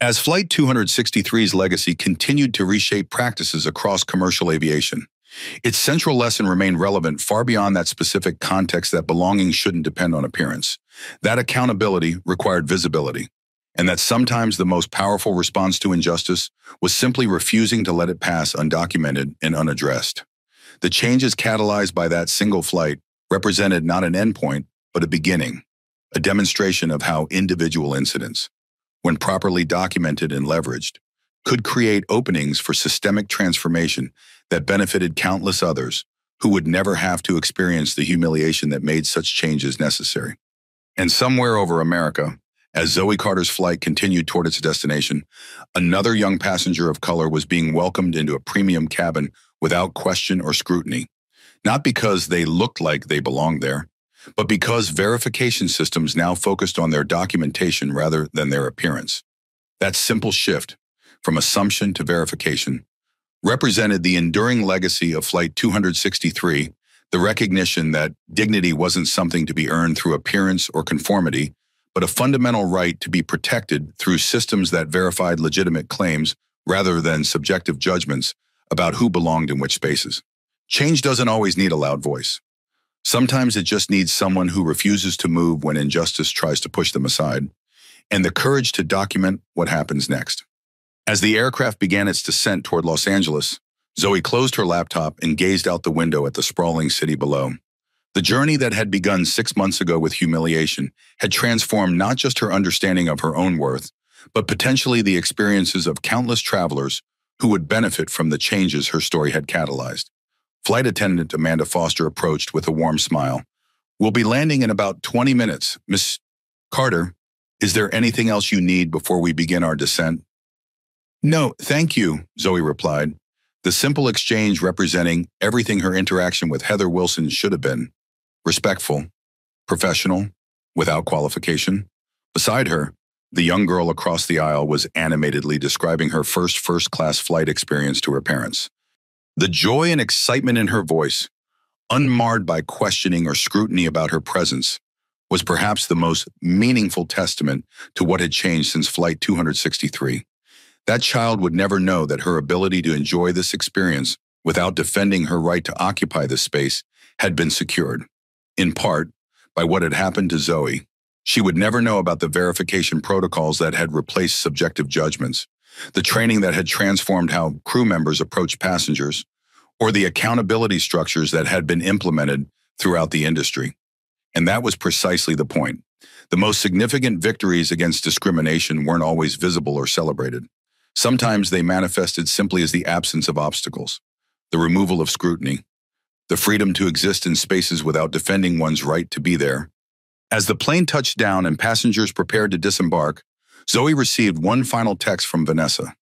A: As Flight 263's legacy continued to reshape practices across commercial aviation, its central lesson remained relevant far beyond that specific context that belonging shouldn't depend on appearance. That accountability required visibility, and that sometimes the most powerful response to injustice was simply refusing to let it pass undocumented and unaddressed. The changes catalyzed by that single flight represented not an endpoint, but a beginning, a demonstration of how individual incidents, when properly documented and leveraged, could create openings for systemic transformation that benefited countless others who would never have to experience the humiliation that made such changes necessary. And somewhere over America, as Zoe Carter's flight continued toward its destination, another young passenger of color was being welcomed into a premium cabin without question or scrutiny, not because they looked like they belonged there, but because verification systems now focused on their documentation rather than their appearance. That simple shift, from assumption to verification, represented the enduring legacy of Flight 263, the recognition that dignity wasn't something to be earned through appearance or conformity, but a fundamental right to be protected through systems that verified legitimate claims rather than subjective judgments about who belonged in which spaces. Change doesn't always need a loud voice. Sometimes it just needs someone who refuses to move when injustice tries to push them aside, and the courage to document what happens next. As the aircraft began its descent toward Los Angeles, Zoe closed her laptop and gazed out the window at the sprawling city below. The journey that had begun 6 months ago with humiliation had transformed not just her understanding of her own worth, but potentially the experiences of countless travelers who would benefit from the changes her story had catalyzed. Flight attendant Amanda Foster approached with a warm smile. "We'll be landing in about 20 minutes. Miss Carter, is there anything else you need before we begin our descent?" "No, thank you," Zoe replied, the simple exchange representing everything her interaction with Heather Wilson should have been: respectful, professional, without qualification. Beside her, the young girl across the aisle was animatedly describing her first-class flight experience to her parents. The joy and excitement in her voice, unmarred by questioning or scrutiny about her presence, was perhaps the most meaningful testament to what had changed since Flight 263. That child would never know that her ability to enjoy this experience without defending her right to occupy this space had been secured, in part, by what had happened to Zoe. She would never know about the verification protocols that had replaced subjective judgments, the training that had transformed how crew members approached passengers, or the accountability structures that had been implemented throughout the industry. And that was precisely the point. The most significant victories against discrimination weren't always visible or celebrated. Sometimes they manifested simply as the absence of obstacles, the removal of scrutiny, the freedom to exist in spaces without defending one's right to be there, As the plane touched down and passengers prepared to disembark, Zoe received one final text from Vanessa.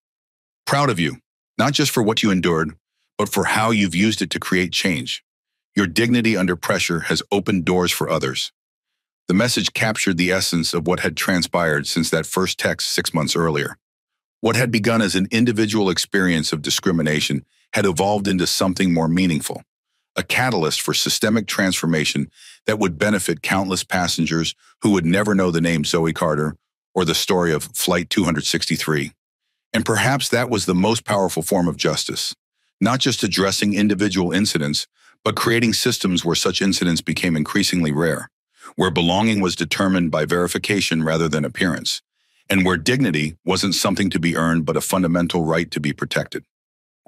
A: Proud of you, not just for what you endured, but for how you've used it to create change. Your dignity under pressure has opened doors for others. The message captured the essence of what had transpired since that first text 6 months earlier. What had begun as an individual experience of discrimination had evolved into something more meaningful, a catalyst for systemic transformation that would benefit countless passengers who would never know the name Zoe Carter or the story of Flight 263. And perhaps that was the most powerful form of justice, not just addressing individual incidents, but creating systems where such incidents became increasingly rare, where belonging was determined by verification rather than appearance, and where dignity wasn't something to be earned but a fundamental right to be protected.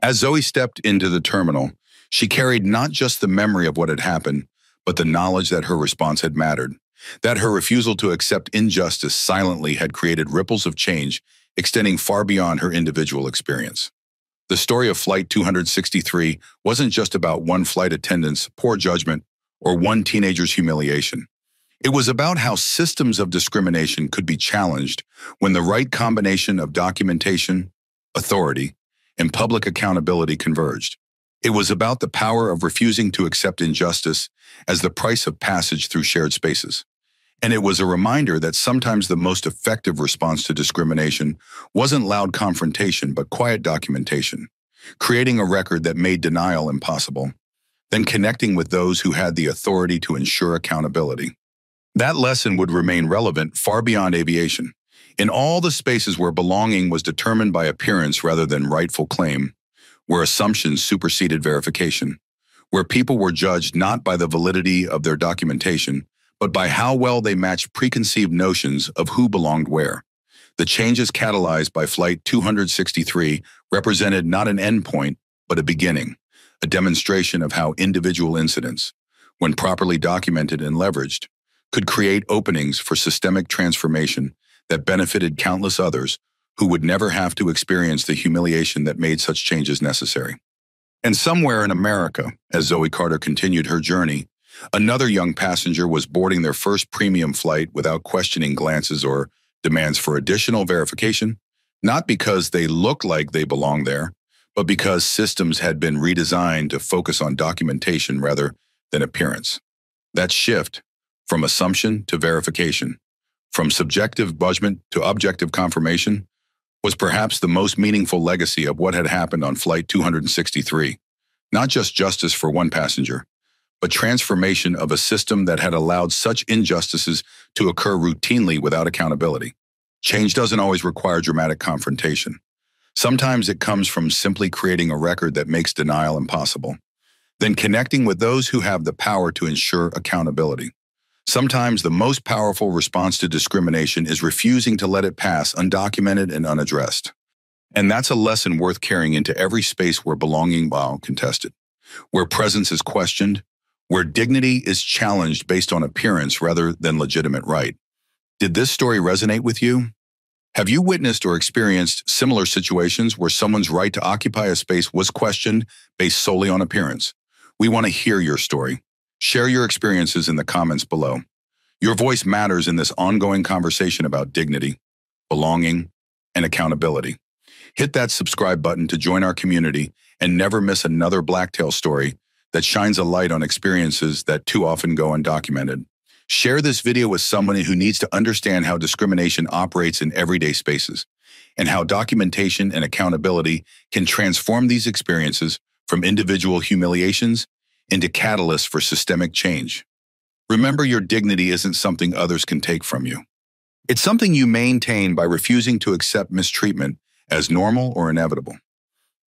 A: As Zoe stepped into the terminal, she carried not just the memory of what had happened, but the knowledge that her response had mattered, that her refusal to accept injustice silently had created ripples of change extending far beyond her individual experience. The story of Flight 263 wasn't just about one flight attendant's poor judgment or one teenager's humiliation. It was about how systems of discrimination could be challenged when the right combination of documentation, authority, and public accountability converged. It was about the power of refusing to accept injustice as the price of passage through shared spaces. And it was a reminder that sometimes the most effective response to discrimination wasn't loud confrontation but quiet documentation, creating a record that made denial impossible, then connecting with those who had the authority to ensure accountability. That lesson would remain relevant far beyond aviation. In all the spaces where belonging was determined by appearance rather than rightful claim, where assumptions superseded verification, where people were judged not by the validity of their documentation, but by how well they matched preconceived notions of who belonged where. The changes catalyzed by Flight 263 represented not an endpoint, but a beginning, a demonstration of how individual incidents, when properly documented and leveraged, could create openings for systemic transformation that benefited countless others who would never have to experience the humiliation that made such changes necessary. And somewhere in America, as Zoe Carter continued her journey, another young passenger was boarding their first premium flight without questioning glances or demands for additional verification, not because they looked like they belonged there, but because systems had been redesigned to focus on documentation rather than appearance. That shift, from assumption to verification, from subjective judgment to objective confirmation, was perhaps the most meaningful legacy of what had happened on Flight 263. Not just justice for one passenger, but transformation of a system that had allowed such injustices to occur routinely without accountability. Change doesn't always require dramatic confrontation. Sometimes it comes from simply creating a record that makes denial impossible, then connecting with those who have the power to ensure accountability. Sometimes the most powerful response to discrimination is refusing to let it pass undocumented and unaddressed. And that's a lesson worth carrying into every space where belonging is contested, where presence is questioned, where dignity is challenged based on appearance rather than legitimate right. Did this story resonate with you? Have you witnessed or experienced similar situations where someone's right to occupy a space was questioned based solely on appearance? We want to hear your story. Share your experiences in the comments below. Your voice matters in this ongoing conversation about dignity, belonging, and accountability. Hit that subscribe button to join our community and never miss another Blacktail story that shines a light on experiences that too often go undocumented. Share this video with someone who needs to understand how discrimination operates in everyday spaces and how documentation and accountability can transform these experiences from individual humiliations into catalysts for systemic change. Remember, your dignity isn't something others can take from you. It's something you maintain by refusing to accept mistreatment as normal or inevitable.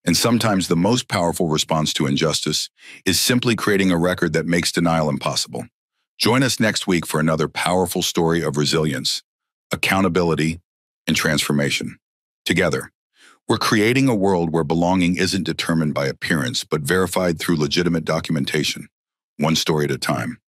A: And sometimes the most powerful response to injustice is simply creating a record that makes denial impossible. Join us next week for another powerful story of resilience, accountability, and transformation. Together, we're creating a world where belonging isn't determined by appearance, but verified through legitimate documentation, one story at a time.